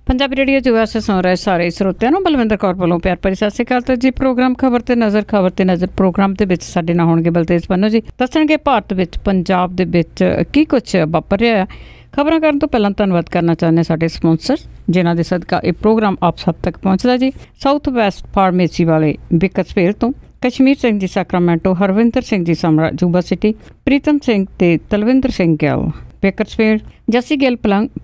Punjabi radio US ਸੁਣ ਰਹੇ ਸਾਰੇ ਸਰੋਤਿਆਂ ਨੂੰ ਬਲਵਿੰਦਰ ਕੌਰ ਵੱਲੋਂ ਪਿਆਰ ਭਰੀ ਸਤਿ ਸ਼੍ਰੀ ਅਕਾਲ। ਤੇ ਜੀ ਪ੍ਰੋਗਰਾਮ ਖਬਰ ਤੇ ਨਜ਼ਰ ਪ੍ਰੋਗਰਾਮ ਦੇ ਵਿੱਚ ਸਾਡੇ ਨਾਲ ਹੋਣਗੇ ਬਲਤੇਜ ਪੰਨੂ ਜੀ। ਦੱਸਣਗੇ ਭਾਰਤ ਵਿੱਚ ਪੰਜਾਬ ਦੇ ਵਿੱਚ ਕੀ ਕੁਛ ਵਾਪਰ ਰਿਹਾ ਹੈ। ਖਬਰਾਂ ਕਰਨ ਤੋਂ ਪਹਿਲਾਂ ਧੰਨਵਾਦ ਕਰਨਾ ਚਾਹੁੰਦੇ ਸਾਡੇ ਸਪਾਂਸਰ ਜਿਨ੍ਹਾਂ ਦੇ ਸਦਕਾ ਇਹ ਪ੍ਰੋਗਰਾਮ ਆਪ ਸਭ ਤੱਕ ਪਹੁੰਚਦਾ ਜੀ। ਸਾਊਥ ਵੈਸਟ ਫਾਰਮੇਸੀ ਵਾਲੇ ਬਿਕਸਫੀਲਡ ਤੋਂ Kashmir Singh ji Sacramento, Harwinder Singh ji Samra Yuba City, Pritam Singh ਤੇ ਤਲਵਿੰਦਰ ਸਿੰਘ ਗਿੱਲ ਬੇਕਰਸਫੀਲਡ, ਜੱਸੀ ਗਿੱਲ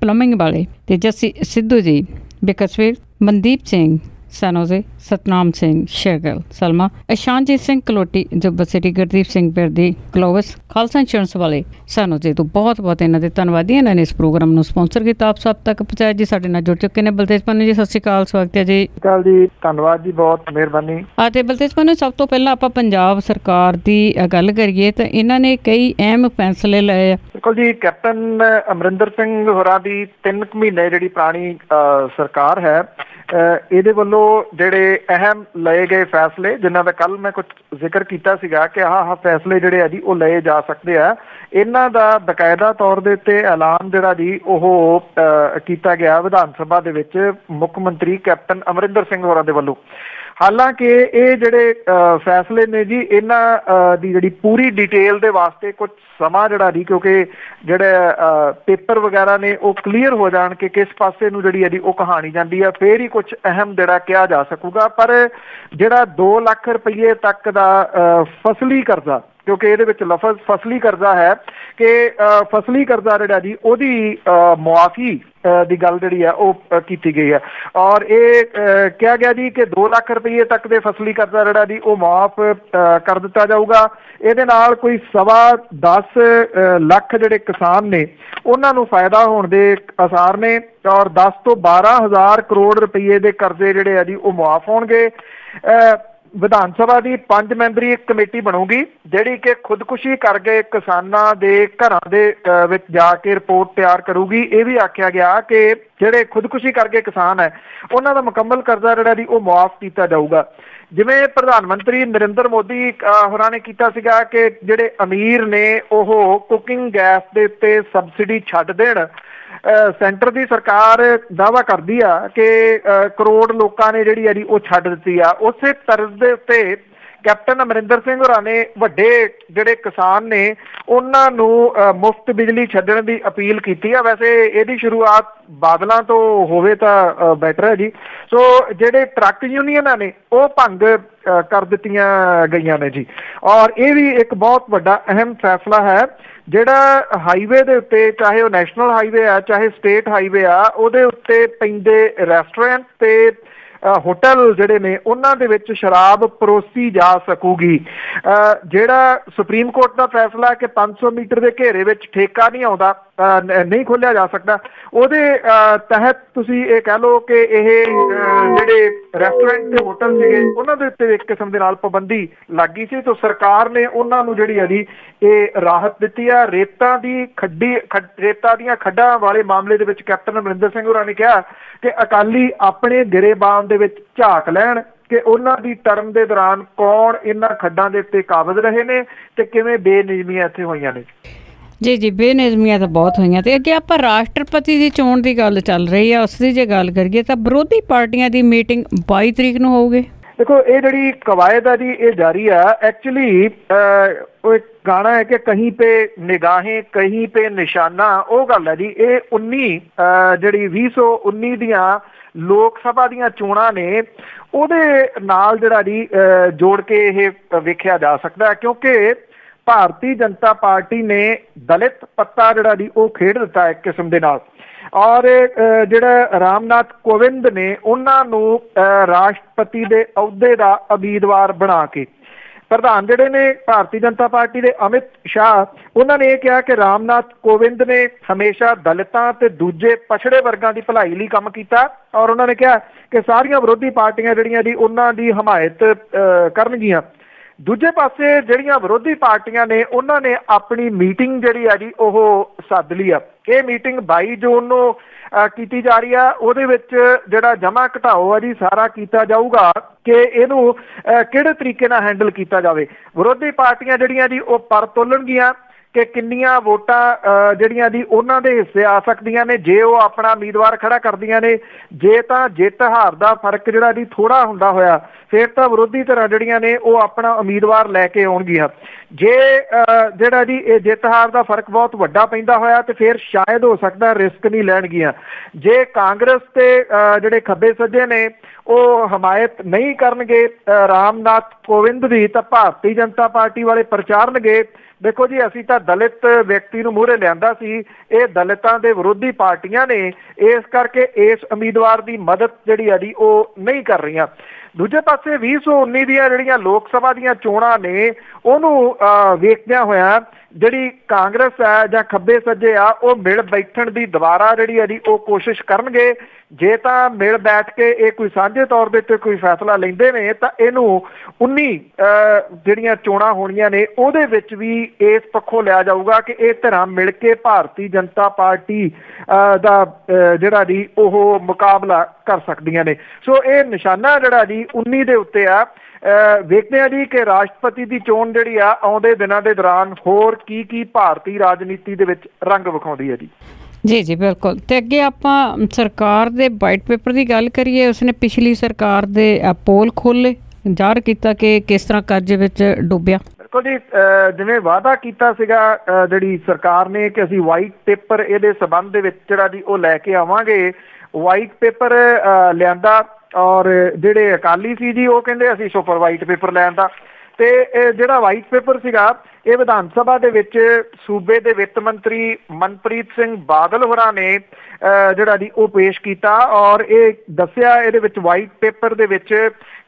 ਪਲੰਬਿੰਗ ਵਾਲੇ ਤੇ Jassi Sidhu ji Bakersfield, Mandeep Singh San Jose, Satnam Singh Shergill Selma, Ishanjit Singh Kaloti Yuba City, Gurdeep Singh Birdi ਗਲੋਵਸ ਖਾਲਸਾ ਇੰਸ਼ੋਰੈਂਸ ਵਾਲੇ ਸੈਨੋਜ਼ੇ ਤੋਂ ਬਹੁਤ ਬਹੁਤ ਇਹਨਾਂ ਦੇ ਧੰਨਵਾਦੀ। ਇਹਨਾਂ ਨੇ ਇਸ ਪ੍ਰੋਗਰਾਮ ਨੂੰ ਸਪਾਂਸਰ ਕੀਤਾ, ਆਪ ਸਭ ਤੱਕ ਪਹੁੰਚਾਇਆ ਜੀ। ਸਾਡੇ ਨਾਲ ਜੁੜ ਚੁੱਕੇ ਨੇ ਬਲਤੇਜ ਪੰਨੂ ਜੀ। ਸਤਿ ਸ਼੍ਰੀ ਅਕਾਲ, ਸਵਾਗਤ ਹੈ ਜੀ। ਜੀ ਧੰਨਵਾਦ ਜੀ, ਬਹੁਤ ਮਿਹਰਬਾਨੀ। ਤੇ ਬਲਤੇਜ ਪੰਨੂ, ਸਭ ਤੋਂ ਪਹਿਲਾਂ ਆਪਾਂ ਪੰਜਾਬ ਸਰਕਾਰ ਦੀ ਗੱਲ ਕਰੀਏ ਤਾਂ ਇਹਨਾਂ ਨੇ ਕਈ ਅਹਿਮ ਫੈਸਲੇ ਲਏ ਆ। ਬਿਲਕੁਲ ਜੀ, ਕੈਪਟਨ ਅਮਰਿੰਦਰ ਸਿੰਘ ਹੋਰਾਂ ਦੀ 3 ਮਹੀਨੇ ਜਿਹੜੀ ਪੁਰਾਣੀ ਸਰਕਾਰ ਹੈ, ਇਹਦੇ ਵੱਲੋਂ ਜਿਹੜੇ ਅਹਿਮ ਲਏ ਗਏ ਫੈਸਲੇ ਜਿਨ੍ਹਾਂ ਦਾ ਕੱਲ ਮੈਂ ਕੁਝ ਜ਼ਿਕਰ ਕੀਤਾ ਸੀਗਾ ਕਿ ਆਹ ਫੈਸਲੇ ਜਿਹੜੇ ਆ ਜੀ ਉਹ ਲਏ ਜਾ ਸਕਦੇ ਆ, ਇਹਨਾਂ ਦਾ ਬਕਾਇਦਾ ਤੌਰ ਦੇ ਉੱਤੇ ਐਲਾਨ ਜਿਹੜਾ ਜੀ ਉਹ ਕੀਤਾ ਗਿਆ ਵਿਧਾਨ ਸਭਾ ਦੇ ਵਿੱਚ ਮੁੱਖ ਮੰਤਰੀ ਕੈਪਟਨ ਅਮਰਿੰਦਰ ਸਿੰਘ ਹੋਰਾਂ ਦੇ ਵੱਲੋਂ। ਹਾਲਾਂਕਿ ਇਹ ਜਿਹੜੇ ਫੈਸਲੇ ਨੇ ਜੀ, ਇਹਨਾਂ ਦੀ ਜਿਹੜੀ ਪੂਰੀ ਡਿਟੇਲ ਦੇ ਵਾਸਤੇ ਕੁਝ ਸਮਾਂ ਜਿਹੜਾ ਜੀ, ਕਿਉਂਕਿ ਜਿਹੜੇ ਪੇਪਰ ਵਗੈਰਾ ਨੇ ਉਹ ਕਲੀਅਰ ਹੋ ਜਾਣ ਕਿ ਕਿਸ ਪਾਸੇ ਨੂੰ ਜਿਹੜੀ ਹੈ ਜੀ ਉਹ ਕਹਾਣੀ ਜਾਂਦੀ ਆ, ਫੇਰ ਹੀ ਕੁਝ ਅਹਿਮ ਜਿਹੜਾ ਕਿਹਾ ਜਾ ਸਕੂਗਾ। ਪਰ ਜਿਹੜਾ 2 ਲੱਖ ਰੁਪਏ ਤੱਕ ਦਾ ਫਸਲੀ ਕਰਜ਼ਾ, ਕਿਉਂਕਿ ਇਹਦੇ ਵਿੱਚ ਲਫ਼ਜ਼ ਫਸਲੀ ਕਰਜ਼ਾ ਹੈ ਕਿ ਫਸਲੀ ਕਰਜ਼ਾ ਜਿਹੜਾ ਜੀ ਉਹਦੀ ਮੁਆਫੀ ਦੀ ਗੱਲ ਜਿਹੜੀ ਆ ਉਹ ਕੀਤੀ ਗਈ ਹੈ। ਔਰ ਇਹ ਕਿਹਾ ਗਿਆ ਜੀ ਕਿ 2 ਲੱਖ ਰੁਪਏ ਤੱਕ ਦੇ ਫਸਲੀ ਕਰਜ਼ਾ ਜਿਹੜਾ ਜੀ ਉਹ ਮੁਆਫ ਕਰ ਦਿੱਤਾ ਜਾਊਗਾ। ਇਹਦੇ ਨਾਲ ਕੋਈ 10 ਲੱਖ ਜਿਹੜੇ ਕਿਸਾਨ ਨੇ ਉਹਨਾਂ ਨੂੰ ਫਾਇਦਾ ਹੋਣ ਦੇ ਆਸਾਰ ਨੇ ਔਰ 10 ਤੋਂ 12 ਹਜ਼ਾਰ ਕਰੋੜ ਰੁਪਏ ਦੇ ਕਰਜ਼ੇ ਜਿਹੜੇ ਆ ਜੀ ਉਹ ਮੁਆਫ ਹੋਣਗੇ। ਵਿਧਾਨ ਸਭਾ ਦੀ 5 ਮੈਂਬਰੀ ਇੱਕ ਕਮੇਟੀ ਬਣੂਗੀ ਜਿਹੜੀ ਕਿ ਖੁਦਕੁਸ਼ੀ ਕਰ ਗਏ ਕਿਸਾਨਾਂ ਦੇ ਘਰਾਂ ਦੇ ਵਿੱਚ ਜਾ ਕੇ ਰਿਪੋਰਟ ਤਿਆਰ ਕਰੂਗੀ। ਇਹ ਵੀ ਆਖਿਆ ਗਿਆ ਕਿ ਜਿਹੜੇ ਖੁਦਕੁਸ਼ੀ ਕਰ ਗਏ ਕਿਸਾਨ ਹੈ ਉਹਨਾਂ ਦਾ ਮੁਕੰਮਲ ਕਰਜ਼ਾ ਜਿਹੜਾ ਜੀ ਉਹ ਮੁਆਫ ਕੀਤਾ ਜਾਊਗਾ। ਜਿਵੇਂ ਪ੍ਰਧਾਨ ਮੰਤਰੀ ਨਰਿੰਦਰ ਮੋਦੀ ਹੋਰਾਂ ਨੇ ਕੀਤਾ ਸੀਗਾ ਕਿ ਜਿਹੜੇ ਅਮੀਰ ਨੇ ਉਹ ਕੁਕਿੰਗ ਗੈਸ ਦੇ ਉੱਤੇ ਸਬਸਿਡੀ ਛੱਡ ਦੇਣ। ਸੈਂਟਰ ਦੀ ਸਰਕਾਰ ਦਾਅਵਾ ਕਰਦੀ ਆ ਕਿ ਕਰੋੜ ਲੋਕਾਂ ਨੇ ਜਿਹੜੀ ਆ ਜੀ ਉਹ ਛੱਡ ਦਿੱਤੀ ਆ। ਉਸੇ ਤਰਜ਼ ਦੇ ਉੱਤੇ ਕੈਪਟਨ ਅਮਰਿੰਦਰ ਸਿੰਘ ਹੋਰਾਂ ਨੇ ਵੱਡੇ ਜਿਹੜੇ ਕਿਸਾਨ ਨੇ ਉਹਨਾਂ ਨੂੰ ਮੁਫਤ ਬਿਜਲੀ ਛੱਡਣ ਦੀ ਅਪੀਲ ਕੀਤੀ ਆ। ਵੈਸੇ ਇਹਦੀ ਸ਼ੁਰੂਆਤ ਬਾਦਲਾਂ ਤੋਂ ਹੋਵੇ ਤਾਂ ਬੈਟਰ ਹੈ ਜੀ। ਸੋ ਜਿਹੜੇ ਟਰੱਕ ਯੂਨੀਅਨਾਂ ਨੇ ਉਹ ਭੰਗ ਕਰ ਦਿੱਤੀਆਂ ਗਈਆਂ ਨੇ ਜੀ। ਔਰ ਇਹ ਵੀ ਇੱਕ ਬਹੁਤ ਵੱਡਾ ਅਹਿਮ ਫੈਸਲਾ ਹੈ ਜਿਹੜਾ ਹਾਈਵੇ ਦੇ ਉੱਤੇ, ਚਾਹੇ ਉਹ ਨੈਸ਼ਨਲ ਹਾਈਵੇ ਆ ਚਾਹੇ ਸਟੇਟ ਹਾਈਵੇ ਆ, ਉਹਦੇ ਉੱਤੇ ਪੈਂਦੇ ਰੈਸਟੋਰੈਂਟ ਤੇ ਹੋਟਲ ਜਿਹੜੇ ਨੇ ਉਹਨਾਂ ਦੇ ਵਿੱਚ ਸ਼ਰਾਬ ਪਰੋਸੀ ਜਾ ਸਕੂਗੀ। ਜਿਹੜਾ ਸੁਪਰੀਮ ਕੋਰਟ ਦਾ ਫੈਸਲਾ ਕਿ 500 ਮੀਟਰ ਦੇ ਘੇਰੇ ਵਿੱਚ ਠੇਕਾ ਨਹੀਂ ਆਉਂਦਾ, ਨਹੀਂ ਖੋਲਿਆ ਜਾ ਸਕਦਾ, ਉਹਦੇ ਤਹਿਤ ਤੁਸੀਂ ਇਹ ਕਹਿ ਲਓ ਕਿ ਇਹ ਜਿਹੜੇ ਰੈਸਟੋਰੈਂਟ ਤੇ ਹੋਟਲ ਸੀਗੇ ਉਹਨਾਂ ਦੇ ਉੱਤੇ ਇੱਕ ਕਿਸਮ ਦੇ ਨਾਲ ਪਾਬੰਦੀ ਲੱਗ ਗਈ ਸੀ। ਤਾਂ ਸਰਕਾਰ ਨੇ ਉਹਨਾਂ ਨੂੰ ਜਿਹੜੀ ਹੈ ਜੀ ਇਹ ਰਾਹਤ ਦਿੱਤੀ ਆ। ਰੇਤਾਂ ਦੀਆਂ ਖੱਡਾਂ ਵਾਲੇ ਮਾਮਲੇ ਦੇ ਵਿੱਚ ਕੈਪਟਨ ਅਮਰਿੰਦਰ ਸਿੰਘ ਹੋਰਾਂ ਨੇ ਕਿਹਾ ਕਿ ਅਕਾਲੀ ਆਪਣੇ ਗਿਰੇਬਾਨ ਦੇ ਵਿੱਚ ਝਾਕ ਲੈਣ ਕਿ ਉਹਨਾਂ ਦੀ ਟਰਮ ਦੇ ਦੌਰਾਨ ਕੌਣ ਇਹਨਾਂ ਖੱਡਾਂ ਦੇ ਉੱਤੇ ਕਾਬਜ਼ ਰਹੇ ਨੇ ਤੇ ਕਿਵੇਂ ਬੇਨਿਯਮੀਆਂ ਇੱਥੇ ਹੋਈਆਂ ਨੇ। ਜੀ ਬੇਨਿਯਮੀਆਂ ਤਾਂ ਬਹੁਤ ਹੋਈਆਂ। ਤੇ ਅੱਗੇ ਆਪਾਂ ਰਾਸ਼ਟਰਪਤੀ ਦੀ ਚੋਣ ਦੀ ਗੱਲ ਚੱਲ ਰਹੀ ਆ, ਉਸ ਦੀ ਜੇ ਗੱਲ ਕਰੀਏ ਤਾਂ ਵਿਰੋਧੀ ਪਾਰਟੀਆਂ ਦੀ ਮੀਟਿੰਗ 22 ਤਰੀਕ ਨੂੰ ਹੋਊਗੀ। ਦੇਖੋ ਇਹ ਜਿਹੜੀ ਕਵਾਇਦ ਆ ਜੀ ਇਹ ਜਾਰੀ ਆ। ਐਕਚੁਅਲੀ ਉਹ ਇੱਕ ਗਾਣਾ ਹੈ ਕਿ ਕਹੀਂ ਪੇ ਨਿਗਾहें ਕਹੀਂ ਪੇ ਨਿਸ਼ਾਨਾ, ਉਹ ਗੱਲ ਹੈ ਜੀ। ਇਹ 2019 ਦੀਆਂ ਲੋਕ ਸਭਾ ਦੀਆਂ ਚੋਣਾਂ ਨੇ ਉਹਦੇ ਨਾਲ ਜਿਹੜਾ ਜੀ ਜੋੜ ਕੇ ਇਹ ਵੇਖਿਆ ਜਾ ਸਕਦਾ ਹੈ, ਕਿਉਂਕਿ ਭਾਰਤੀ ਜਨਤਾ ਪਾਰਟੀ ਨੇ ਦਲਿਤ ਪੱਤਾ ਜਿਹੜਾ ਜੀ ਉਹ ਖੇਡ ਦਿੱਤਾ ਇੱਕ ਕਿਸਮ ਦੇ ਨਾਲ। ਔਰ ਜਿਹੜਾ ਰਾਮਨਾਥ ਕੋਵਿੰਦ ਨੇ ਉਹਨਾਂ ਨੂੰ ਰਾਸ਼ਟਰਪਤੀ ਦੇ ਅਹੁਦੇ ਦਾ ਉਮੀਦਵਾਰ ਬਣਾ ਕੇ, ਪ੍ਰਧਾਨ ਜਿਹੜੇ ਨੇ ਭਾਰਤੀ ਜਨਤਾ ਪਾਰਟੀ ਦੇ ਅਮਿਤ ਸ਼ਾਹ, ਉਹਨਾਂ ਨੇ ਇਹ ਕਿਹਾ ਕਿ ਰਾਮਨਾਥ ਕੋਵਿੰਦ ਨੇ ਹਮੇਸ਼ਾ ਦਲਿਤਾਂ ਤੇ ਦੂਜੇ ਪਛੜੇ ਵਰਗਾਂ ਦੀ ਭਲਾਈ ਲਈ ਕੰਮ ਕੀਤਾ। ਔਰ ਉਹਨਾਂ ਨੇ ਕਿਹਾ ਕਿ ਸਾਰੀਆਂ ਵਿਰੋਧੀ ਪਾਰਟੀਆਂ ਜਿਹੜੀਆਂ ਜੀ ਉਹਨਾਂ ਦੀ ਹਮਾਇਤ ਕਰਨਗੀਆਂ। ਦੂਜੇ ਪਾਸੇ ਜਿਹੜੀਆਂ ਵਿਰੋਧੀ ਪਾਰਟੀਆਂ ਨੇ ਉਹਨਾਂ ਨੇ ਆਪਣੀ ਮੀਟਿੰਗ ਜਿਹੜੀ ਆ ਜੀ ਉਹ ਸੱਦ ਲਈ ਆ। ਇਹ ਮੀਟਿੰਗ 22 ਜੂਨ ਨੂੰ ਕੀਤੀ ਜਾ ਰਹੀ ਆ। ਉਹਦੇ ਵਿੱਚ ਜਿਹੜਾ ਜਮਾ ਘਟਾਓ ਆ ਜੀ ਸਾਰਾ ਕੀਤਾ ਜਾਊਗਾ ਕਿ ਇਹਨੂੰ ਕਿਹੜੇ ਤਰੀਕੇ ਨਾਲ ਹੈਂਡਲ ਕੀਤਾ ਜਾਵੇ। ਵਿਰੋਧੀ ਪਾਰਟੀਆਂ ਜਿਹੜੀਆਂ ਜੀ ਉਹ ਪਰ ਤੋਲਣਗੀਆਂ ਕਿ ਕਿੰਨੀਆਂ ਵੋਟਾਂ ਜਿਹੜੀਆਂ ਦੀ ਉਹਨਾਂ ਦੇ ਹਿੱਸੇ ਆ ਸਕਦੀਆਂ ਨੇ ਜੇ ਉਹ ਆਪਣਾ ਉਮੀਦਵਾਰ ਖੜਾ ਕਰਦੀਆਂ ਨੇ। ਜੇ ਤਾਂ ਜਿੱਤ ਹਾਰ ਦਾ ਫਰਕ ਜਿਹੜਾ ਦੀ ਥੋੜਾ ਹੁੰਦਾ ਹੋਇਆ ਫਿਰ ਤਾਂ ਵਿਰੋਧੀ ਧਿਰਾਂ ਜਿਹੜੀਆਂ ਨੇ ਉਹ ਆਪਣਾ ਉਮੀਦਵਾਰ ਲੈ ਕੇ ਆਉਣਗੀਆਂ। ਜੇ ਜਿਹੜਾ ਜੀ ਇਹ ਜਿੱਤ ਹਾਰ ਦਾ ਫਰਕ ਬਹੁਤ ਵੱਡਾ ਪੈਂਦਾ ਹੋਇਆ ਤੇ ਫਿਰ ਸ਼ਾਇਦ ਹੋ ਸਕਦਾ ਰਿਸਕ ਨਹੀਂ ਲੈਣਗੀਆਂ। ਜੇ ਕਾਂਗਰਸ ਤੇ ਜਿਹੜੇ ਖੱਬੇ ਸੱਜੇ ਨੇ ਉਹ ਹਮਾਇਤ ਨਹੀਂ ਕਰਨਗੇ ਰਾਮਨਾਥ ਕੋਵਿੰਦ ਦੀ ਤਾਂ ਭਾਰਤੀ ਜਨਤਾ ਪਾਰਟੀ ਵਾਲੇ ਪ੍ਰਚਾਰਨਗੇ ਦੇਖੋ ਜੀ ਅਸੀਂ ਤਾਂ ਦਲਿਤ ਵਿਅਕਤੀ ਨੂੰ ਮੂਹਰੇ ਲਿਆਂਦਾ ਸੀ, ਇਹ ਦਲਿਤਾਂ ਦੇ ਵਿਰੋਧੀ ਪਾਰਟੀਆਂ ਨੇ ਇਸ ਕਰਕੇ ਇਸ ਉਮੀਦਵਾਰ ਦੀ ਮਦਦ ਜਿਹੜੀ ਆ ਜੀ ਉਹ ਨਹੀਂ ਕਰ ਰਹੀਆਂ। ਦੂਜੇ ਪਾਸੇ 2019 ਦੀਆਂ ਜਿਹੜੀਆਂ ਲੋਕ ਸਭਾ ਦੀਆਂ ਚੋਣਾਂ ਨੇ ਉਹਨੂੰ ਵੇਖਦਿਆਂ ਹੋਇਆ ਜਿਹੜੀ ਕਾਂਗਰਸ ਹੈ ਜਾਂ ਖੱਬੇ ਸੱਜੇ ਆ ਉਹ ਮਿਲ ਬੈਠਣ ਦੀ ਦੁਬਾਰਾ ਜਿਹੜੀ ਆ ਜੀ ਉਹ ਕੋਸ਼ਿਸ਼ ਕਰਨਗੇ। ਜੇ ਤਾਂ ਮਿਲ ਬੈਠ ਕੇ ਇਹ ਕੋਈ ਸਾਂਝੇ ਤੌਰ ਦੇ ਉੱਤੇ ਕੋਈ ਫੈਸਲਾ ਲੈਂਦੇ ਨੇ ਤਾਂ ਇਹਨੂੰ 19 ਜਿਹੜੀਆਂ ਚੋਣਾਂ ਹੋਣੀਆਂ ਨੇ ਉਹਦੇ ਵਿੱਚ ਵੀ ਇਸ ਪੱਖੋਂ ਲਿਆ ਜਾਊਗਾ ਕਿ ਇਹ ਧਿਰਾਂ ਮਿਲ ਕੇ ਭਾਰਤੀ ਜਨਤਾ ਪਾਰਟੀ ਦਾ ਜਿਹੜਾ ਜੀ ਉਹ ਮੁਕਾਬਲਾ ਕਰ ਸਕਦੀਆਂ ਨੇ। ਸੋ ਇਹ ਨਿਸ਼ਾਨਾ ਜਿਹੜਾ ਜੀ 19 ਦੇ ਉੱਤੇ ਆ। ਵੇਖਦੇ ਆ ਜੀ ਕਿ ਰਾਸ਼ਟਰਪਤੀ ਦੀ ਚੋਣ ਜਿਹੜੀ ਆ ਆਉਂਦੇ ਦਿਨਾਂ ਦੇ ਦੌਰਾਨ ਹੋਰ ਕੀ ਭਾਰਤੀ ਰਾਜਨੀਤੀ ਦੇ ਵਿੱਚ ਰੰਗ ਵਿਖਾਉਂਦੀ ਹੈ ਜੀ। ਜੀ ਬਿਲਕੁਲ। ਤੇ ਅੱਗੇ ਆਪਾਂ ਸਰਕਾਰ ਦੇ ਵਾਈਟ ਪੇਪਰ ਦੀ ਗੱਲ ਕਰੀਏ। ਉਸਨੇ ਪਿਛਲੀ ਸਰਕਾਰ ਦੇ ਪੋਲ ਖੋਲੇ ਜ਼ਾਹਰ ਕੀਤਾ ਕਿ ਕਿਸ ਤਰ੍ਹਾਂ ਕਰਜ਼ੇ ਵਿੱਚ ਡੁੱਬਿਆ। ਬਿਲਕੁਲ ਜੀ, ਜਿਵੇਂ ਵਾਅਦਾ ਕੀਤਾ ਸੀਗਾ ਜਿਹੜੀ ਸਰਕਾਰ ਨੇ ਕਿ ਅਸੀਂ ਵਾਈਟ ਪੇਪਰ ਇਹਦੇ ਸਬੰਧ ਦੇ ਵਿੱਚ ਜਿਹੜਾ ਜੀ ਉਹ ਲੈ ਕੇ ਆਵਾਂਗੇ। ਵਾਈਟ ਪੇਪਰ ਲਿਆਂਦਾ ਔਰ ਜਿਹੜੇ ਅਕਾਲੀ ਸੀ ਜੀ ਉਹ ਕਹਿੰਦੇ ਅਸੀਂ ਸੁਪਰ ਵਾਈਟ ਪੇਪਰ ਲੈਣ ਦਾ। ਤੇ ਜਿਹੜਾ ਵਾਈਟ ਪੇਪਰ ਸੀਗਾ ਇਹ ਵਿਧਾਨ ਸਭਾ ਦੇ ਵਿੱਚ ਸੂਬੇ ਦੇ ਵਿੱਤ ਮੰਤਰੀ ਮਨਪ੍ਰੀਤ ਸਿੰਘ ਬਾਦਲ ਹੋਰਾਂ ਨੇ ਜਿਹੜਾ ਜੀ ਉਹ ਪੇਸ਼ ਕੀਤਾ ਔਰ ਇਹ ਦੱਸਿਆ ਇਹਦੇ ਵਿੱਚ ਵਾਈਟ ਪੇਪਰ ਦੇ ਵਿੱਚ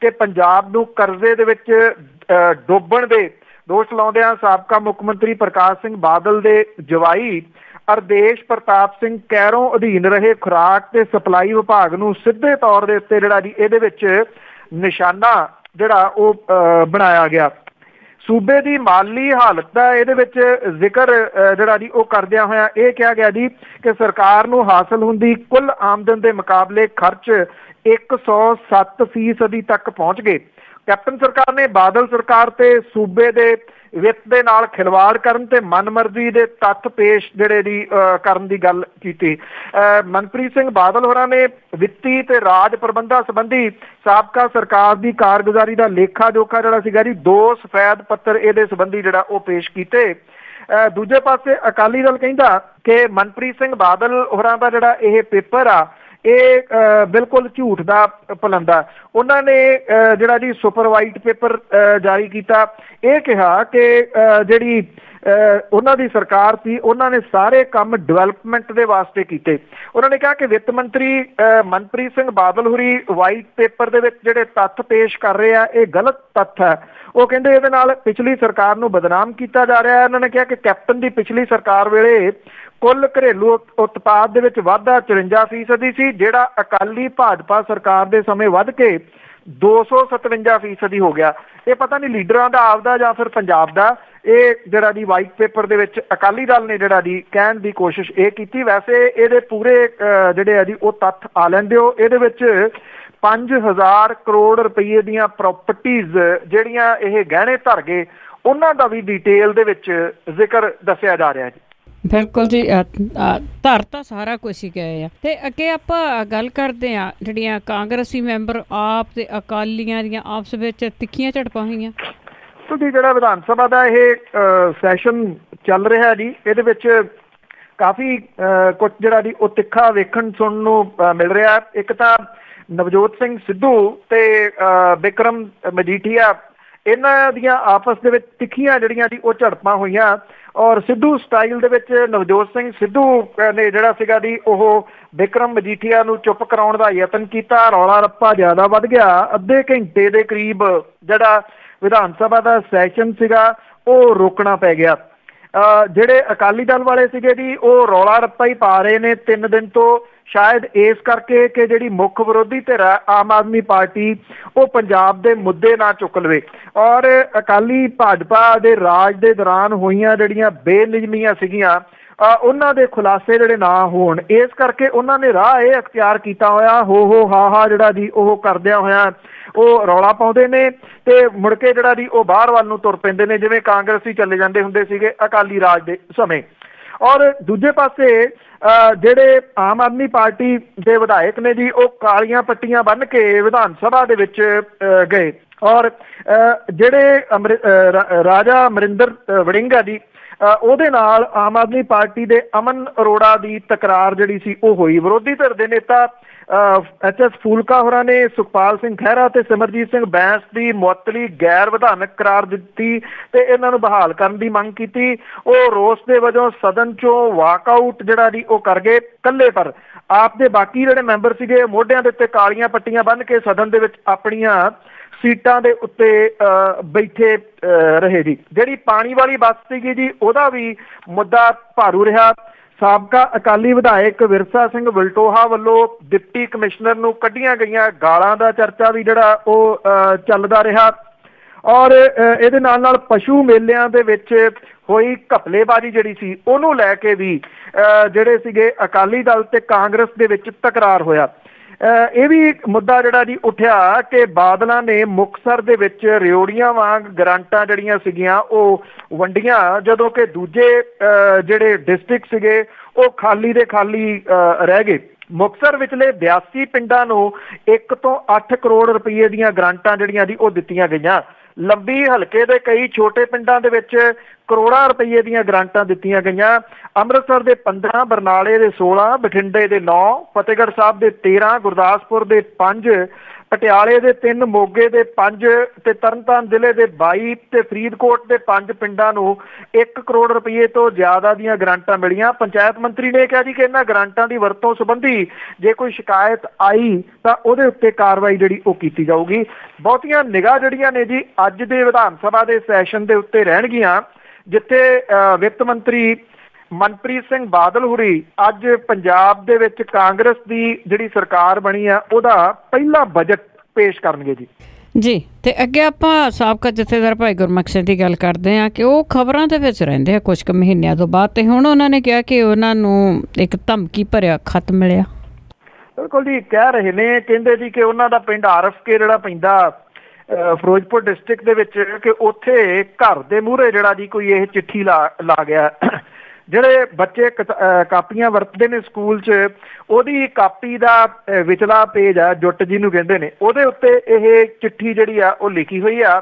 ਕਿ ਪੰਜਾਬ ਨੂੰ ਕਰਜ਼ੇ ਦੇ ਵਿੱਚ ਡੋਬਣ ਦੇ ਦੋਸ਼ ਲਾਉਂਦਿਆਂ ਸਾਬਕਾ ਮੁੱਖ ਮੰਤਰੀ ਪ੍ਰਕਾਸ਼ ਸਿੰਘ ਬਾਦਲ ਦੇ ਜਵਾਈ ਅਰਦੇਸ਼ ਪ੍ਰਤਾਪ ਸਿੰਘ ਕੈਰੋਂ ਅਧੀਨ ਰਹੇ ਖੁਰਾਕ ਤੇ ਸਪਲਾਈ ਵਿਭਾਗ ਨੂੰ ਸਿੱਧੇ ਤੌਰ ਦੇ ਉੱਤੇ ਜਿਹੜਾ ਜੀ ਇਹਦੇ ਵਿੱਚ ਨਿਸ਼ਾਨਾ ਜਿਹੜਾ ਉਹ ਬਣਾਇਆ ਗਿਆ। ਸੂਬੇ ਦੀ ਮਾਲੀ ਹਾਲਤ ਦਾ ਇਹਦੇ ਵਿੱਚ ਜ਼ਿਕਰ ਜਿਹੜਾ ਜੀ ਉਹ ਕਰਦਿਆਂ ਹੋਇਆ ਇਹ ਕਿਹਾ ਗਿਆ ਜੀ ਕਿ ਸਰਕਾਰ ਨੂੰ ਹਾਸਲ ਹੁੰਦੀ ਕੁੱਲ ਆਮਦਨ ਦੇ ਮੁਕਾਬਲੇ ਖਰਚ 107% ਤੱਕ ਪਹੁੰਚ ਗਏ। ਕੈਪਟਨ ਸਰਕਾਰ ਨੇ ਬਾਦਲ ਸਰਕਾਰ ਤੇ ਸੂਬੇ ਦੇ ਵਿੱਤ ਦੇ ਨਾਲ ਖਿਲਵਾੜ ਕਰਨ ਤੇ ਮਨਮਰਜ਼ੀ ਦੇ ਤੱਥ ਪੇਸ਼ ਜਿਹੜੇ ਦੀ ਕਰਨ ਦੀ ਗੱਲ ਕੀਤੀ। ਮਨਪ੍ਰੀਤ ਸਿੰਘ ਬਾਦਲ ਹੋਰਾਂ ਨੇ ਵਿੱਤੀ ਤੇ ਰਾਜ ਪ੍ਰਬੰਧਾਂ ਸੰਬੰਧੀ ਸਾਬਕਾ ਸਰਕਾਰ ਦੀ ਕਾਰਗੁਜ਼ਾਰੀ ਦਾ ਲੇਖਾ ਜੋਖਾ ਜਿਹੜਾ ਸੀਗਾ ਜੀ 2 ਸਫੈਦ ਪੱਤਰ ਇਹਦੇ ਸੰਬੰਧੀ ਜਿਹੜਾ ਉਹ ਪੇਸ਼ ਕੀਤੇ। ਦੂਜੇ ਪਾਸੇ ਅਕਾਲੀ ਦਲ ਕਹਿੰਦਾ ਕਿ ਮਨਪ੍ਰੀਤ ਸਿੰਘ ਬਾਦਲ ਹੋਰਾਂ ਦਾ ਜਿਹੜਾ ਇਹ ਪੇਪਰ ਆ ਇਹ ਬਿਲਕੁਲ ਝੂਠ ਦਾ ਪਲੰਦਾ। ਉਹਨਾਂ ਨੇ ਜਿਹੜਾ ਜੀ ਸੁਪਰ ਵਾਈਟ ਪੇਪਰ ਜਾਰੀ ਕੀਤਾ। ਇਹ ਕਿਹਾ ਕਿ ਜਿਹੜੀ ਉਹਨਾਂ ਦੀ ਸਰਕਾਰ ਸੀ ਉਹਨਾਂ ਨੇ ਸਾਰੇ ਕੰਮ ਡਿਵੈਲਪਮੈਂਟ ਦੇ ਵਾਸਤੇ ਕੀਤੇ। ਉਹਨਾਂ ਨੇ ਕਿਹਾ ਕਿ ਵਿੱਤ ਮੰਤਰੀ ਮਨਪ੍ਰੀਤ ਸਿੰਘ ਬਾਦਲ ਹੋਰੀ ਵਾਈਟ ਪੇਪਰ ਦੇ ਵਿੱਚ ਜਿਹੜੇ ਤੱਥ ਪੇਸ਼ ਕਰ ਰਹੇ ਆ ਇਹ ਗਲਤ ਤੱਥ ਹੈ। ਉਹ ਕਹਿੰਦੇ ਇਹਦੇ ਨਾਲ ਪਿਛਲੀ ਸਰਕਾਰ ਨੂੰ ਬਦਨਾਮ ਕੀਤਾ ਜਾ ਰਿਹਾ ਹੈ। ਉਹਨਾਂ ਨੇ ਕਿਹਾ ਕਿ ਕੈਪਟਨ ਦੀ ਪਿਛਲੀ ਸਰਕਾਰ ਵੇਲੇ ਕੁੱਲ ਘਰੇਲੂ ਉਤਪਾਦ ਦੇ ਵਿੱਚ ਵਾਧਾ 54% ਸੀ ਜਿਹੜਾ ਅਕਾਲੀ ਭਾਜਪਾ ਸਰਕਾਰ ਦੇ ਸਮੇਂ ਵੱਧ ਕੇ 257% ਹੋ ਗਿਆ। ਇਹ ਪਤਾ ਨਹੀਂ ਲੀਡਰਾਂ ਦਾ ਆਪਦਾ ਜਾਂ ਫਿਰ ਪੰਜਾਬ ਦਾ। ਇਹ ਜਿਹੜਾ ਜੀ ਵਾਈਟ ਪੇਪਰ ਦੇ ਵਿੱਚ ਅਕਾਲੀ ਦਲ ਨੇ ਜਿਹੜਾ ਜੀ ਕਹਿਣ ਦੀ ਕੋਸ਼ਿਸ਼ ਇਹ ਕੀਤੀ। ਵੈਸੇ ਇਹਦੇ ਪੂਰੇ ਜਿਹੜੇ ਆ ਜੀ ਉਹ ਤੱਥ ਆ ਲੈਂਦੇ ਹੋ। ਇਹਦੇ ਵਿੱਚ 5000 ਕਰੋੜ ਰੁਪਏ ਦੀਆਂ ਪ੍ਰਾਪਰਟੀਜ਼ ਜਿਹੜੀਆਂ ਇਹ ਗਹਿਣੇ ਧਰ ਗਏ ਉਹਨਾਂ ਦਾ ਵੀ ਡਿਟੇਲ ਦੇ ਵਿੱਚ ਜ਼ਿਕਰ ਦੱਸਿਆ ਜਾ ਰਿਹਾ ਜੀ। ਬਿਲਕੁਲ ਜੀ, ਧਰ ਤਾਂ ਸਾਰਾ ਕੁਛ ਹੀ ਗਏ ਆ। ਤੇ ਅੱਗੇ ਆਪਾਂ ਗੱਲ ਕਰਦੇ ਆ ਜਿਹੜੀਆਂ ਕਾਂਗਰਸੀ ਮੈਂਬਰ ਆਪ ਤੇ ਅਕਾਲੀਆਂ ਦੀਆਂ ਆਪਸ ਵਿੱਚ ਤਿੱਖੀਆਂ ਝੜਪਾਂ ਹੋਈਆਂ। ਕਿਉਂਕਿ ਜਿਹੜਾ ਵਿਧਾਨ ਸਭਾ ਦਾ ਇਹ ਸੈਸ਼ਨ ਚੱਲ ਰਿਹਾ ਜੀ ਇਹਦੇ ਵਿੱਚ ਕਾਫੀ ਕੁਝ ਜਿਹੜਾ ਜੀ ਉਹ ਤਿੱਖਾ ਵੇਖਣ ਸੁਣਨ ਨੂੰ ਮਿਲ ਰਿਹਾ। ਇੱਕ ਤਾਂ ਨਵਜੋਤ ਸਿੰਘ ਸਿੱਧੂ ਤੇ ਬਿਕਰਮ ਮਜੀਠੀਆ ਇਹਨਾਂ ਦੀਆਂ ਆਪਸ ਦੇ ਵਿੱਚ ਤਿੱਖੀਆਂ ਜਿਹੜੀਆਂ ਜੀ ਉਹ ਝੜਪਾਂ ਹੋਈਆਂ ਔਰ ਸਿੱਧੂ ਸਟਾਈਲ ਦੇ ਵਿੱਚ ਨਵਜੋਤ ਸਿੰਘ ਸਿੱਧੂ ਨੇ ਜਿਹੜਾ ਸੀਗਾ ਜੀ ਉਹ ਬਿਕਰਮ ਮਜੀਠੀਆ ਨੂੰ ਚੁੱਪ ਕਰਾਉਣ ਦਾ ਯਤਨ ਕੀਤਾ। ਰੌਲਾ ਰੱਪਾ ਜ਼ਿਆਦਾ ਵੱਧ ਗਿਆ। ਅੱਧੇ ਘੰਟੇ ਦੇ ਕਰੀਬ ਜਿਹੜਾ ਵਿਧਾਨ ਸਭਾ ਦਾ ਸੈਸ਼ਨ ਸੀਗਾ ਉਹ ਰੋਕਣਾ ਪੈ ਗਿਆ। ਜਿਹੜੇ ਅਕਾਲੀ ਦਲ ਵਾਲੇ ਸੀਗੇ ਜੀ ਉਹ ਰੌਲਾ ਰੱਪਾ ਹੀ ਪਾ ਰਹੇ ਨੇ 3 ਦਿਨ ਤੋਂ। ਸ਼ਾਇਦ ਇਸ ਕਰਕੇ ਕਿ ਜਿਹੜੀ ਮੁੱਖ ਵਿਰੋਧੀ ਧਿਰ ਆਮ ਆਦਮੀ ਪਾਰਟੀ ਉਹ ਪੰਜਾਬ ਦੇ ਮੁੱਦੇ ਨਾ ਚੁੱਕ ਲਵੇ ਔਰ ਅਕਾਲੀ ਭਾਜਪਾ ਦੇ ਰਾਜ ਦੇ ਦੌਰਾਨ ਹੋਈਆਂ ਜਿਹੜੀਆਂ ਬੇਨਿਯਮੀਆਂ ਸੀਗੀਆਂ ਉਹਨਾਂ ਦੇ ਖੁਲਾਸੇ ਜਿਹੜੇ ਨਾ ਹੋਣ, ਇਸ ਕਰਕੇ ਉਹਨਾਂ ਨੇ ਰਾਹ ਇਹ ਅਖਤਿਆਰ ਕੀਤਾ ਹੋਇਆ, ਹੋ ਹਾ ਜਿਹੜਾ ਜੀ ਉਹ ਕਰਦਿਆਂ ਹੋਇਆ ਉਹ ਰੌਲਾ ਪਾਉਂਦੇ ਨੇ ਤੇ ਮੁੜ ਕੇ ਜਿਹੜਾ ਜੀ ਉਹ ਬਾਹਰ ਵੱਲ ਨੂੰ ਤੁਰ ਪੈਂਦੇ ਨੇ, ਜਿਵੇਂ ਕਾਂਗਰਸੀ ਚੱਲੇ ਜਾਂਦੇ ਹੁੰਦੇ ਸੀਗੇ ਅਕਾਲੀ ਰਾਜ ਦੇ ਸਮੇਂ। ਔਰ ਦੂਜੇ ਪਾਸੇ ਜਿਹੜੇ ਆਮ ਆਦਮੀ ਪਾਰਟੀ ਦੇ ਵਿਧਾਇਕ ਨੇ ਜੀ, ਉਹ ਕਾਲੀਆਂ ਪੱਟੀਆਂ ਬੰਨ੍ਹ ਕੇ ਵਿਧਾਨ ਸਭਾ ਦੇ ਵਿੱਚ ਗਏ। ਔਰ ਜਿਹੜੇ ਰਾਜਾ ਅਮਰਿੰਦਰ ਵੜਿੰਗ ਆ ਜੀ, ਉਹਦੇ ਨਾਲ ਆਮ ਆਦਮੀ ਪਾਰਟੀ ਦੇ ਅਮਨ ਅਰੋੜਾ ਦੀ ਤਕਰਾਰ ਜਿਹੜੀ ਸੀ ਉਹ ਹੋਈ। ਵਿਰੋਧੀ ਧਿਰ ਦੇ ਨੇਤਾ HS ਫੂਲਕਾ ਹੋਰਾਂ ਨੇ ਸੁਖਪਾਲ ਸਿੰਘ ਖਹਿਰਾ ਤੇ ਸਿਮਰਜੀਤ ਸਿੰਘ ਬੈਂਸ ਦੀ ਮੁਅੱਤਲੀ ਗੈਰ ਵਿਧਾਨਕ ਕਰਾਰ ਦਿੱਤੀ ਤੇ ਇਹਨਾਂ ਨੂੰ ਬਹਾਲ ਕਰਨ ਦੀ ਮੰਗ ਕੀਤੀ। ਉਹ ਰੋਸ ਦੇ ਵਜੋਂ ਸਦਨ ਚੋਂ ਵਾਕਆਊਟ ਜਿਹੜਾ ਜੀ ਉਹ ਕਰ ਗਏ ਇਕੱਲੇ, ਪਰ ਆਪ ਦੇ ਬਾਕੀ ਜਿਹੜੇ ਮੈਂਬਰ ਸੀਗੇ ਮੋਢਿਆਂ ਦੇ ਉੱਤੇ ਕਾਲੀਆਂ ਪੱਟੀਆਂ ਬੰਨ੍ਹ ਕੇ ਸਦਨ ਦੇ ਵਿੱਚ ਆਪਣੀਆਂ ਸੀਟਾਂ ਦੇ ਉੱਤੇ ਬੈਠੇ ਰਹੇ ਜੀ। ਜਿਹੜੀ ਪਾਣੀ ਵਾਲੀ ਬੱਸ ਸੀਗੀ ਜੀ, ਉਹਦਾ ਵੀ ਮੁੱਦਾ ਭਾਰੂ ਰਿਹਾ। ਸਾਬਕਾ ਅਕਾਲੀ ਵਿਧਾਇਕ ਵਿਰਸਾ ਸਿੰਘ ਵਲਟੋਹਾ ਵੱਲੋਂ ਡਿਪਟੀ ਕਮਿਸ਼ਨਰ ਨੂੰ ਕੱਢੀਆਂ ਗਈਆਂ ਗਾਲਾਂ ਦਾ ਚਰਚਾ ਵੀ ਜਿਹੜਾ ਉਹ ਚੱਲਦਾ ਰਿਹਾ। ਔਰ ਇਹਦੇ ਨਾਲ ਨਾਲ ਪਸ਼ੂ ਮੇਲਿਆਂ ਦੇ ਵਿੱਚ ਹੋਈ ਘਪਲੇਬਾਜ਼ੀ ਜਿਹੜੀ ਸੀ ਉਹਨੂੰ ਲੈ ਕੇ ਵੀ ਜਿਹੜੇ ਸੀਗੇ ਅਕਾਲੀ ਦਲ ਤੇ ਕਾਂਗਰਸ ਦੇ ਵਿੱਚ ਤਕਰਾਰ ਹੋਇਆ। ਇਹ ਵੀ ਮੁੱਦਾ ਜਿਹੜਾ ਜੀ ਉੱਠਿਆ ਕਿ ਬਾਦਲਾਂ ਨੇ ਮੁਕਤਸਰ ਦੇ ਵਿੱਚ ਰਿਓੜੀਆਂ ਵਾਂਗ ਗਰਾਂਟਾਂ ਜਿਹੜੀਆਂ ਸੀਗੀਆਂ ਉਹ ਵੰਡੀਆਂ, ਜਦੋਂ ਕਿ ਦੂਜੇ ਜਿਹੜੇ ਡਿਸਟ੍ਰਿਕਟ ਸੀਗੇ ਉਹ ਖਾਲੀ ਦੇ ਖਾਲੀ ਰਹਿ ਗਏ। ਮੁਕਤਸਰ ਵਿਚਲੇ 82 ਪਿੰਡਾਂ ਨੂੰ 1 ਤੋਂ 8 ਕਰੋੜ ਰੁਪਏ ਦੀਆਂ ਗਰਾਂਟਾਂ ਜਿਹੜੀਆਂ ਜੀ ਉਹ ਦਿੱਤੀਆਂ ਗਈਆਂ। ਲੰਬੀ ਹਲਕੇ ਦੇ ਕਈ ਛੋਟੇ ਪਿੰਡਾਂ ਦੇ ਵਿੱਚ ਕਰੋੜਾਂ ਰੁਪਏ ਦੀਆਂ ਗਰਾਂਟਾਂ ਦਿੱਤੀਆਂ ਗਈਆਂ। ਅੰਮ੍ਰਿਤਸਰ ਦੇ 15, ਬਰਨਾਲੇ ਦੇ 16, ਬਠਿੰਡੇ ਦੇ 9, ਫਤਿਹਗੜ੍ਹ ਸਾਹਿਬ ਦੇ 13, ਗੁਰਦਾਸਪੁਰ ਦੇ 5, ਪਟਿਆਲੇ ਦੇ 3, ਮੋਗੇ ਦੇ 5 ਤੇ ਤਰਨਤਾਰਨ ਜ਼ਿਲ੍ਹੇ ਦੇ 22 ਤੇ ਫਰੀਦਕੋਟ ਦੇ 5 ਪਿੰਡਾਂ ਨੂੰ 1 ਕਰੋੜ ਰੁਪਏ ਤੋਂ ਜ਼ਿਆਦਾ ਦੀਆਂ ਗਰਾਂਟਾਂ ਮਿਲੀਆਂ। ਪੰਚਾਇਤ ਮੰਤਰੀ ਨੇ ਕਿਹਾ ਜੀ ਕਿ ਇਹਨਾਂ ਗਰਾਂਟਾਂ ਦੀ ਵਰਤੋਂ ਸੰਬੰਧੀ ਜੇ ਕੋਈ ਸ਼ਿਕਾਇਤ ਆਈ ਤਾਂ ਉਹਦੇ ਉੱਤੇ ਕਾਰਵਾਈ ਜਿਹੜੀ ਉਹ ਕੀਤੀ ਜਾਊਗੀ। ਬਹੁਤੀਆਂ ਨਿਗਾਹ ਜਿਹੜੀਆਂ ਨੇ ਜੀ ਅੱਜ ਦੇ ਵਿਧਾਨ ਸਭਾ ਦੇ ਸੈਸ਼ਨ ਦੇ ਉੱਤੇ ਰਹਿਣਗੀਆਂ, ਜਿੱਥੇ ਵਿੱਤ ਮੰਤਰੀ ਮਨਪ੍ਰੀਤ ਸਿੰਘ ਬਾਦਲ ਹੋਰੀ ਅੱਜ ਪੰਜਾਬ ਦੇ ਵਿੱਚ ਕਾਂਗਰਸ ਦੀ ਜਿਹੜੀ ਸਰਕਾਰ ਬਣੀ ਆ ਉਹਦਾ ਪਹਿਲਾ ਬਜਟ ਪੇਸ਼ ਕਰਨਗੇ ਜੀ। ਤੇ ਅੱਗੇ ਆਪਾਂ ਸਾਬਕਾ ਜਥੇਦਾਰ ਭਾਈ ਗੁਰਮੁਖ ਸਿੰਘ ਦੀ ਗੱਲ ਕਰਦੇ ਹਾਂ ਕਿ ਉਹ ਖਬਰਾਂ ਦੇ ਵਿੱਚ ਰਹਿੰਦੇ ਆ ਕੁਝ ਕੁ ਮਹੀਨਿਆਂ ਤੋਂ ਬਾਅਦ, ਤੇ ਹੁਣ ਉਹਨਾਂ ਨੇ ਕਿਹਾ ਕਿ ਉਹਨਾਂ ਨੂੰ ਇੱਕ ਧਮਕੀ ਭਰਿਆ ਖਤ ਮਿਲਿਆ। ਬਿਲਕੁਲ ਜੀ, ਕਹਿ ਰਹੇ ਨੇ, ਕਹਿੰਦੇ ਜੀ ਕਿ ਉਹਨਾਂ ਦਾ ਪਿੰਡ RFK ਜਿਹੜਾ ਪੈਂਦਾ ਫਿਰੋਜ਼ਪੁਰ ਡਿਸਟ੍ਰਿਕਟ ਦੇ ਵਿੱਚ, ਕਿ ਉੱਥੇ ਘਰ ਦੇ ਮੂਹਰੇ ਜਿਹੜਾ ਜੀ ਕੋਈ ਇਹ ਚਿੱਠੀ ਲਾ ਗਿਆ। ਜਿਹੜੇ ਬੱਚੇ ਕਾਪੀਆਂ ਵਰਤਦੇ ਨੇ ਸਕੂਲ 'ਚ, ਉਹਦੀ ਕਾਪੀ ਦਾ ਵਿਚਲਾ ਪੇਜ ਆ, ਜੁੱਟ ਜਿਹਨੂੰ ਕਹਿੰਦੇ ਨੇ, ਉਹਦੇ ਉੱਤੇ ਇਹ ਚਿੱਠੀ ਜਿਹੜੀ ਆ ਉਹ ਲਿਖੀ ਹੋਈ ਆ।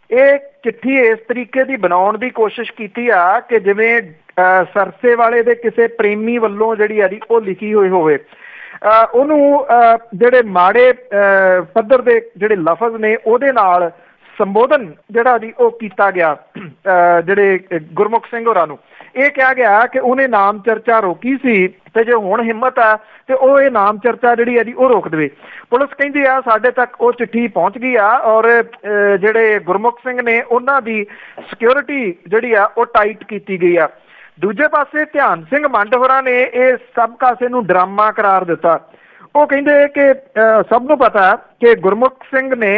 ਇਹ ਚਿੱਠੀ ਇਸ ਤਰੀਕੇ ਦੀ ਬਣਾਉਣ ਦੀ ਕੋਸ਼ਿਸ਼ ਕੀਤੀ ਆ ਕਿ ਜਿਵੇਂ ਸਰਸੇ ਵਾਲੇ ਦੇ ਕਿਸੇ ਪ੍ਰੇਮੀ ਵੱਲੋਂ ਜਿਹੜੀ ਆ ਜੀ ਉਹ ਲਿਖੀ ਹੋਈ ਹੋਵੇ। ਉਹਨੂੰ ਜਿਹੜੇ ਮਾੜੇ ਪੱਧਰ ਦੇ ਜਿਹੜੇ ਲਫ਼ਜ਼ ਨੇ ਉਹਦੇ ਨਾਲ ਸੰਬੋਧਨ ਜਿਹੜਾ ਜੀ ਉਹ ਕੀਤਾ ਗਿਆ। ਜਿਹੜੇ ਗੁਰਮੁਖ ਸਿੰਘ ਹੋਰਾਂ ਨੂੰ ਇਹ ਕਿਹਾ ਗਿਆ ਕਿ ਉਹਨੇ ਨਾਮ ਚਰਚਾ ਰੋਕੀ ਸੀ ਤੇ ਜੇ ਹੁਣ ਹਿੰਮਤ ਆ ਤੇ ਉਹ ਇਹ ਨਾਮ ਚਰਚਾ ਜਿਹੜੀ ਆ ਜੀ ਉਹ ਰੋਕ ਦੇਵੇ। ਪੁਲਿਸ ਕਹਿੰਦੀ ਆ ਸਾਡੇ ਤੱਕ ਉਹ ਚਿੱਠੀ ਪਹੁੰਚ ਗਈ ਆ ਔਰ ਜਿਹੜੇ ਗੁਰਮੁਖ ਸਿੰਘ ਨੇ ਉਹਨਾਂ ਦੀ ਸਿਕਿਉਰਿਟੀ ਜਿਹੜੀ ਆ ਉਹ ਟਾਈਟ ਕੀਤੀ ਗਈ ਆ। ਦੂਜੇ ਪਾਸੇ ਧਿਆਨ ਸਿੰਘ ਮੰਡ ਹੋਰਾਂ ਨੇ ਇਹ ਸਭ ਕਾਸੇ ਨੂੰ ਡਰਾਮਾ ਕਰਾਰ ਦਿੱਤਾ। ਉਹ ਕਹਿੰਦੇ ਕਿ ਸਭ ਨੂੰ ਪਤਾ ਕਿ ਗੁਰਮੁਖ ਸਿੰਘ ਨੇ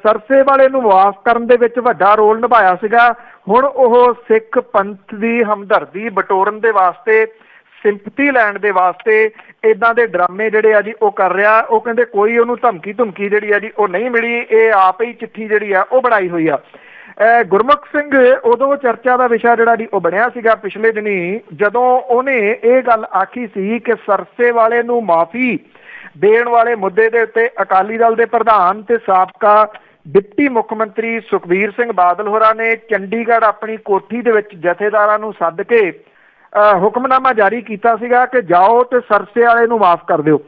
ਸਰਸੇ ਵਾਲੇ ਨੂੰ ਵਾਪਸ ਕਰਨ ਦੇ ਵਿੱਚ ਵੱਡਾ ਰੋਲ ਨਿਭਾਇਆ ਸੀਗਾ। ਹੁਣ ਉਹ ਸਿੱਖ ਪੰਥ ਦੀ ਹਮਦਰਦੀ ਬਟੋਰਨ ਦੇ ਵਾਸਤੇ, ਸਿੰਪਥੀ ਲੈਣ ਦੇ ਵਾਸਤੇ ਇਦਾਂ ਦੇ ਡਰਾਮੇ ਜਿਹੜੇ ਆ ਜੀ ਉਹ ਕਰ ਰਿਹਾ। ਉਹ ਕਹਿੰਦੇ ਕੋਈ ਉਹਨੂੰ ਧਮਕੀ ਜਿਹੜੀ ਆ ਜੀ ਉਹ ਨਹੀਂ ਮਿਲੀ, ਇਹ ਆਪ ਹੀ ਚਿੱਠੀ ਜਿਹੜੀ ਆ ਉਹ ਬਣਾਈ ਹੋਈ ਆ। ਗੁਰਮੁਖ ਸਿੰਘ ਉਦੋਂ ਚਰਚਾ ਦਾ ਵਿਸ਼ਾ ਜਿਹੜਾ ਜੀ ਉਹ ਬਣਿਆ ਸੀਗਾ ਪਿਛਲੇ ਦਿਨੀ, ਜਦੋਂ ਉਹਨੇ ਇਹ ਗੱਲ ਆਖੀ ਸੀ ਕਿ ਸਰਸੇ ਵਾਲੇ ਨੂੰ ਮਾਫੀ ਦੇਣ ਵਾਲੇ ਮੁੱਦੇ ਦੇ ਉੱਤੇ ਅਕਾਲੀ ਦਲ ਦੇ ਪ੍ਰਧਾਨ ਤੇ ਸਾਬਕਾ ਡਿਪਟੀ ਮੁੱਖ ਮੰਤਰੀ ਸੁਖਬੀਰ ਸਿੰਘ ਬਾਦਲ ਹੋਰਾਂ ਨੇ ਚੰਡੀਗੜ੍ਹ ਆਪਣੀ ਕੋਠੀ ਦੇ ਵਿੱਚ ਜਥੇਦਾਰਾਂ ਨੂੰ ਸੱਦ ਕੇ ਹੁਕਮਨਾਮਾ ਜਾਰੀ ਕੀਤਾ ਸੀਗਾ ਕਿ ਜਾਓ ਤੇ ਸਰਸੇ ਵਾਲੇ ਨੂੰ ਮਾਫ ਕਰ ਦਿਓ।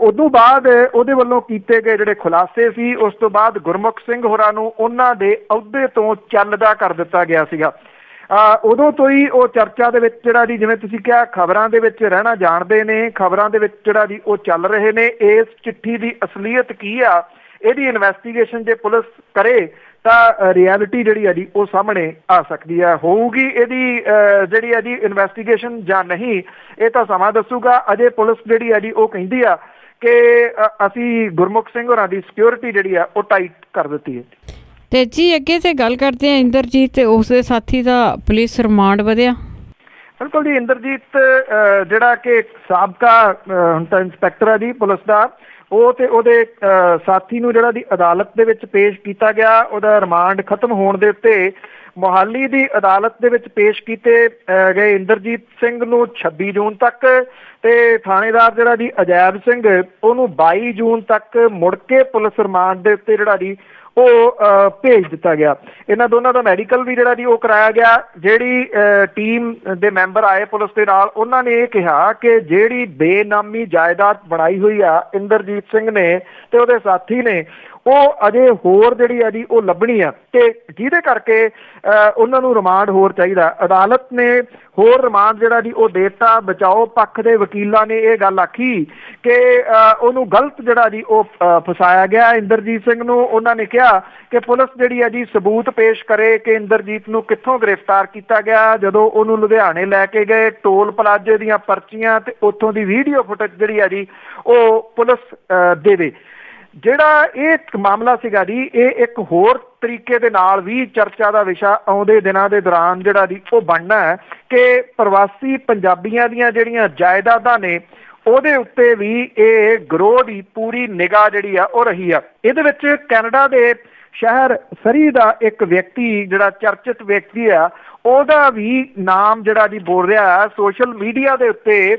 ਉਦੋਂ ਬਾਅਦ ਉਹਦੇ ਵੱਲੋਂ ਕੀਤੇ ਗਏ ਜਿਹੜੇ ਖੁਲਾਸੇ ਸੀ, ਉਸ ਤੋਂ ਬਾਅਦ ਗੁਰਮੁਖ ਸਿੰਘ ਹੋਰਾਂ ਨੂੰ ਉਹਨਾਂ ਦੇ ਅਹੁਦੇ ਤੋਂ ਚੱਲਦਾ ਕਰ ਦਿੱਤਾ ਗਿਆ ਸੀਗਾ। ਉਦੋਂ ਤੋਂ ਹੀ ਉਹ ਚਰਚਾ ਦੇ ਵਿੱਚ ਜਿਹੜਾ ਜੀ, ਜਿਵੇਂ ਤੁਸੀਂ ਕਿਹਾ, ਖਬਰਾਂ ਦੇ ਵਿੱਚ ਰਹਿਣਾ ਜਾਣਦੇ ਨੇ, ਖਬਰਾਂ ਦੇ ਵਿੱਚ ਜਿਹੜਾ ਜੀ ਉਹ ਚੱਲ ਰਹੇ ਨੇ। ਇਸ ਚਿੱਠੀ ਦੀ ਅਸਲੀਅਤ ਕੀ ਆ, ਇਹਦੀ ਇਨਵੈਸਟੀਗੇਸ਼ਨ ਜੇ ਪੁਲਿਸ ਕਰੇ ਤਾਂ ਰਿਐਲਿਟੀ ਜਿਹੜੀ ਆ ਜੀ ਉਹ ਸਾਹਮਣੇ ਆ ਸਕਦੀ ਹੈ। ਹੋਊਗੀ ਇਹਦੀ ਜਿਹੜੀ ਆ ਜੀ ਇਨਵੈਸਟੀਗੇਸ਼ਨ ਜਾਂ ਨਹੀਂ, ਇਹ ਤਾਂ ਸਮਾਂ ਦੱਸੂਗਾ। ਅਜੇ ਪੁਲਿਸ ਜਿਹੜੀ ਆ ਜੀ ਉਹ ਕਹਿੰਦੀ ਆ ਕਿ ਅਸੀਂ ਗੁਰਮੁਖ ਸਿੰਘ ਹੋਰਾਂ ਦੀ ਸਿਕਿਉਰਿਟੀ ਜਿਹੜੀ ਆ ਉਹ ਟਾਈਟ ਕਰ ਦਿੱਤੀ ਹੈ। ਤੇ ਜੀ ਅੱਗੇ ਤੇ ਗੱਲ ਕਰਦੇ ਆ ਇੰਦਰਜੀਤ ਤੇ ਉਸ ਦੇ ਸਾਥੀ ਦਾ ਪੁਲਿਸ ਰਿਮਾਂਡ ਵਧਿਆ। ਬਿਲਕੁਲ ਜੀ। ਇੰਦਰਜੀਤ ਜਿਹੜਾ ਕਿ ਸਾਬਕਾ ਹੁਣ ਤਾਂ ਇੰਸਪੈਕਟਰ ਹੈ ਜੀ ਪੁਲਿਸ ਦਾ, ਉਹ ਤੇ ਉਹਦੇ ਸਾਥੀ ਨੂੰ ਜਿਹੜਾ ਦੀ ਅਦਾਲਤ ਦੇ ਵਿੱਚ ਪੇਸ਼ ਕੀਤਾ ਗਿਆ। ਉਹਦਾ ਰਿਮਾਂਡ ਖਤਮ ਹੋਣ ਦੇ ਉੱਤੇ ਮੋਹਾਲੀ ਦੀ ਅਦਾਲਤ ਦੇ ਵਿੱਚ ਪੇਸ਼ ਕੀਤੇ ਗਏ ਇੰਦਰਜੀਤ ਸਿੰਘ ਨੂੰ 26 ਜੂਨ ਤੱਕ, ਤੇ ਥਾਣੇਦਾਰ ਜਿਹੜਾ ਜੀ ਅਜੈਬ ਸਿੰਘ ਉਹਨੂੰ 22 ਜੂਨ ਤੱਕ ਮੁੜ ਕੇ ਪੁਲਿਸ ਰਿਮਾਂਡ ਦੇ ਉੱਤੇ ਜਿਹੜਾ ਜੀ ਉਹ ਭੇਜ ਦਿੱਤਾ ਗਿਆ। ਇਹਨਾਂ ਦੋਨਾਂ ਦਾ ਮੈਡੀਕਲ ਵੀ ਜਿਹੜਾ ਜੀ ਉਹ ਕਰਾਇਆ ਗਿਆ। ਜਿਹੜੀ ਟੀਮ ਦੇ ਮੈਂਬਰ ਆਏ ਪੁਲਿਸ ਦੇ ਨਾਲ, ਉਹਨਾਂ ਨੇ ਇਹ ਕਿਹਾ ਕਿ ਜਿਹੜੀ ਬੇਨਾਮੀ ਜਾਇਦਾਦ ਬਣਾਈ ਹੋਈ ਆ ਇੰਦਰਜੀਤ ਸਿੰਘ ਨੇ ਤੇ ਉਹਦੇ ਸਾਥੀ ਨੇ, ਉਹ ਅਜੇ ਹੋਰ ਜਿਹੜੀ ਆ ਜੀ ਉਹ ਲੱਭਣੀ ਆ, ਤੇ ਜਿਹਦੇ ਕਰਕੇ ਉਹਨਾਂ ਨੂੰ ਰਿਮਾਂਡ ਹੋਰ ਚਾਹੀਦਾ। ਅਦਾਲਤ ਨੇ ਹੋਰ ਰਿਮਾਂਡ ਜਿਹੜਾ ਜੀ ਉਹ ਦੇਤਾ। ਬਚਾਓ ਪੱਖ ਦੇ ਵਕੀਲਾਂ ਨੇ ਇਹ ਗੱਲ ਆਖੀ ਕਿ ਉਹਨੂੰ ਗਲਤ ਜਿਹੜਾ ਜੀ ਉਹ ਫਸਾਇਆ ਗਿਆ ਇੰਦਰਜੀਤ ਸਿੰਘ ਨੂੰ। ਉਹਨਾਂ ਨੇ ਕਿਹਾ ਕਿ ਪੁਲਿਸ ਜਿਹੜੀ ਆ ਜੀ ਸਬੂਤ ਪੇਸ਼ ਕਰੇ ਕਿ ਇੰਦਰਜੀਤ ਨੂੰ ਕਿੱਥੋਂ ਗ੍ਰਿਫਤਾਰ ਕੀਤਾ ਗਿਆ। ਜਦੋਂ ਉਹਨੂੰ ਲੁਧਿਆਣੇ ਲੈ ਕੇ ਗਏ, ਟੋਲ ਪਲਾਜ਼ੇ ਦੀਆਂ ਪਰਚੀਆਂ ਤੇ ਉੱਥੋਂ ਦੀ ਵੀਡੀਓ ਫੁਟੇਜ ਜਿਹੜੀ ਆ ਜੀ ਉਹ ਪੁਲਿਸ ਦੇਵੇ। ਜਿਹੜਾ ਇਹ ਮਾਮਲਾ ਸੀਗਾ ਜੀ, ਇਹ ਇੱਕ ਹੋਰ ਤਰੀਕੇ ਦੇ ਨਾਲ ਵੀ ਚਰਚਾ ਦਾ ਵਿਸ਼ਾ ਆਉਂਦੇ ਦਿਨਾਂ ਦੇ ਦੌਰਾਨ ਜਿਹੜਾ ਜੀ ਉਹ ਬਣਨਾ ਹੈ ਕਿ ਪ੍ਰਵਾਸੀ ਪੰਜਾਬੀਆਂ ਦੀਆਂ ਜਿਹੜੀਆਂ ਜਾਇਦਾਦਾਂ ਨੇ ਉਹਦੇ ਉੱਤੇ ਵੀ ਇਹ ਗਰੋਹ ਦੀ ਪੂਰੀ ਨਿਗਾਹ ਜਿਹੜੀ ਆ ਉਹ ਰਹੀ ਆ। ਇਹਦੇ ਵਿੱਚ ਕੈਨੇਡਾ ਦੇ ਸ਼ਹਿਰ ਸਰੀ ਦਾ ਇੱਕ ਵਿਅਕਤੀ ਜਿਹੜਾ ਚਰਚਿਤ ਵਿਅਕਤੀ ਆ, ਉਹਦਾ ਵੀ ਨਾਮ ਜਿਹੜਾ ਜੀ ਬੋਲ ਰਿਹਾ ਹੈ ਸੋਸ਼ਲ ਮੀਡੀਆ ਦੇ ਉੱਤੇ।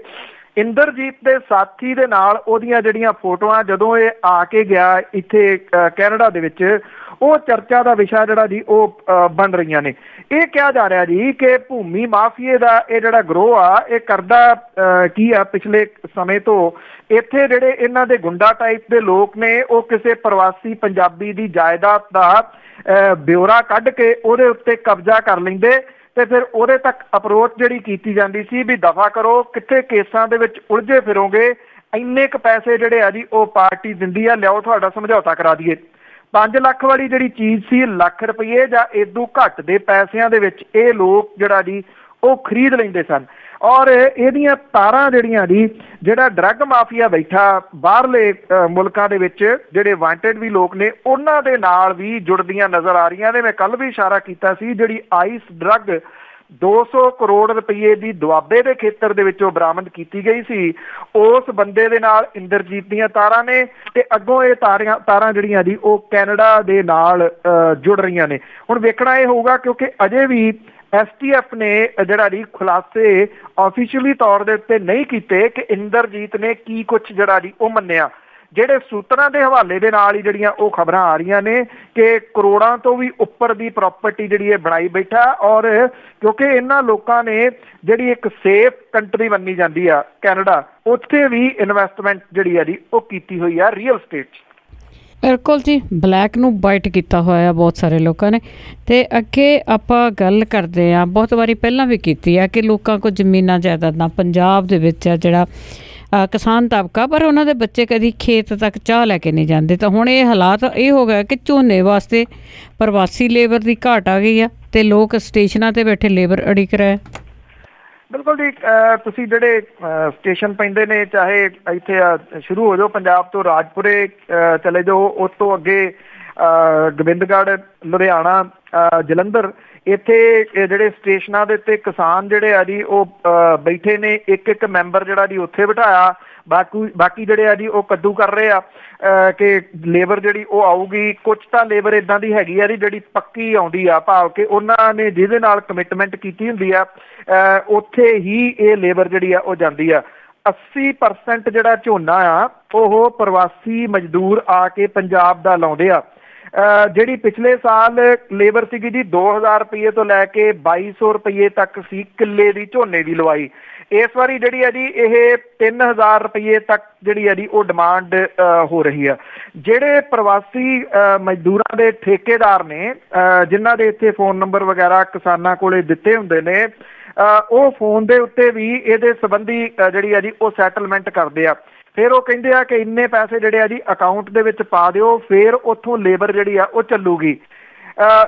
ਇੰਦਰਜੀਤ ਦੇ ਸਾਥੀ ਦੇ ਨਾਲ ਉਹਦੀਆਂ ਜਿਹੜੀਆਂ ਫੋਟੋਆਂ ਜਦੋਂ ਇਹ ਆ ਕੇ ਗਿਆ ਇੱਥੇ ਕੈਨੇਡਾ ਦੇ ਵਿੱਚ, ਉਹ ਚਰਚਾ ਦਾ ਵਿਸ਼ਾ ਜਿਹੜਾ ਜੀ ਉਹ ਬਣ ਰਹੀਆਂ ਨੇ। ਇਹ ਕਿਹਾ ਜਾ ਰਿਹਾ ਜੀ ਕਿ ਭੂਮੀ ਮਾਫੀਏ ਦਾ ਇਹ ਜਿਹੜਾ ਗਰੋਹ ਆ ਇਹ ਕਰਦਾ ਕੀ ਆ, ਪਿਛਲੇ ਸਮੇਂ ਤੋਂ ਇੱਥੇ ਜਿਹੜੇ ਇਹਨਾਂ ਦੇ ਗੁੰਡਾ ਟਾਈਪ ਦੇ ਲੋਕ ਨੇ ਉਹ ਕਿਸੇ ਪ੍ਰਵਾਸੀ ਪੰਜਾਬੀ ਦੀ ਜਾਇਦਾਦ ਦਾ ਬਿਊਰਾ ਕੱਢ ਕੇ ਉਹਦੇ ਉੱਤੇ ਕਬਜ਼ਾ ਕਰ ਲੈਂਦੇ ਤੇ ਫਿਰ ਉਹਦੇ ਤੱਕ ਅਪਰੋਚ ਜਿਹੜੀ ਕੀਤੀ ਜਾਂਦੀ ਸੀ ਵੀ ਦਫਾ ਕਰੋ, ਕਿੱਥੇ ਕੇਸਾਂ ਦੇ ਵਿੱਚ ਉਲਝੇ ਫਿਰੋਗੇ, ਇੰਨੇ ਕੁ ਪੈਸੇ ਜਿਹੜੇ ਆ ਜੀ ਉਹ ਪਾਰਟੀ ਦਿੰਦੀ ਆ, ਲਿਆਓ ਤੁਹਾਡਾ ਸਮਝੌਤਾ ਕਰਾ ਦਈਏ। 5 ਲੱਖ ਵਾਲੀ ਜਿਹੜੀ ਚੀਜ਼ ਸੀ ਲੱਖ ਰੁਪਏ ਜਾਂ ਇਦੋਂ ਘੱਟ ਦੇ ਪੈਸਿਆਂ ਦੇ ਵਿੱਚ ਇਹ ਲੋਕ ਜਿਹੜਾ ਜੀ ਉਹ ਖਰੀਦ ਲੈਂਦੇ ਸਨ। ਔਰ ਇਹਦੀਆਂ ਤਾਰਾਂ ਜਿਹੜੀਆਂ ਜੀ, ਜਿਹੜਾ ਡਰੱਗ ਮਾਫੀਆ ਬੈਠਾ ਬਾਹਰਲੇ ਮੁਲਕਾਂ ਦੇ ਵਿੱਚ ਜਿਹੜੇ ਵਾਂਟਡ ਵੀ ਲੋਕ ਨੇ, ਉਹਨਾਂ ਦੇ ਨਾਲ ਵੀ ਜੁੜਦੀਆਂ ਨਜ਼ਰ ਆ ਰਹੀਆਂ ਨੇ। ਮੈਂ ਕੱਲ ਵੀ ਇਸ਼ਾਰਾ ਕੀਤਾ ਸੀ, ਜਿਹੜੀ ਆਈਸ ਡਰੱਗ 200 ਕਰੋੜ ਰੁਪਏ ਦੀ ਦੁਆਬੇ ਦੇ ਖੇਤਰ ਦੇ ਵਿੱਚੋਂ ਬਰਾਮਦ ਕੀਤੀ ਗਈ ਸੀ, ਉਸ ਬੰਦੇ ਦੇ ਨਾਲ ਇੰਦਰਜੀਤ ਦੀਆਂ ਤਾਰਾਂ ਨੇ, ਤੇ ਅੱਗੋਂ ਇਹ ਤਾਰਾਂ ਜਿਹੜੀਆਂ ਜੀ ਉਹ ਕੈਨੇਡਾ ਦੇ ਨਾਲ ਜੁੜ ਰਹੀਆਂ ਨੇ। ਹੁਣ ਵੇਖਣਾ ਇਹ ਹੋਊਗਾ ਕਿਉਂਕਿ ਅਜੇ ਵੀ STF ਨੇ ਜਿਹੜਾ ਜੀ ਖੁਲਾਸੇ ਆਫੀਸ਼ੀਅਲੀ ਤੌਰ ਦੇ ਉੱਤੇ ਨਹੀਂ ਕੀਤੇ ਕਿ ਇੰਦਰਜੀਤ ਨੇ ਕੀ ਕੁਛ ਜਿਹੜਾ ਜੀ ਉਹ ਮੰਨਿਆ। ਜਿਹੜੇ ਸੂਤਰਾਂ ਦੇ ਹਵਾਲੇ ਦੇ ਨਾਲ ਹੀ ਜਿਹੜੀਆਂ ਉਹ ਖਬਰਾਂ ਆ ਰਹੀਆਂ ਨੇ ਕਿ ਕਰੋੜਾਂ ਤੋਂ ਵੀ ਉੱਪਰ ਦੀ ਪ੍ਰਾਪਰਟੀ ਜਿਹੜੀ ਇਹ ਬਣਾਈ ਬੈਠਾ। ਔਰ ਕਿਉਂਕਿ ਇਹਨਾਂ ਲੋਕਾਂ ਨੇ ਜਿਹੜੀ ਇੱਕ ਸੇਫ ਕੰਟਰੀ ਮੰਨੀ ਜਾਂਦੀ ਆ ਕੈਨੇਡਾ, ਉੱਥੇ ਵੀ ਇਨਵੈਸਟਮੈਂਟ ਜਿਹੜੀ ਆ ਜੀ ਉਹ ਕੀਤੀ ਹੋਈ ਆ ਰੀਅਲ ਸਟੇਟ 'ਚ। ਬਿਲਕੁਲ ਜੀ, ਬਲੈਕ ਨੂੰ ਵਾਈਟ ਕੀਤਾ ਹੋਇਆ ਬਹੁਤ ਸਾਰੇ ਲੋਕਾਂ ਨੇ। ਤੇ ਅੱਗੇ ਆਪਾਂ ਗੱਲ ਕਰਦੇ ਹਾਂ, ਬਹੁਤ ਵਾਰੀ ਪਹਿਲਾਂ ਵੀ ਕੀਤੀ ਆ ਕਿ ਲੋਕਾਂ ਕੋਲ ਜ਼ਮੀਨਾਂ ਜਾਇਦਾਦਾਂ ਪੰਜਾਬ ਦੇ ਵਿੱਚ ਆ ਜਿਹੜਾ ਕਿਸਾਨ ਤਬਕਾ, ਪਰ ਉਹਨਾਂ ਦੇ ਬੱਚੇ ਕਦੀ ਖੇਤ ਤੱਕ ਚਾਹ ਲੈ ਕੇ ਨਹੀਂ ਜਾਂਦੇ। ਤਾਂ ਹੁਣ ਇਹ ਹਾਲਾਤ ਇਹ ਹੋ ਗਿਆ ਕਿ ਝੋਨੇ ਵਾਸਤੇ ਪ੍ਰਵਾਸੀ ਲੇਬਰ ਦੀ ਘਾਟ ਆ ਗਈ ਆ ਤੇ ਲੋਕ ਸਟੇਸ਼ਨਾਂ ਤੇ ਬੈਠੇ ਲੇਬਰ ਉਡੀਕ ਰਹੇ। ਬਿਲਕੁਲ ਜੀ, ਤੁਸੀਂ ਜਿਹੜੇ ਸਟੇਸ਼ਨ ਪੈਂਦੇ ਨੇ, ਚਾਹੇ ਇੱਥੇ ਸ਼ੁਰੂ ਹੋ ਜਾਓ ਪੰਜਾਬ ਤੋਂ ਰਾਜਪੁਰੇ ਚਲੇ ਜਾਓ, ਉਸ ਤੋਂ ਅੱਗੇ ਗੋਬਿੰਦਗੜ੍ਹ, ਲੁਧਿਆਣਾ, ਜਲੰਧਰ, ਇੱਥੇ ਜਿਹੜੇ ਸਟੇਸ਼ਨਾਂ ਦੇ ਉੱਤੇ ਕਿਸਾਨ ਜਿਹੜੇ ਆ ਜੀ ਉਹ ਬੈਠੇ ਨੇ। ਇੱਕ ਮੈਂਬਰ ਜਿਹੜਾ ਜੀ ਉੱਥੇ ਬਿਠਾਇਆ, ਬਾਕੀ ਜਿਹੜੇ ਆ ਜੀ ਉਹ ਕੱਦੂ ਕਰ ਰਹੇ ਆ ਕਿ ਲੇਬਰ ਜਿਹੜੀ ਉਹ ਆਊਗੀ। ਕੁਛ ਤਾਂ ਲੇਬਰ ਇੱਦਾਂ ਦੀ ਹੈਗੀ ਆ ਜੀ ਜਿਹੜੀ ਪੱਕੀ ਆਉਂਦੀ ਆ, ਭਾਵ ਕਿ ਉਹਨਾਂ ਨੇ ਜਿਹਦੇ ਨਾਲ ਕਮਿਟਮੈਂਟ ਕੀਤੀ ਹੁੰਦੀ ਆ ਉੱਥੇ ਹੀ ਇਹ ਲੇਬਰ ਜਿਹੜੀ ਆ ਉਹ ਜਾਂਦੀ ਆ। 80% ਜਿਹੜਾ ਝੋਨਾ ਆ ਉਹ ਪ੍ਰਵਾਸੀ ਮਜ਼ਦੂਰ ਆ ਕੇ ਪੰਜਾਬ ਦਾ ਲਾਉਂਦੇ ਆ। ਜਿਹੜੀ ਪਿਛਲੇ ਸਾਲ ਲੇਬਰ ਸੀਗੀ ਜੀ 2000 ਰੁਪਏ ਤੋਂ ਲੈ ਕੇ 2200 ਰੁਪਏ ਤੱਕ ਸੀ ਕਿੱਲੇ ਦੀ ਝੋਨੇ ਦੀ ਲਵਾਈ। ਇਸ ਵਾਰੀ ਜਿਹੜੀ ਹੈ ਜੀ ਇਹ 3000 ਰੁਪਏ ਤੱਕ ਜਿਹੜੀ ਹੈ ਜੀ ਉਹ ਡਿਮਾਂਡ ਹੋ ਰਹੀ ਆ। ਜਿਹੜੇ ਪ੍ਰਵਾਸੀ ਮਜ਼ਦੂਰਾਂ ਦੇ ਠੇਕੇਦਾਰ ਨੇ, ਜਿਨ੍ਹਾਂ ਦੇ ਇੱਥੇ ਫੋਨ ਨੰਬਰ ਵਗੈਰਾ ਕਿਸਾਨਾਂ ਕੋਲੇ ਦਿੱਤੇ ਹੁੰਦੇ ਨੇ, ਉਹ ਫੋਨ ਦੇ ਉੱਤੇ ਵੀ ਇਹਦੇ ਸੰਬੰਧੀ ਜਿਹੜੀ ਹੈ ਜੀ ਉਹ ਸੈਟਲਮੈਂਟ ਕਰਦੇ ਆ। ਫਿਰ ਉਹ ਕਹਿੰਦੇ ਆ ਕਿ ਇੰਨੇ ਪੈਸੇ ਜਿਹੜੇ ਆ ਜੀ ਅਕਾਊਂਟ ਦੇ ਵਿੱਚ ਪਾ ਦਿਓ, ਫਿਰ ਉੱਥੋਂ ਲੇਬਰ ਜਿਹੜੀ ਆ ਉਹ ਚੱਲੂਗੀ।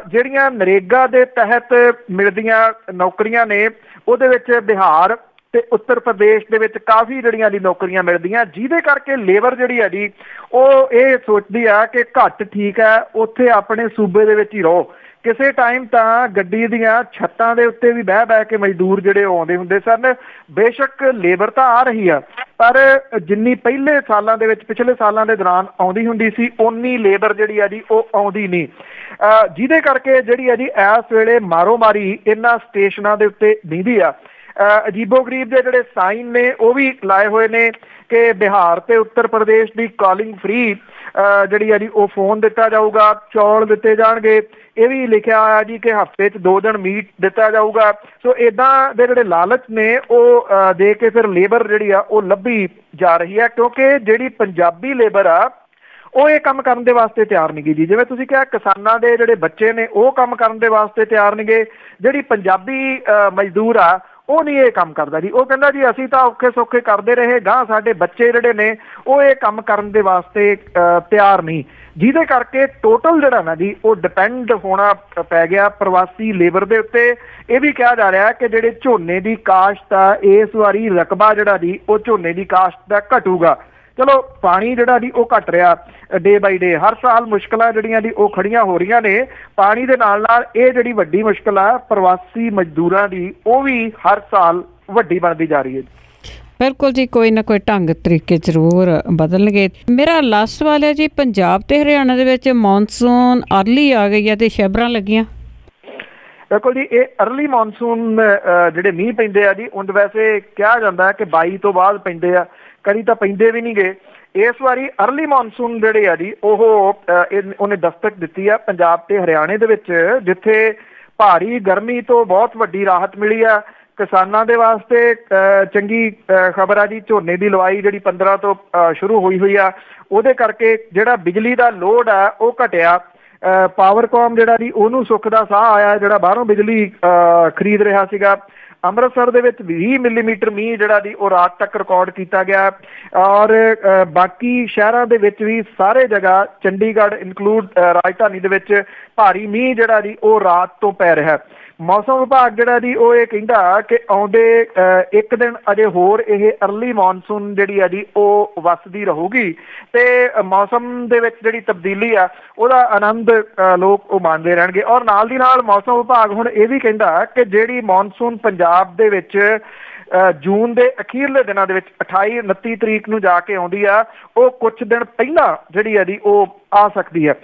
ਜਿਹੜੀਆਂ ਨਰੇਗਾ ਦੇ ਤਹਿਤ ਮਿਲਦੀਆਂ ਨੌਕਰੀਆਂ ਨੇ, ਉਹਦੇ ਵਿੱਚ ਬਿਹਾਰ ਤੇ ਉੱਤਰ ਪ੍ਰਦੇਸ਼ ਦੇ ਵਿੱਚ ਕਾਫੀ ਜਿਹੜੀਆਂ ਦੀ ਨੌਕਰੀਆਂ ਮਿਲਦੀਆਂ, ਜਿਹਦੇ ਕਰਕੇ ਲੇਬਰ ਜਿਹੜੀ ਹੈ ਜੀ ਉਹ ਇਹ ਸੋਚਦੀ ਆ ਕਿ ਘੱਟ ਠੀਕ ਹੈ, ਉੱਥੇ ਆਪਣੇ ਸੂਬੇ ਦੇ ਵਿੱਚ ਹੀ ਰਹੋ। ਕਿਸੇ ਟਾਈਮ ਤਾਂ ਗੱਡੀ ਦੀਆਂ ਛੱਤਾਂ ਦੇ ਉੱਤੇ ਵੀ ਬਹਿ ਕੇ ਮਜ਼ਦੂਰ ਜਿਹੜੇ ਆਉਂਦੇ ਹੁੰਦੇ ਸਨ। ਬੇਸ਼ੱਕ ਲੇਬਰ ਤਾਂ ਆ ਰਹੀ ਆ, ਪਰ ਜਿੰਨੀ ਪਿਛਲੇ ਸਾਲਾਂ ਦੇ ਦੌਰਾਨ ਆਉਂਦੀ ਹੁੰਦੀ ਸੀ ਓਨੀ ਲੇਬਰ ਜਿਹੜੀ ਆ ਜੀ ਉਹ ਆਉਂਦੀ ਨਹੀਂ, ਜਿਹਦੇ ਕਰਕੇ ਜਿਹੜੀ ਆ ਜੀ ਇਸ ਵੇਲੇ ਮਾਰੋ ਮਾਰੀ ਇਹਨਾਂ ਸਟੇਸ਼ਨਾਂ ਦੇ ਉੱਤੇ ਨੀਂਦੀ ਆ। ਅਜੀਬੋ ਗਰੀਬ ਦੇ ਜਿਹੜੇ ਸਾਈਨ ਨੇ ਉਹ ਵੀ ਲਾਏ ਹੋਏ ਨੇ ਕਿ ਬਿਹਾਰ ਤੇ ਉੱਤਰ ਪ੍ਰਦੇਸ਼ ਦੀ ਕਾਲਿੰਗ ਫ੍ਰੀ ਜਿਹੜੀ ਆ ਜੀ ਉਹ ਫੋਨ ਦਿੱਤਾ ਜਾਊਗਾ, ਚੌਲ ਦਿੱਤੇ ਜਾਣਗੇ। ਇਹ ਵੀ ਲਿਖਿਆ ਹੋਇਆ ਜੀ ਕਿ ਹਫ਼ਤੇ 'ਚ 2 ਦਿਨ ਮੀਟ ਦਿੱਤਾ ਜਾਊਗਾ। ਸੋ ਇੱਦਾਂ ਦੇ ਜਿਹੜੇ ਲਾਲਚ ਨੇ ਉਹ ਦੇ ਕੇ ਫਿਰ ਲੇਬਰ ਜਿਹੜੀ ਆ ਉਹ ਲੱਭੀ ਜਾ ਰਹੀ ਹੈ, ਕਿਉਂਕਿ ਜਿਹੜੀ ਪੰਜਾਬੀ ਲੇਬਰ ਆ ਉਹ ਇਹ ਕੰਮ ਕਰਨ ਦੇ ਵਾਸਤੇ ਤਿਆਰ ਨਹੀਂ ਗੀ ਜੀ। ਜਿਵੇਂ ਤੁਸੀਂ ਕਿਹਾ ਕਿਸਾਨਾਂ ਦੇ ਜਿਹੜੇ ਬੱਚੇ ਨੇ ਉਹ ਕੰਮ ਕਰਨ ਦੇ ਵਾਸਤੇ ਤਿਆਰ ਨਹੀਂ ਗੇ। ਜਿਹੜੀ ਪੰਜਾਬੀ ਮਜ਼ਦੂਰ ਆ ਉਹ ਨਹੀਂ ਇਹ ਕੰਮ ਕਰਦਾ ਜੀ। ਉਹ ਕਹਿੰਦਾ ਜੀ ਅਸੀਂ ਤਾਂ ਔਖੇ ਸੌਖੇ ਕਰਦੇ ਰਹੇ, ਗਾਂ ਸਾਡੇ ਬੱਚੇ ਜਿਹੜੇ ਨੇ ਉਹ ਇਹ ਕੰਮ ਕਰਨ ਦੇ ਵਾਸਤੇ ਤਿਆਰ ਨਹੀਂ, ਜਿਹਦੇ ਕਰਕੇ ਟੋਟਲ ਜਿਹੜਾ ਨਾ ਜੀ ਉਹ ਡਿਪੈਂਡ ਹੋਣਾ ਪੈ ਗਿਆ ਪ੍ਰਵਾਸੀ ਲੇਬਰ ਦੇ ਉੱਤੇ। ਇਹ ਵੀ ਕਿਹਾ ਜਾ ਰਿਹਾ ਕਿ ਜਿਹੜੇ ਝੋਨੇ ਦੀ ਕਾਸ਼ਤ ਆ ਇਸ ਵਾਰੀ ਰਕਬਾ ਜਿਹੜਾ ਜੀ ਉਹ ਝੋਨੇ ਦੀ ਕਾਸ਼ਤ ਦਾ ਘਟੂਗਾ। ਚਲੋ ਪਾਣੀ ਜਿਹੜਾ ਜੀ ਉਹ ਘਟ ਰਿਹਾ ਡੇ ਬਾਈ ਡੇ, ਹਰ ਸਾਲ ਮੁਸ਼ਕਲਾਂ ਜਿਹੜੀਆਂ ਜੀ ਉਹ ਖੜੀਆਂ ਹੋ ਰਹੀਆਂ ਨੇ ਪਾਣੀ ਦੇ ਨਾਲ ਨਾਲ। ਇਹ ਜਿਹੜੀ ਵੱਡੀ ਮੁਸ਼ਕਲ ਆ ਪ੍ਰਵਾਸੀ ਮਜ਼ਦੂਰਾਂ ਦੀ ਉਹ ਵੀ ਹਰ ਸਾਲ ਵੱਡੀ ਬਣਦੀ ਜਾ ਰਹੀ ਹੈ। ਬਿਲਕੁਲ ਜੀ, ਕੋਈ ਨਾ ਕੋਈ ਢੰਗ ਤਰੀਕੇ ਜ਼ਰੂਰ ਬਦਲਣਗੇ। ਮੇਰਾ ਲਾਸਟ ਸਵਾਲ ਹੈ ਜੀ, ਪੰਜਾਬ ਤੇ ਹਰਿਆਣਾ ਦੇ ਵਿੱਚ ਮੌਨਸੂਨ ਅਰਲੀ ਆ ਗਈ ਹੈ ਤੇ ਸ਼ਬਰਾਂ ਲੱਗੀਆਂ। ਬਿਲਕੁਲ ਜੀ, ਇਹ ਅਰਲੀ ਮੌਨਸੂਨ ਜਿਹੜੇ ਮੀਂਹ ਪੈਂਦੇ ਆ ਜੀ ਉਂਝ ਵੈਸੇ ਕਿਹਾ ਜਾਂਦਾ ਕਿ 22 ਤੋਂ ਬਾਅਦ ਪੈਂਦੇ ਆ, ਕਦੀ ਤਾਂ ਪੈਂਦੇ ਵੀ ਨਹੀਂ ਗੇ। ਇਸ ਵਾਰੀ ਅਰਲੀ ਮੌਨਸੂਨ ਜਿਹੜੇ ਆ ਜੀ ਉਹਨੇ ਦਸਤਕ ਦਿੱਤੀ ਆ ਪੰਜਾਬ ਤੇ ਹਰਿਆਣੇ ਦੇ ਵਿੱਚ, ਜਿੱਥੇ ਭਾਰੀ ਗਰਮੀ ਤੋਂ ਬਹੁਤ ਵੱਡੀ ਰਾਹਤ ਮਿਲੀ ਆ। ਕਿਸਾਨਾਂ ਦੇ ਵਾਸਤੇ ਚੰਗੀ ਖਬਰ ਆ ਜੀ, ਝੋਨੇ ਦੀ ਲਵਾਈ ਜਿਹੜੀ 15 ਤੋਂ ਸ਼ੁਰੂ ਹੋਈ ਆ, ਉਹਦੇ ਕਰਕੇ ਜਿਹੜਾ ਬਿਜਲੀ ਦਾ ਲੋਡ ਆ ਉਹ ਘਟਿਆ। ਪਾਵਰਕਾਮ ਜਿਹੜਾ ਜੀ ਉਹਨੂੰ ਸੁੱਖ ਦਾ ਸਾਹ ਆਇਆ, ਜਿਹੜਾ ਬਾਹਰੋਂ ਬਿਜਲੀ ਖਰੀਦ ਰਿਹਾ ਸੀਗਾ। ਅੰਮ੍ਰਿਤਸਰ ਦੇ ਵਿੱਚ 20 ਮਿਲੀਮੀਟਰ ਮੀਂਹ ਜਿਹੜਾ ਜੀ ਉਹ ਰਾਤ ਤੱਕ ਰਿਕਾਰਡ ਕੀਤਾ ਗਿਆ, ਔਰ ਬਾਕੀ ਸ਼ਹਿਰਾਂ ਦੇ ਵਿੱਚ ਵੀ ਸਾਰੇ ਜਗ੍ਹਾ, ਚੰਡੀਗੜ੍ਹ ਇਨਕਲੂਡ ਰਾਜਧਾਨੀ ਦੇ ਵਿੱਚ ਭਾਰੀ ਮੀਂਹ ਜਿਹੜਾ ਜੀ ਉਹ ਰਾਤ ਤੋਂ ਪੈ ਰਿਹਾ। ਮੌਸਮ ਵਿਭਾਗ ਜਿਹੜਾ ਜੀ ਉਹ ਇਹ ਕਹਿੰਦਾ ਕਿ ਆਉਂਦੇ 1 ਦਿਨ ਅਜੇ ਹੋਰ ਇਹ ਅਰਲੀ ਮੌਨਸੂਨ ਜਿਹੜੀ ਆ ਜੀ ਉਹ ਵਸਦੀ ਰਹੂਗੀ ਤੇ ਮੌਸਮ ਦੇ ਵਿੱਚ ਜਿਹੜੀ ਤਬਦੀਲੀ ਆ ਉਹਦਾ ਆਨੰਦ ਲੋਕ ਉਹ ਮਾਣਦੇ ਰਹਿਣਗੇ। ਔਰ ਨਾਲ ਦੀ ਨਾਲ ਮੌਸਮ ਵਿਭਾਗ ਹੁਣ ਇਹ ਵੀ ਕਹਿੰਦਾ ਕਿ ਜਿਹੜੀ ਮੌਨਸੂਨ ਪੰਜਾਬ ਦੇ ਵਿੱਚ ਜੂਨ ਦੇ ਅਖੀਰਲੇ ਦਿਨਾਂ ਦੇ ਵਿੱਚ 28-29 ਤਰੀਕ ਨੂੰ ਜਾ ਕੇ ਆਉਂਦੀ ਆ, ਉਹ ਕੁਛ ਦਿਨ ਪਹਿਲਾਂ ਜਿਹੜੀ ਆ ਜੀ ਉਹ ਆ ਸਕਦੀ ਹੈ।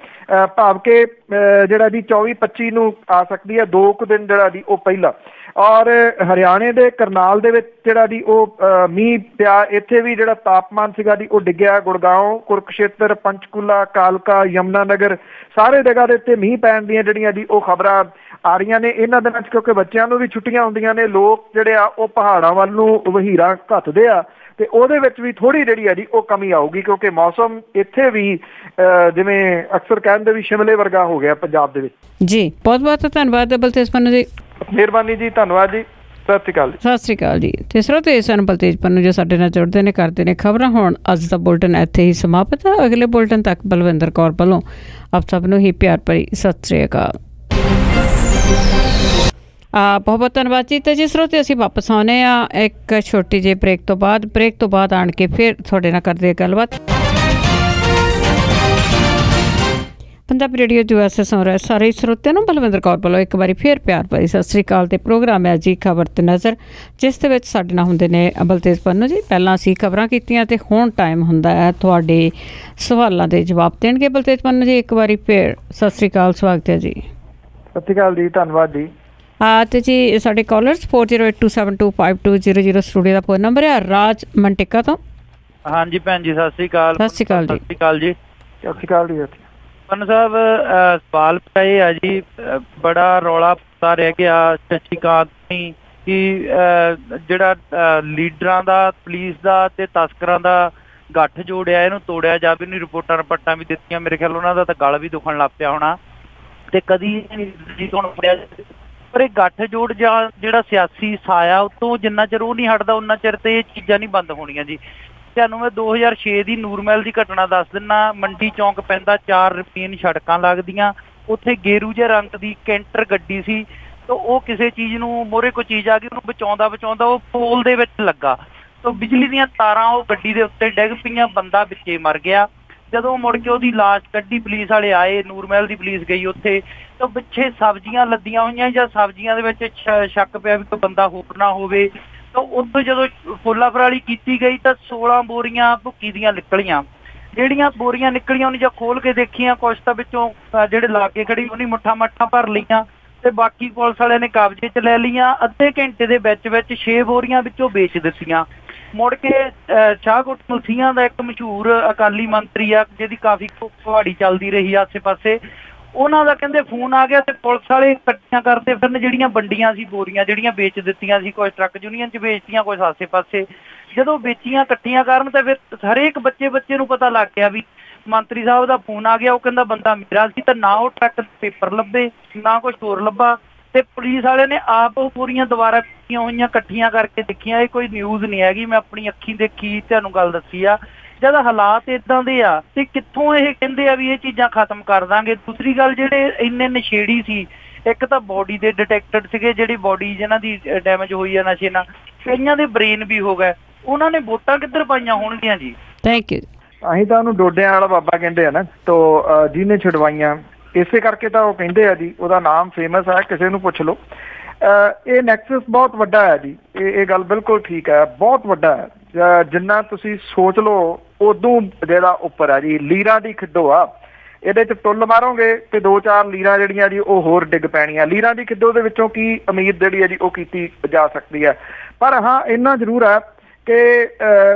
ਭਾਵ ਕਿ ਜਿਹੜਾ ਜੀ 24-25 ਨੂੰ ਆ ਸਕਦੀ ਹੈ, 2 ਕੁ ਦਿਨ ਜਿਹੜਾ ਜੀ ਉਹ ਪਹਿਲਾਂ। ਔਰ ਹਰਿਆਣੇ ਦੇ ਕਰਨਾਲ ਦੇ ਵਿੱਚ ਜਿਹੜਾ ਜੀ ਉਹ ਮੀਂਹ ਪਿਆ, ਇੱਥੇ ਵੀ ਜਿਹੜਾ ਤਾਪਮਾਨ ਸੀਗਾ ਜੀ ਉਹ ਡਿੱਗਿਆ। ਗੁੜਗਾਉਂ, ਕੁਰਕਸ਼ੇਤਰ, ਪੰਚਕੂਲਾ, ਕਾਲਕਾ, ਯਮੁਨਾ ਨਗਰ ਸਾਰੇ ਜਗ੍ਹਾ ਦੇ ਉੱਤੇ ਮੀਂਹ ਪੈਣ ਦੀਆਂ ਜਿਹੜੀਆਂ ਜੀ ਉਹ ਖਬਰਾਂ ਆ ਰਹੀਆਂ ਨੇ ਇਹਨਾਂ ਦਿਨਾਂ 'ਚ, ਕਿਉਂਕਿ ਬੱਚਿਆਂ ਨੂੰ ਵੀ ਛੁੱਟੀਆਂ ਹੁੰਦੀਆਂ ਨੇ। ਲੋਕ ਜਿਹੜੇ ਆ ਉਹ ਪਹਾੜਾਂ ਵੱਲ ਨੂੰ ਵਹੀਰਾਂ ਘੱਤਦੇ ਆ ਤੇ ਉਹਦੇ ਵਿੱਚ ਵੀ ਥੋੜੀ ਜਿਹੜੀ ਆ ਜੀ ਉਹ ਕਮੀ ਆਊਗੀ, ਕਿਉਂਕਿ ਮੌਸਮ ਇੱਥੇ ਵੀ ਜਿਵੇਂ ਅਕਸਰ ਕਹਿੰਦੇ ਵੀ ਸ਼ਿਮਲੇ ਵਰਗਾ ਹੋ ਗਿਆ ਪੰਜਾਬ ਦੇ ਵਿੱਚ। ਜੀ ਬਹੁਤ ਬਹੁਤ ਧੰਨਵਾਦ ਬਲਤੇਜ ਪੰਨੂ ਜੀ। ਮਿਹਰਬਾਨੀ ਜੀ, ਧੰਨਵਾਦ ਜੀ, ਸਤਿ ਸ਼੍ਰੀ ਅਕਾਲ ਜੀ। ਸਤਿ ਸ਼੍ਰੀ ਅਕਾਲ ਜੀ। ਤੇ ਸਰੋਤੇ ਸਨ ਬਲਤੇਜ ਪੰਨੂ ਜੋ ਸਾਡੇ ਨਾਲ ਜੁੜਦੇ ਨੇ, ਕਰਦੇ ਨੇ ਖਬਰਾਂ। ਹੁਣ ਅੱਜ ਦਾ ਬੁਲਟਨ ਇੱਥੇ ਹੀ ਸਮਾਪਤ ਹੈ। ਅਗਲੇ ਬੁਲਟਨ ਤੱਕ ਬਲਵਿੰਦਰ ਕੌਰ ਵੱਲੋਂ ਆਪ ਸਭ ਨੂੰ ਹੀ ਪਿਆਰ ਭਰੀ ਸਤਿ ਸ਼੍ਰੀ ਅਕਾਲ। ਬਹੁਤ ਬਹੁਤ ਧੰਨਵਾਦ ਜੀ। ਤੇ ਜੀ ਸਰੋਤੇ ਅਸੀਂ ਵਾਪਸ ਆਉਂਦੇ ਹਾਂ ਇੱਕ ਛੋਟੀ ਜਿਹੀ ਬ੍ਰੇਕ ਤੋਂ ਬਾਅਦ। ਬ੍ਰੇਕ ਤੋਂ ਬਾਅਦ ਆਣ ਕੇ ਫਿਰ ਤੁਹਾਡੇ ਨਾਲ ਕਰਦੇ ਹਾਂ ਗੱਲਬਾਤ। ਪੰਜਾਬੀ ਰੇਡੀਓ USA ਸੁਣ ਰਹੇ ਸਾਰੇ ਸਰੋਤਿਆਂ ਨੂੰ ਬਲਵਿੰਦਰ ਕੌਰ ਵੱਲੋਂ ਇੱਕ ਵਾਰੀ ਫਿਰ ਪਿਆਰ ਭਰੀ ਸਤਿ ਸ਼੍ਰੀ ਅਕਾਲ। ਤੇ ਪ੍ਰੋਗਰਾਮ ਹੈ ਜੀ ਖਬਰ ਤੇ ਨਜ਼ਰ, ਜਿਸ ਦੇ ਵਿੱਚ ਸਾਡੇ ਨਾਲ ਹੁੰਦੇ ਨੇ ਬਲਤੇਜ ਪੰਨੂ ਜੀ। ਪਹਿਲਾਂ ਅਸੀਂ ਖਬਰਾਂ ਕੀਤੀਆਂ ਤੇ ਹੁਣ ਟਾਈਮ ਹੁੰਦਾ ਹੈ ਤੁਹਾਡੇ ਸਵਾਲਾਂ ਦੇ ਜਵਾਬ ਦੇਣਗੇ ਬਲਤੇਜ ਪੰਨੂ ਜੀ। ਇੱਕ ਵਾਰੀ ਫਿਰ ਸਤਿ ਸ਼੍ਰੀ ਅਕਾਲ, ਸਵਾਗਤ ਹੈ ਜੀ। ਸਤਿ ਸ਼੍ਰੀ ਅਕਾਲ ਜੀ, ਧੰਨਵਾਦ ਜੀ। ਤੇ ਜੀ ਸਾਡੇ ਕਾਲਰਸ 4082725200 ਸਟੂਡੀਓ ਦਾ ਫੋਨ ਨੰਬਰ ਹੈ। ਰਾਜ ਮੰਟਿਕਾ ਤੋਂ। ਹਾਂਜੀ ਭੈਣ ਜੀ, ਸਤਿ ਸ਼੍ਰੀ ਅਕਾਲ। ਸਤਿ ਸ਼੍ਰੀ ਅਕਾਲ ਜੀ। ਸਤਿ ਸ਼੍ਰੀ ਅਕਾਲ ਜੀ। ਸਤਿ ਸ਼੍ਰੀ ਅਕਾਲ ਜੀ। ਪੰਨੂ ਸਾਹਿਬ, ਸਵਾਲ ਇਹ ਆ ਜੀ, ਬੜਾ ਰੌਲਾ ਪਤਾ ਰਹਿ ਗਿਆ ਸ਼ਸ਼ੀਕਾਂਤ ਨਹੀਂ ਕਿ ਜਿਹੜਾ ਲੀਡਰਾਂ ਦਾ, ਪੁਲਿਸ ਦਾ ਤੇ ਤਸਕਰਾਂ ਦਾ ਗੱਠ ਜੋੜਿਆ, ਇਹਨੂੰ ਤੋੜਿਆ ਜਾਵੇ। ਇਹਨੂੰ ਰਿਪੋਰਟਾਂ ਵੀ ਦਿੱਤੀਆਂ, ਮੇਰੇ ਖਿਆਲ ਉਹਨਾਂ ਦਾ ਤਾਂ ਗਲ ਵੀ ਦੁਖਣ ਲੱਗ ਪਿਆ ਹੋਣਾ ਤੇ ਕਦੀ ਹੁਣ ਫੜਿਆ। ਪਰ ਇਹ ਗੱਠ ਜੋੜ ਜਾਂ ਜਿਹੜਾ ਸਿਆਸੀ ਸਾਇਆ ਉਤੋਂ ਜਿੰਨਾ ਚਿਰ ਉਹ ਨਹੀਂ ਹਟਦਾ ਉਹਨਾਂ ਚਿਰ ਤੇ ਇਹ ਚੀਜ਼ਾਂ ਨਹੀਂ ਬੰਦ ਹੋਣੀਆਂ ਜੀ। ਤੁਹਾਨੂੰ ਮੈਂ 2006 ਦੀ ਨੂਰਮਹਿਲ ਦੀ ਘਟਨਾ ਦੱਸ ਦਿੰਦਾ। ਮੰਡੀ ਚੌਂਕ ਪੈਂਦਾ, 4 ਰੁਪਈਨ ਸੜਕਾਂ ਲੱਗਦੀਆਂ, ਉੱਥੇ ਗੇਰੂ ਜਿਹੇ ਰੰਗ ਦੀ ਕੈਂਟਰ ਗੱਡੀ ਸੀ ਤਾਂ ਉਹ ਕਿਸੇ ਚੀਜ਼ ਨੂੰ ਮੋਹਰੇ ਕੋਈ ਚੀਜ਼ ਆ ਗਈ, ਉਹਨੂੰ ਬਚਾਉਂਦਾ ਉਹ ਪੋਲ ਦੇ ਵਿੱਚ ਲੱਗਾ ਤਾਂ ਬਿਜਲੀ ਦੀਆਂ ਤਾਰਾਂ ਉਹ ਗੱਡੀ ਦੇ ਉੱਤੇ ਡਿੱਗ ਪਈਆਂ, ਬੰਦਾ ਵਿੱਚੇ ਮਰ ਗਿਆ। ਜਦੋਂ ਮੁੜ ਕੇ ਉਹਦੀ ਲਾਸ਼ ਕੱਢੀ, ਪੁਲਿਸ ਵਾਲੇ ਆਏ, ਨੂਰਮਹਿਲ ਦੀ ਪੁਲਿਸ ਗਈ ਉੱਥੇ, ਤਾਂ ਪਿੱਛੇ ਸਬਜ਼ੀਆਂ ਲੱਦੀਆਂ ਹੋਈਆਂ ਜਾਂ ਸਬਜ਼ੀਆਂ ਦੇ ਵਿੱਚ ਸ਼ੱਕ ਪਿਆ ਵੀ ਕੋਈ ਬੰਦਾ ਹੋਰ ਨਾ ਹੋਵੇ। ਤਾਂ ਉੱਥੋਂ ਜਦੋਂ ਫੁੱਲਾ ਫਰਾਲੀ ਕੀਤੀ ਗਈ ਤਾਂ 16 ਬੋਰੀਆਂ ਭੁੱਕੀ ਦੀਆਂ ਨਿਕਲੀਆਂ। ਜਿਹੜੀਆਂ ਬੋਰੀਆਂ ਨਿਕਲੀਆਂ ਉਹਨੇ ਜਾਂ ਖੋਲ ਕੇ ਦੇਖੀਆਂ, ਕੁਛ ਤਾਂ ਵਿੱਚੋਂ ਜਿਹੜੇ ਲਾਗੇ ਖੜੀ ਉਹਨੇ ਮੁੱਠਾ ਮੱਠਾ ਭਰ ਲਈਆਂ ਤੇ ਬਾਕੀ ਪੁਲਿਸ ਵਾਲਿਆਂ ਨੇ ਕਬਜ਼ੇ 'ਚ ਲੈ ਲਈਆਂ। ਅੱਧੇ ਘੰਟੇ ਦੇ ਵਿੱਚ 6 ਬੋਰੀਆਂ ਵਿੱਚੋਂ ਵੇਚ ਦਿੱਤੀਆਂ। ਮੁੜ ਕੇ ਸ਼ਾਹਕੋਟ ਮਲਸੀਆਂ ਦਾ ਇੱਕ ਮਸ਼ਹੂਰ ਅਕਾਲੀ ਮੰਤਰੀ ਆ, ਜਿਹਦੀ ਕਾਫੀ ਕੁਹਾੜੀ ਚੱਲਦੀ ਰਹੀ ਆਸੇ ਪਾਸੇ, ਉਹਨਾਂ ਦਾ ਕਹਿੰਦੇ ਫੋਨ ਆ ਗਿਆ ਤੇ ਪੁਲਿਸ ਵਾਲੇ ਇਕੱਠੀਆਂ ਕਰਦੇ ਫਿਰਨ ਜਿਹੜੀਆਂ ਵੰਡੀਆਂ ਸੀ ਬੋਰੀਆਂ, ਜਿਹੜੀਆਂ ਵੇਚ ਦਿੱਤੀਆਂ ਸੀ, ਕੁਝ ਟਰੱਕ ਯੂਨੀਅਨ 'ਚ ਵੇਚਤੀਆਂ, ਕੁਝ ਆਸੇ ਪਾਸੇ। ਜਦੋਂ ਵੇਚੀਆਂ ਇਕੱਠੀਆਂ ਕਰਨ ਤਾਂ ਫਿਰ ਹਰੇਕ ਬੱਚੇ ਨੂੰ ਪਤਾ ਲੱਗ ਗਿਆ ਵੀ ਮੰਤਰੀ ਸਾਹਿਬ ਦਾ ਫੋਨ ਆ ਗਿਆ। ਉਹ ਕਹਿੰਦਾ ਬੰਦਾ ਮੇਰਾ ਸੀ, ਤਾਂ ਨਾ ਉਹ ਟਰੱਕ ਪੇਪਰ ਲੱਭੇ ਨਾ ਕੁਛ ਹੋਰ ਲੱਭਾ। ਤੇ ਪੁਲਿਸ ਵਾਲੇ ਨੇ ਆਪ ਉਹ ਪੂਰੀਆਂ ਦੁਬਾਰਾ ਕੀਤੀਆਂ ਹੋਈਆਂ ਇਕੱਠੀਆਂ ਕਰਕੇ ਦੇਖੀਆਂ। ਇਹ ਕੋਈ ਨਿਊਜ਼ ਨਹੀਂ ਹੈਗੀ, ਮੈਂ ਆਪਣੀ ਅੱਖੀਂ ਦੇਖੀ ਤੁਹਾਨੂੰ ਗੱਲ ਦੱਸੀ ਆ। ਜਦ ਹਾਲਾਤ ਇਦਾਂ ਦੇ ਆ ਤੇ ਕਿੱਥੋਂ ਇਹ ਕਹਿੰਦੇ ਆ ਵੀ ਇਹ ਚੀਜ਼ਾਂ ਖਤਮ ਕਰ ਦਾਂਗੇ। ਦੂਸਰੀ ਗੱਲ, ਜਿਹੜੇ ਇੰਨੇ ਨਸ਼ੇੜੀ ਸੀ, ਇੱਕ ਤਾਂ ਬੋਡੀ ਦੇ ਡਿਟੈਕਟਡ ਸੀਗੇ, ਜਿਹੜੀ ਬੋਡੀ ਜਿਹਨਾਂ ਦੀ ਡੈਮੇਜ ਹੋਈ ਆ ਨਸ਼ੇ ਨਾਲ, ਕਈਆਂ ਦੇ ਬ੍ਰੇਨ ਵੀ ਹੋ ਗਏ। ਉਹਨਾਂ ਨੇ ਵੋਟਾਂ ਕਿੱਧਰ ਪਾਈਆਂ ਹੋਣਗੀਆਂ ਜੀ। Thank you. ਅਸੀਂ ਤਾਂ ਉਹਨੂੰ ਡੋਡਿਆਂ ਵਾਲਾ ਬਾਬਾ ਕਹਿੰਦੇ ਆ ਨਾ, ਤੋ ਜਿਹਨੇ ਛੁਡਵਾਈਆਂ, ਇਸੇ ਕਰਕੇ ਤਾਂ ਉਹ ਕਹਿੰਦੇ ਆ ਜੀ, ਉਹਦਾ ਨਾਮ ਫੇਮਸ ਹੈ, ਕਿਸੇ ਨੂੰ ਪੁੱਛ ਲਓ। ਇਹ ਨੈਕਸਸ ਬਹੁਤ ਵੱਡਾ ਹੈ ਜੀ, ਇਹ ਗੱਲ ਬਿਲਕੁਲ ਠੀਕ ਹੈ, ਬਹੁਤ ਵੱਡਾ ਹੈ। ਜਿੰਨਾ ਤੁਸੀਂ ਸੋਚ ਲਓ ਉਦੋਂ ਜਿਹੜਾ ਉੱਪਰ ਹੈ ਜੀ। ਲੀਰਾਂ ਦੀ ਖਿੱਡੋ ਆ, ਇਹਦੇ 'ਚ ਟੁੱਲ ਮਾਰੋਗੇ ਤੇ 2-4 ਲੀਰਾਂ ਜਿਹੜੀਆਂ ਜੀ ਉਹ ਹੋਰ ਡਿੱਗ ਪੈਣੀਆਂ। ਲੀਰਾਂ ਦੀ ਖਿੱਡੋ ਦੇ ਵਿੱਚੋਂ ਕੀ ਉਮੀਦ ਜਿਹੜੀ ਹੈ ਜੀ ਉਹ ਕੀਤੀ ਜਾ ਸਕਦੀ ਹੈ। ਪਰ ਹਾਂ ਇੰਨਾ ਜ਼ਰੂਰ ਹੈ ਕਿ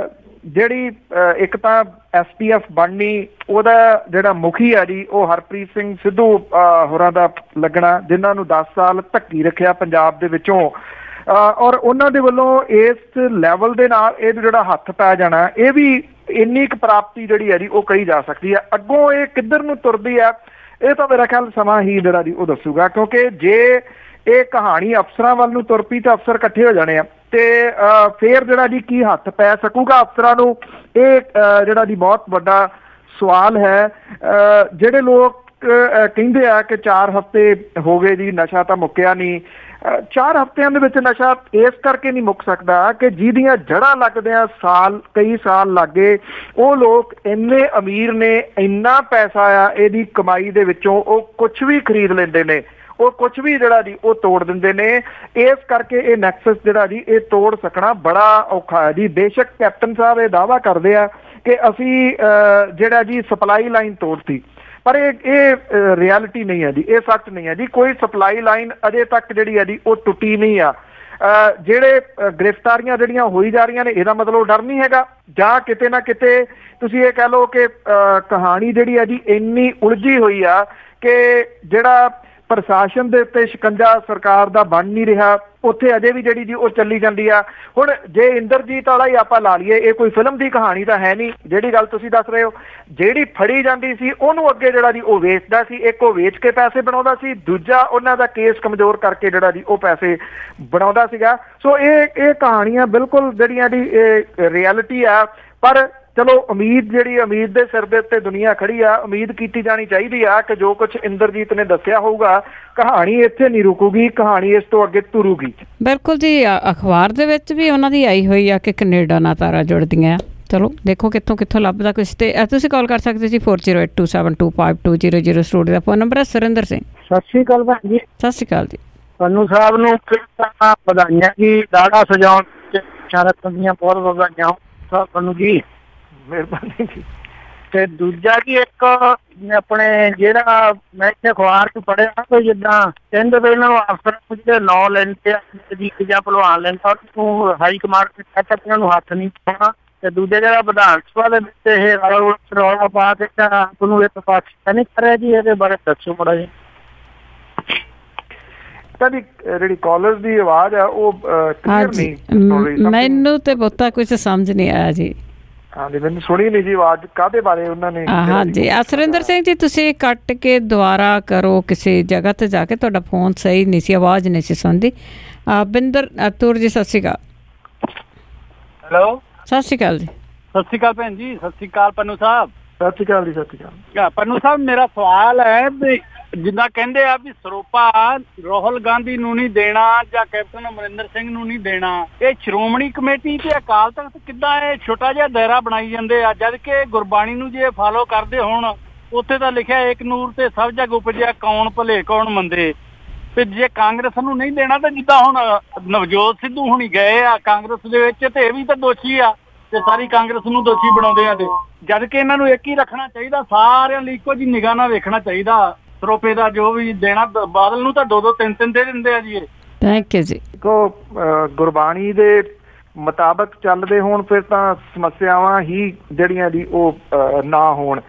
ਜਿਹੜੀ ਇੱਕ ਤਾਂ SPF ਬਣਨੀ, ਉਹਦਾ ਜਿਹੜਾ ਮੁਖੀ ਆ ਜੀ ਉਹ ਹਰਪ੍ਰੀਤ ਸਿੰਘ ਸਿੱਧੂ ਹੋਰਾਂ ਦਾ ਲੱਗਣਾ, ਜਿਨ੍ਹਾਂ ਨੂੰ 10 ਸਾਲ ਧੱਕੀ ਰੱਖਿਆ ਪੰਜਾਬ ਦੇ ਵਿੱਚੋਂ, ਔਰ ਉਹਨਾਂ ਦੇ ਵੱਲੋਂ ਇਸ ਲੈਵਲ ਦੇ ਨਾਲ ਇਹ ਜਿਹੜਾ ਹੱਥ ਪੈ ਜਾਣਾ, ਇਹ ਵੀ ਇੰਨੀ ਕੁ ਪ੍ਰਾਪਤੀ ਜਿਹੜੀ ਹੈ ਜੀ ਉਹ ਕਹੀ ਜਾ ਸਕਦੀ ਹੈ। ਅੱਗੋਂ ਇਹ ਕਿੱਧਰ ਨੂੰ ਤੁਰਦੀ ਹੈ ਇਹ ਤਾਂ ਮੇਰਾ ਖਿਆਲ ਸਮਾਂ ਹੀ ਜਿਹੜਾ ਜੀ ਉਹ ਦੱਸੂਗਾ, ਕਿਉਂਕਿ ਜੇ ਇਹ ਕਹਾਣੀ ਅਫਸਰਾਂ ਵੱਲ ਨੂੰ ਤੁਰ ਪਈ ਤਾਂ ਅਫਸਰ ਇਕੱਠੇ ਹੋ ਜਾਣੇ ਆ ਤੇ ਫੇਰ ਜਿਹੜਾ ਜੀ ਕੀ ਹੱਥ ਪੈ ਸਕੂਗਾ ਅਫਸਰਾਂ ਨੂੰ, ਇਹ ਜਿਹੜਾ ਜੀ ਬਹੁਤ ਵੱਡਾ ਸਵਾਲ ਹੈ। ਜਿਹੜੇ ਲੋਕ ਕਹਿੰਦੇ ਆ ਕਿ 4 ਹਫ਼ਤੇ ਹੋ ਗਏ ਜੀ ਨਸ਼ਾ ਤਾਂ ਮੁੱਕਿਆ ਨਹੀਂ, 4 ਹਫ਼ਤਿਆਂ ਦੇ ਵਿੱਚ ਨਸ਼ਾ ਇਸ ਕਰਕੇ ਨਹੀਂ ਮੁੱਕ ਸਕਦਾ ਕਿ ਜਿਹਦੀਆਂ ਜੜ੍ਹਾਂ ਲੱਗਦਿਆਂ ਕਈ ਸਾਲ ਲੱਗੇ। ਉਹ ਲੋਕ ਇੰਨੇ ਅਮੀਰ ਨੇ, ਇੰਨਾ ਪੈਸਾ ਆ ਇਹਦੀ ਕਮਾਈ ਦੇ ਵਿੱਚੋਂ, ਉਹ ਕੁਛ ਵੀ ਖਰੀਦ ਲੈਂਦੇ ਨੇ, ਉਹ ਕੁਛ ਵੀ ਜਿਹੜਾ ਜੀ ਉਹ ਤੋੜ ਦਿੰਦੇ ਨੇ। ਇਸ ਕਰਕੇ ਇਹ ਨੈਕਸਸ ਜਿਹੜਾ ਜੀ ਇਹ ਤੋੜ ਸਕਣਾ ਬੜਾ ਔਖਾ ਹੈ ਜੀ। ਬੇਸ਼ੱਕ ਕੈਪਟਨ ਸਾਹਿਬ ਇਹ ਦਾਅਵਾ ਕਰਦੇ ਆ ਕਿ ਅਸੀਂ ਜਿਹੜਾ ਜੀ ਸਪਲਾਈ ਲਾਈਨ ਤੋੜਤੀ, ਪਰ ਇਹ ਰਿਐਲਿਟੀ ਨਹੀਂ ਹੈ ਜੀ, ਇਹ ਸੱਚ ਨਹੀਂ ਹੈ ਜੀ। ਕੋਈ ਸਪਲਾਈ ਲਾਈਨ ਅਜੇ ਤੱਕ ਜਿਹੜੀ ਹੈ ਜੀ ਉਹ ਟੁੱਟੀ ਨਹੀਂ ਆ। ਜਿਹੜੇ ਗ੍ਰਿਫਤਾਰੀਆਂ ਜਿਹੜੀਆਂ ਹੋਈ ਜਾ ਰਹੀਆਂ ਨੇ, ਇਹਦਾ ਮਤਲਬ ਡਰ ਨਹੀਂ ਹੈਗਾ, ਜਾਂ ਕਿਤੇ ਨਾ ਕਿਤੇ ਤੁਸੀਂ ਇਹ ਕਹਿ ਲਓ ਕਿ ਕਹਾਣੀ ਜਿਹੜੀ ਹੈ ਜੀ ਇੰਨੀ ਉਲਝੀ ਹੋਈ ਆ ਕਿ ਜਿਹੜਾ ਪ੍ਰਸ਼ਾਸਨ ਦੇ ਉੱਤੇ ਸ਼ਿਕੰਜਾ ਸਰਕਾਰ ਦਾ ਬਣ ਨਹੀਂ ਰਿਹਾ, ਉੱਥੇ ਅਜੇ ਵੀ ਜਿਹੜੀ ਜੀ ਉਹ ਚੱਲੀ ਜਾਂਦੀ ਆ। ਹੁਣ ਜੇ ਇੰਦਰਜੀਤ ਵਾਲਾ ਹੀ ਆਪਾਂ ਲਾ ਲਈਏ, ਇਹ ਕੋਈ ਫਿਲਮ ਦੀ ਕਹਾਣੀ ਤਾਂ ਹੈ ਨਹੀਂ। ਜਿਹੜੀ ਗੱਲ ਤੁਸੀਂ ਦੱਸ ਰਹੇ ਹੋ, ਜਿਹੜੀ ਫੜੀ ਜਾਂਦੀ ਸੀ ਉਹਨੂੰ ਅੱਗੇ ਜਿਹੜਾ ਜੀ ਉਹ ਵੇਚਦਾ ਸੀ, ਇੱਕ ਉਹ ਵੇਚ ਕੇ ਪੈਸੇ ਬਣਾਉਂਦਾ ਸੀ, ਦੂਜਾ ਉਹਨਾਂ ਦਾ ਕੇਸ ਕਮਜ਼ੋਰ ਕਰਕੇ ਜਿਹੜਾ ਜੀ ਉਹ ਪੈਸੇ ਬਣਾਉਂਦਾ ਸੀਗਾ। ਸੋ ਇਹ ਕਹਾਣੀਆਂ ਬਿਲਕੁਲ ਜਿਹੜੀਆਂ ਦੀ ਇਹ ਰਿਐਲਿਟੀ ਆ। ਪਰ ਚਲੋ ਉਮੀਦ ਦੇ ਸਿਰ ਦੇ ਉੱਤੇ ਦੁਨੀਆ ਖੜੀ ਆ, ਉਮੀਦ ਕੀਤੀ ਜਾਣੀ ਚਾਹੀਦੀ ਆ ਕਿ ਜੋ ਕੁਝ ਇੰਦਰਜੀਤ ਨੇ ਦੱਸਿਆ ਹੋਊਗਾ, ਕਹਾਣੀ ਇੱਥੇ ਨਹੀਂ ਰੁਕੂਗੀ, ਕਹਾਣੀ ਇਸ ਤੋਂ ਅੱਗੇ ਤੁਰੂਗੀ। ਬਿਲਕੁਲ ਜੀ, ਅਖਬਾਰ ਦੇ ਵਿੱਚ ਵੀ ਉਹਨਾਂ ਦੀ ਆਈ ਹੋਈ ਆ ਕਿ ਕੈਨੇਡਾ ਨਾਲ ਤਾਰਾਂ ਜੁੜਦੀਆਂ। ਚਲੋ ਦੇਖੋ ਕਿੱਥੋਂ ਲੱਭਦਾ ਕੁਛ। ਤੇ ਤੁਸੀਂ ਕਾਲ ਕਰ ਸਕਦੇ ਜੀ 4082725200 ਸਟੂਡੀਓ ਦਾ ਫੋਨ ਨੰਬਰ ਹੈ। ਸੁਰਿੰਦਰ ਸਿੰਘ, ਸਤਿ ਸ਼੍ਰੀ ਅਕਾਲ ਭੈਣ ਜੀ। ਸਤਿ ਸ਼੍ਰੀ ਅਕਾਲ ਜੀ। ਤੁਹਾਨੂੰ ਸਾਹਿਬ ਨੂੰ ਵਧਾਈਆਂ ਜੀ, ਦਾੜਾ ਸਜਾਉਣ ਰੱਖਣ ਦੀਆਂ ਬਹੁਤ ਵਧਾਈਆਂ ਤੁਹਾਨੂੰ ਜੀ, ਮਿਹਰਬਾਨੀ ਜੀ। ਤੇ ਦੂਜਾ ਜੀ, ਇੱਕ ਆਪਣੇ ਜਿਹੜਾ ਮੈਂ ਇੱਥੇ ਅਖਬਾਰ 'ਚ ਪੜ੍ਹਿਆ ਕੋਈ ਜਿੱਦਾਂ ਕਹਿੰਦੇ ਵੀ ਇਹਨਾਂ ਨੂੰ ਅਫਸਰ ਜਿਹੜੇ ਨਾਂ ਲੈਂਦੇ ਆ ਜਾਂ ਭਲਵਾਨ ਲੈਂਦਾ, ਉਹਨੂੰ ਹਾਈ ਕਮਾਂਡ ਇਹਨਾਂ ਨੂੰ ਹੱਥ ਨਹੀਂ ਪਾਉਣਾ। ਤੇ ਦੂਜਾ ਜਿਹੜਾ ਵਿਧਾਨ ਸਭਾ ਦੇ ਵਿੱਚ ਇਹ ਰੌਲਾ ਪਾ ਕੇ ਆਪ ਨੂੰ ਇੱਕ ਪਾਸੇ ਨਹੀਂ ਕਰ ਰਿਹਾ ਜੀ, ਇਹਦੇ ਬਾਰੇ ਦੱਸੋ ਮਾੜਾ ਜੀ। ਤਾਂ ਜੀ ਜਿਹੜੀ ਕਾਲਰ ਦੀ ਆਵਾਜ਼ ਆ ਉਹ ਕਲੀਅਰ ਨਹੀਂ, ਮੈਨੂੰ ਤੇ ਬਹੁਤਾ ਕੁਝ ਸਮਝ ਨਹੀਂ ਆਇਆ ਜੀ। ਹਾਂਜੀ, ਮੈਨੂੰ ਸੁਣੀ ਨਹੀਂ ਜੀ ਆਵਾਜ਼, ਕਾਹਦੇ ਬਾਰੇ ਉਹਨਾਂ ਨੇ। ਹਾਂਜੀ, ਸੁਰਿੰਦਰ ਸਿੰਘ ਜੀ, ਤੁਸੀਂ ਕੱਟ ਕੇ ਦੁਬਾਰਾ ਕਰੋ ਕਿਸੇ ਜਗ੍ਹਾ ਤੇ ਜਾ ਕੇ, ਤੁਹਾਡਾ ਫੋਨ ਸਹੀ ਨਹੀਂ ਸੀ, ਆਵਾਜ਼ ਨਹੀਂ ਸੀ ਸੁਣਦੀ। ਬਿੰਦਰ ਤੁਰ ਜੀ, ਸਤਿ ਸ਼੍ਰੀ ਅਕਾਲ। ਹੈਲੋ, ਸਤਿ ਸ਼੍ਰੀ ਅਕਾਲ ਜੀ। ਸਤਿ ਸ਼੍ਰੀ ਅਕਾਲ ਭੈਣ ਜੀ। ਸਤਿ ਸ਼੍ਰੀ ਅਕਾਲ ਪੰਨੂ ਸਾਹਿਬ। ਸਤਿ ਸ਼੍ਰੀ ਅਕਾਲ ਜੀ। ਸਤਿ ਸ਼੍ਰੀ ਅਕਾਲ ਪੰਨੂ ਸਾਹਿਬ, ਮੇਰਾ ਸਵਾਲ ਹੈ ਵੀ ਜਿੱਦਾਂ ਕਹਿੰਦੇ ਆ ਵੀ ਸਰੋਪਾ ਰਾਹੁਲ ਗਾਂਧੀ ਨੂੰ ਨਹੀਂ ਦੇਣਾ ਜਾਂ ਕੈਪਟਨ ਅਮਰਿੰਦਰ ਸਿੰਘ ਨੂੰ ਨਹੀਂ ਦੇਣਾ, ਇਹ ਸ਼੍ਰੋਮਣੀ ਕਮੇਟੀ ਤੇ ਅਕਾਲ ਤਖਤ ਕਿੱਦਾਂ ਇਹ ਛੋਟਾ ਜਿਹਾ ਦਾਇਰਾ ਬਣਾਈ ਜਾਂਦੇ ਆ, ਜਦ ਕਿ ਗੁਰਬਾਣੀ ਨੂੰ ਜੇ ਫਾਲੋ ਕਰਦੇ ਹੋਣ ਉੱਥੇ ਤਾਂ ਲਿਖਿਆ ਏਕ ਨੂਰ ਤੇ ਸਭ ਜਗ ਉਪਜਿਆ ਕੌਣ ਭਲੇ ਕੌਣ ਮੰਦੇ। ਤੇ ਜੇ ਕਾਂਗਰਸ ਨੂੰ ਨਹੀਂ ਦੇਣਾ ਤਾਂ ਜਿੱਦਾਂ ਹੁਣ ਨਵਜੋਤ ਸਿੱਧੂ ਹੁਣੀ ਗਏ ਆ ਕਾਂਗਰਸ ਦੇ ਵਿੱਚ ਤੇ ਇਹ ਵੀ ਤਾਂ ਦੋਸ਼ੀ ਆ ਤੇ ਸਾਰੀ ਕਾਂਗਰਸ ਨੂੰ ਦੋਸ਼ੀ ਬਣਾਉਂਦੇ ਆ। ਤੇ ਜਦ ਕਿ ਇਹਨਾਂ ਨੂੰ ਇੱਕ ਹੀ ਰੱਖਣਾ ਚਾਹੀਦਾ, ਸਾਰਿਆਂ ਲਈ ਇੱਕੋ ਜਿਹੀ ਨਿਗਾਹ ਨਾਲ ਵੇਖਣਾ ਚਾਹੀਦਾ। ਸਰੋਪੇ ਦਾ ਜੋ ਵੀ ਦੇਣਾ, ਬਾਦਲ ਨੂੰ ਤਾਂ 2-2 3-3 ਦੇ ਦਿੰਦੇ ਆ ਜੀ ਇਹ। ਥੈਂਕ ਯੂ ਜੀ। ਗੁਰਬਾਣੀ ਦੇ ਮੁਤਾਬਕ ਚੱਲਦੇ ਹੋਣ ਫਿਰ ਤਾਂ ਸਮੱਸਿਆਵਾਂ ਹੀ ਜਿਹੜੀਆਂ ਦੀ ਉਹ ਨਾ ਹੋਣ।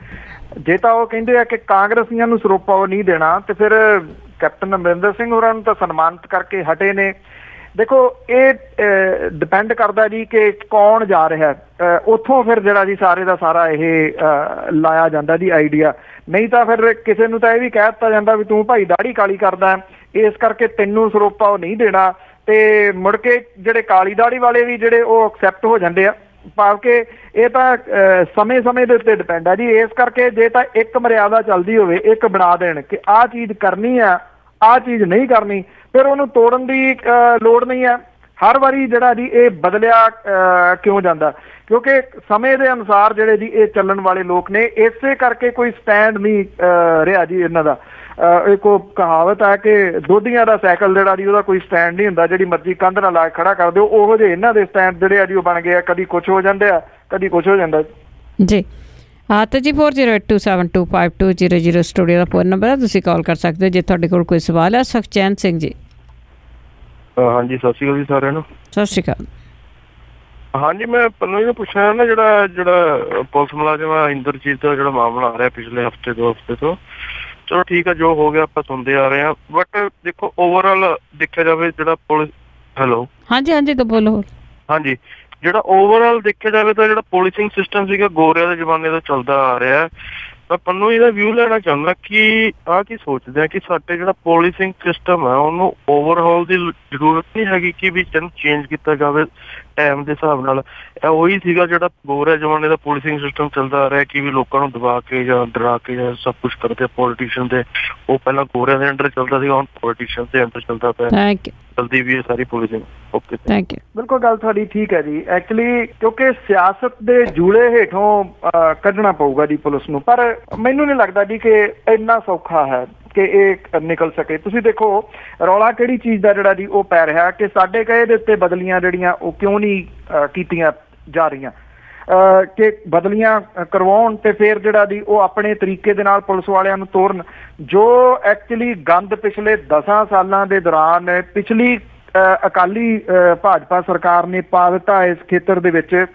ਜੇ ਤਾਂ ਉਹ ਕਹਿੰਦੇ ਆ ਕਿ ਕਾਂਗਰਸੀਆਂ ਨੂੰ ਸਰੋਪਾ ਉਹ ਨਹੀਂ ਦੇਣਾ ਤੇ ਫਿਰ ਕੈਪਟਨ ਅਮਰਿੰਦਰ ਸਿੰਘ ਹੋਰਾਂ ਨੂੰ ਤਾਂ ਸਨਮਾਨਿਤ ਕਰਕੇ ਹਟੇ ਨੇ। ਦੇਖੋ ਇਹ ਡਿਪੈਂਡ ਕਰਦਾ ਜੀ ਕਿ ਕੌਣ ਜਾ ਰਿਹਾ, ਉੱਥੋਂ ਫਿਰ ਜਿਹੜਾ ਜੀ ਸਾਰੇ ਦਾ ਸਾਰਾ ਇਹ ਲਾਇਆ ਜਾਂਦਾ ਜੀ ਆਈਡੀਆ। ਨਹੀਂ ਤਾਂ ਫਿਰ ਕਿਸੇ ਨੂੰ ਤਾਂ ਇਹ ਵੀ ਕਹਿ ਦਿੱਤਾ ਜਾਂਦਾ ਵੀ ਤੂੰ ਭਾਈ ਦਾੜੀ ਕਾਲੀ ਕਰਦਾ, ਇਸ ਕਰਕੇ ਤੈਨੂੰ ਸਰੋਪਾ ਉਹ ਨਹੀਂ ਦੇਣਾ। ਤੇ ਮੁੜ ਕੇ ਜਿਹੜੇ ਕਾਲੀ ਦਾੜੀ ਵਾਲੇ ਵੀ ਜਿਹੜੇ ਉਹ ਐਕਸੈਪਟ ਹੋ ਜਾਂਦੇ ਆ, ਭਾਵ ਕਿ ਇਹ ਤਾਂ ਸਮੇਂ ਦੇ ਉੱਤੇ ਡਿਪੈਂਡ ਆ ਜੀ। ਇਸ ਕਰਕੇ ਜੇ ਤਾਂ ਇੱਕ ਮਰਿਆਦਾ ਚੱਲਦੀ ਹੋਵੇ, ਇੱਕ ਬਣਾ ਦੇਣ ਕਿ ਆਹ ਚੀਜ਼ ਕਰਨੀ ਆ ਆਹ ਚੀਜ਼ ਨਹੀਂ ਕਰਨੀ, ਫਿਰ ਉਹਨੂੰ ਤੋੜਨ ਦੀ ਲੋੜ ਨਹੀਂ ਹੈ। ਹਰ ਵਾਰੀ ਜਿਹੜਾ ਜੀ ਇਹ ਬਦਲਿਆ ਕਿਉਂ ਜਾਂਦਾ, ਕਿਉਂਕਿ ਸਮੇਂ ਦੇ ਅਨੁਸਾਰ ਜਿਹੜੇ ਜੀ ਇਹ ਚੱਲਣ ਵਾਲੇ ਲੋਕ ਨੇ, ਇਸੇ ਕਰਕੇ ਕੋਈ ਸਟੈਂਡ ਨਹੀਂ ਰਿਹਾ ਜੀ ਇਹਨਾਂ ਦਾ। ਇੱਕ ਕਹਾਵਤ ਹੈ ਕਿ ਦੋਧੀਆਂ ਦਾ ਸਾਈਕਲ ਜਿਹੜਾ ਜੀ ਉਹਦਾ ਕੋਈ ਸਟੈਂਡ ਨਹੀਂ ਹੁੰਦਾ, ਜਿਹੜੀ ਮਰਜ਼ੀ ਕੰਧ ਨਾਲ ਲਾ ਕੇ ਖੜਾ ਕਰ ਦਿਓ। ਉਹੋ ਜਿਹੇ ਇਹਨਾਂ ਦੇ ਸਟੈਂਡ ਜਿਹੜੇ ਆ ਜੀ ਉਹ ਬਣ ਗਏ ਆ, ਕਦੀ ਕੁਛ ਹੋ ਜਾਂਦੇ ਆ ਕਦੀ ਕੁਛ ਹੋ ਜਾਂਦਾ ਜੀ। ਤਾਂ ਜੀ 4082725000 ਸਟੂਡੀਓ ਦਾ ਫੋਨ ਨੰਬਰ ਹੈ, ਤੁਸੀਂ ਕਾਲ ਕਰ ਸਕਦੇ ਹੋ ਜੇ ਤੁਹਾਡੇ ਕੋਲ ਕੋਈ ਸਵਾਲ ਹੈ। ਸੁਖਚੈਨ ਸਿੰਘ ਜੀ। ਹਾਂਜੀ ਸਤਿ ਸ਼੍ਰੀ ਅਕਾਲ ਜੀ ਸਾਰਿਆਂ ਨੂੰ। ਸਤਿ ਸ਼੍ਰੀ ਅਕਾਲ। ਹਾਂਜੀ ਮੈਂ ਪਹਿਲਾਂ ਇਹ ਪੁੱਛਣਾ ਨਾ ਜਿਹੜਾ ਪੁਲਿਸ ਮੁਲਾਜ਼ਮ ਇੰਦਰਜੀਤ ਦਾ ਜਿਹੜਾ ਮਾਮਲਾ ਆ ਰਿਹਾ ਪਿਛਲੇ ਹਫ਼ਤੇ 2 ਹਫ਼ਤੇ ਤੋਂ, ਚਲੋ ਠੀਕ ਆ ਜੋ ਹੋ ਗਿਆ ਆਪਾਂ ਸੁਣਦੇ ਆ ਰਹੇ ਹਾਂ, ਬਟ ਦੇਖੋ ਓਵਰਆਲ ਦੇਖਿਆ ਜਾਵੇ ਜਿਹੜਾ ਪੁਲਿਸ ਹੈਲੋ ਹਾਂਜੀ ਤਾਂ ਬੋਲੋ। ਹਾਂਜੀ ਜਿਹੜਾ ਓਵਰਆਲ ਦੇਖਿਆ ਜਾਵੇ ਤਾਂ ਜਿਹੜਾ ਪੋਲਿਸਿੰਗ ਸਿਸਟਮ ਸੀਗਾ ਗੋਰਿਆਂ ਦੇ ਜ਼ਮਾਨੇ ਤੋਂ ਚੱਲਦਾ ਆ ਰਿਹਾ। ਮੈਂ ਪੰਨੂ ਇਹਦਾ ਵਿਊ ਲੈਣਾ ਚਾਹੁੰਦਾ ਕਿ ਆਹ ਕੀ ਸੋਚਦੇ ਆ ਕਿ ਸਾਡੇ ਜਿਹੜਾ ਪੋਲਿਸਿੰਗ ਸਿਸਟਮ ਹੈ ਉਹਨੂੰ ਓਵਰਹਾਲ ਦੀ ਜ਼ਰੂਰਤ ਨਹੀਂ ਹੈਗੀ ਕਿ ਵੀ ਇਹਨੂੰ ਚੇਂਜ ਕੀਤਾ ਜਾਵੇ ਟਾਈਮ ਦੇ ਹਿਸਾਬ ਨਾਲ। ਇਹ ਉਹੀ ਸੀਗਾ ਜਿਹੜਾ ਗੋਰਿਆਂ ਜ਼ਮਾਨੇ ਦਾ ਪੋਲਿਸਿੰਗ ਸਿਸਟਮ ਚੱਲਦਾ ਆ ਰਿਹਾ ਕਿ ਵੀ ਲੋਕਾਂ ਨੂੰ ਦਬਾ ਕੇ ਜਾਂ ਡਰਾ ਕੇ ਜਾਂ ਸਭ ਕੁਛ ਕਰਦੇ ਪੋਲੀਟੀਸ਼ੀਅਨ ਦੇ। ਉਹ ਪਹਿਲਾਂ ਗੋਰਿਆਂ ਦੇ ਅੰਡਰ ਚੱਲਦਾ ਸੀਗਾ, ਹੁਣ ਪੋਲੀਟੀਸ਼ੀਅਨ ਦੇ ਅੰਡਰ ਚੱਲਦਾ ਪਿਆ। Thank you. ਚਲਦੀ ਵੀ ਹੈ ਸਾਰੀ ਪੋਲਿਸਿੰਗ। Okay thank you. ਬਿਲਕੁਲ ਗੱਲ ਤੁਹਾਡੀ ਠੀਕ ਹੈ ਜੀ। ਐਕਚੁਅਲੀ ਕਿਉਂਕਿ ਸਿਆਸਤ ਦੇ ਜੂਲੇ ਹੇਠੋਂ ਕੱਢਣਾ ਪਊਗਾ ਜੀ ਪੁਲਿਸ ਨੂੰ, ਪਰ ਮੈਨੂੰ ਨਹੀਂ ਲੱਗਦਾ ਜੀ ਕਿ ਇੰਨਾ ਸੌਖਾ ਹੈ ਕਿ ਇਹ ਨਿਕਲ ਸਕੇ। ਤੁਸੀਂ ਦੇਖੋ ਰੌਲਾ ਕਿਹੜੀ ਚੀਜ਼ ਦਾ ਜਿਹੜਾ ਜੀ ਉਹ ਪੈ ਰਿਹਾ ਕਿ ਸਾਡੇ ਕਹੇ ਦੇ ਉੱਤੇ ਬਦਲੀਆਂ ਜਿਹੜੀਆਂ ਉਹ ਕਿਉਂ ਨਹੀਂ ਕੀਤੀਆਂ ਜਾ ਰਹੀਆਂ, ਕਿ ਬਦਲੀਆਂ ਕਰਵਾਉਣ ਤੇ ਫਿਰ ਜਿਹੜਾ ਜੀ ਉਹ ਆਪਣੇ ਤਰੀਕੇ ਦੇ ਨਾਲ ਪੁਲਿਸ ਵਾਲਿਆਂ ਨੂੰ ਤੋਰਨ। ਜੋ ਐਕਚੁਅਲੀ ਗੰਦ ਪਿਛਲੇ 10 ਸਾਲਾਂ ਦੇ ਦੌਰਾਨ ਪਿਛਲੀ ਅਕਾਲੀ ਭਾਜਪਾ ਸਰਕਾਰ ਨੇ ਪਾ ਦਿੱਤਾ ਇਸ ਖੇਤਰ ਦੇ ਵਿੱਚ,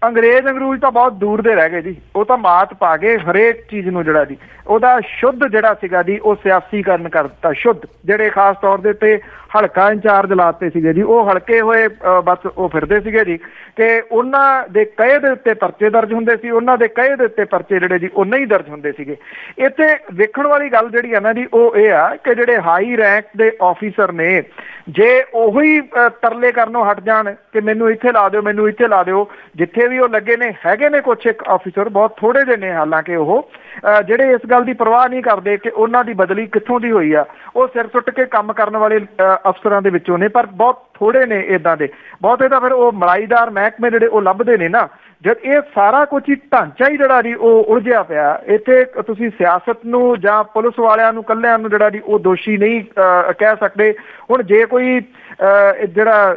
ਅੰਗਰੂਜ ਤਾਂ ਬਹੁਤ ਦੂਰ ਦੇ ਰਹਿ ਗਏ ਜੀ। ਉਹ ਤਾਂ ਮਾਤ ਪਾ ਗਏ ਹਰੇਕ ਚੀਜ਼ ਨੂੰ ਜਿਹੜਾ ਜੀ ਉਹਦਾ ਸ਼ੁੱਧ ਜਿਹੜਾ ਸੀਗਾ ਜੀ ਉਹ ਸਿਆਸੀਕਰਨ ਕਰ ਦਿੱਤਾ। ਸ਼ੁੱਧ ਜਿਹੜੇ ਖਾਸ ਤੌਰ ਦੇ ਉੱਤੇ ਹਲਕਾ ਇੰਚਾਰਜ ਲਾਤੇ ਸੀਗੇ ਜੀ, ਉਹ ਹਲਕੇ ਹੋਏ ਬਸ ਉਹ ਫਿਰਦੇ ਸੀਗੇ ਜੀ ਕਿ ਉਹਨਾਂ ਦੇ ਕਹੇ ਦੇ ਉੱਤੇ ਪਰਚੇ ਦਰਜ ਹੁੰਦੇ ਸੀ, ਉਹਨਾਂ ਦੇ ਕਹੇ ਦੇ ਉੱਤੇ ਪਰਚੇ ਜਿਹੜੇ ਜੀ ਉਹ ਨਹੀਂ ਦਰਜ ਹੁੰਦੇ ਸੀਗੇ। ਇੱਥੇ ਵੇਖਣ ਵਾਲੀ ਗੱਲ ਜਿਹੜੀ ਹੈ ਨਾ ਜੀ ਉਹ ਇਹ ਆ ਕਿ ਜਿਹੜੇ ਹਾਈ ਰੈਂਕ ਦੇ ਆਫੀਸਰ ਨੇ, ਜੇ ਉਹੀ ਤਰਲੇ ਕਰਨੋਂ ਹਟ ਜਾਣ ਕਿ ਮੈਨੂੰ ਇੱਥੇ ਲਾ ਦਿਓ ਮੈਨੂੰ ਇੱਥੇ ਲਾ ਦਿਓ, ਜਿੱਥੇ ਵੀ ਉਹ ਲੱਗੇ ਨੇ ਹੈਗੇ ਨੇ ਕੁਛ ਇੱਕ ਆਫੀਸਰ ਬਹੁਤ ਥੋੜੇ ਜਿਹੇ ਨੇ ਹਾਲਾਂਕਿ ਉਹ ਜਿਹੜੇ ਇਸ ਗੱਲ ਦੀ ਪਰਵਾਹ ਨਹੀਂ ਕਰਦੇ ਕਿ ਉਹਨਾਂ ਦੀ ਬਦਲੀ ਕਿੱਥੋਂ ਦੀ ਹੋਈ ਆ। ਉਹ ਸਿਰ ਸੁੱਟ ਕੇ ਕੰਮ ਕਰਨ ਵਾਲੇ ਅਫਸਰਾਂ ਦੇ ਵਿੱਚੋਂ ਨੇ, ਪਰ ਬਹੁਤ ਥੋੜੇ ਨੇ ਇੱਦਾਂ ਦੇ। ਬਹੁਤੇ ਤਾਂ ਫਿਰ ਉਹ ਮਲਾਈਦਾਰ ਮਹਿਕਮੇ ਜਿਹੜੇ ਉਹ ਲੱਭਦੇ ਨੇ ਨਾ। ਜਦ ਇਹ ਸਾਰਾ ਕੁਝ ਹੀ ਢਾਂਚਾ ਹੀ ਜਿਹੜਾ ਜੀ ਉਹ ਉਲਝਿਆ ਪਿਆ। ਇੱਥੇ ਤੁਸੀਂ ਸਿਆਸਤ ਨੂੰ ਜਾਂ ਪੁਲਿਸ ਵਾਲਿਆਂ ਨੂੰ ਇਕੱਲਿਆਂ ਨੂੰ ਜਿਹੜਾ ਜੀ ਉਹ ਦੋਸ਼ੀ ਨਹੀਂ ਕਹਿ ਸਕਦੇ। ਹੁਣ ਜੇ ਕੋਈ ਜਿਹੜਾ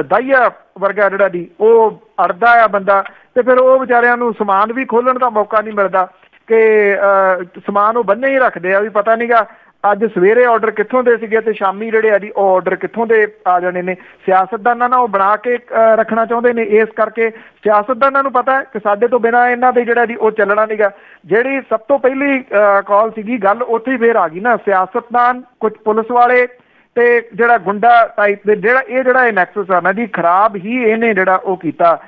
ਦਾਈਆ ਵਰਗਾ ਜਿਹੜਾ ਜੀ ਉਹ ਅੜਦਾ ਆ ਬੰਦਾ, ਤੇ ਫਿਰ ਉਹ ਵਿਚਾਰਿਆਂ ਨੂੰ ਸਮਾਨ ਵੀ ਖੋਲਣ ਦਾ ਮੌਕਾ ਨਹੀਂ ਮਿਲਦਾ ਕਿ ਸਮਾਨ ਉਹ ਬੰਨੇ ਹੀ ਰੱਖਦੇ ਆ ਵੀ ਪਤਾ ਨੀਗਾ ਅੱਜ ਸਵੇਰੇ ਆਰਡਰ ਕਿੱਥੋਂ ਦੇ ਸੀਗੇ ਤੇ ਸ਼ਾਮੀ ਜਿਹੜੇ ਆ ਜੀ ਉਹ ਆਰਡਰ ਕਿੱਥੋਂ ਦੇ ਆ ਜਾਣੇ ਨੇ। ਸਿਆਸਤਦਾਨਾਂ ਨਾਲ ਉਹ ਬਣਾ ਕੇ ਰੱਖਣਾ ਚਾਹੁੰਦੇ ਨੇ। ਇਸ ਕਰਕੇ ਸਿਆਸਤਦਾਨਾਂ ਨੂੰ ਪਤਾ ਕਿ ਸਾਡੇ ਤੋਂ ਬਿਨਾਂ ਇਹਨਾਂ ਦੇ ਜਿਹੜਾ ਜੀ ਉਹ ਚੱਲਣਾ ਨੀਗਾ। ਜਿਹੜੀ ਸਭ ਤੋਂ ਪਹਿਲੀ ਕਾਲ ਸੀਗੀ ਗੱਲ ਉੱਥੇ ਹੀ ਫੇਰ ਆ ਗਈ ਨਾ, ਸਿਆਸਤਦਾਨ ਕੁਝ ਪੁਲਿਸ ਵਾਲੇ ਤੇ ਜਿਹੜਾ ਗੁੰਡਾ ਟਾਈਪ ਦੇ ਜਿਹੜਾ ਇਹ ਨੈਕਸਸ ਆ ਨਾ ਜੀ ਖਰਾਬ ਹੀ ਇਹਨੇ ਜਿਹੜਾ ਉਹ ਕੀਤਾ।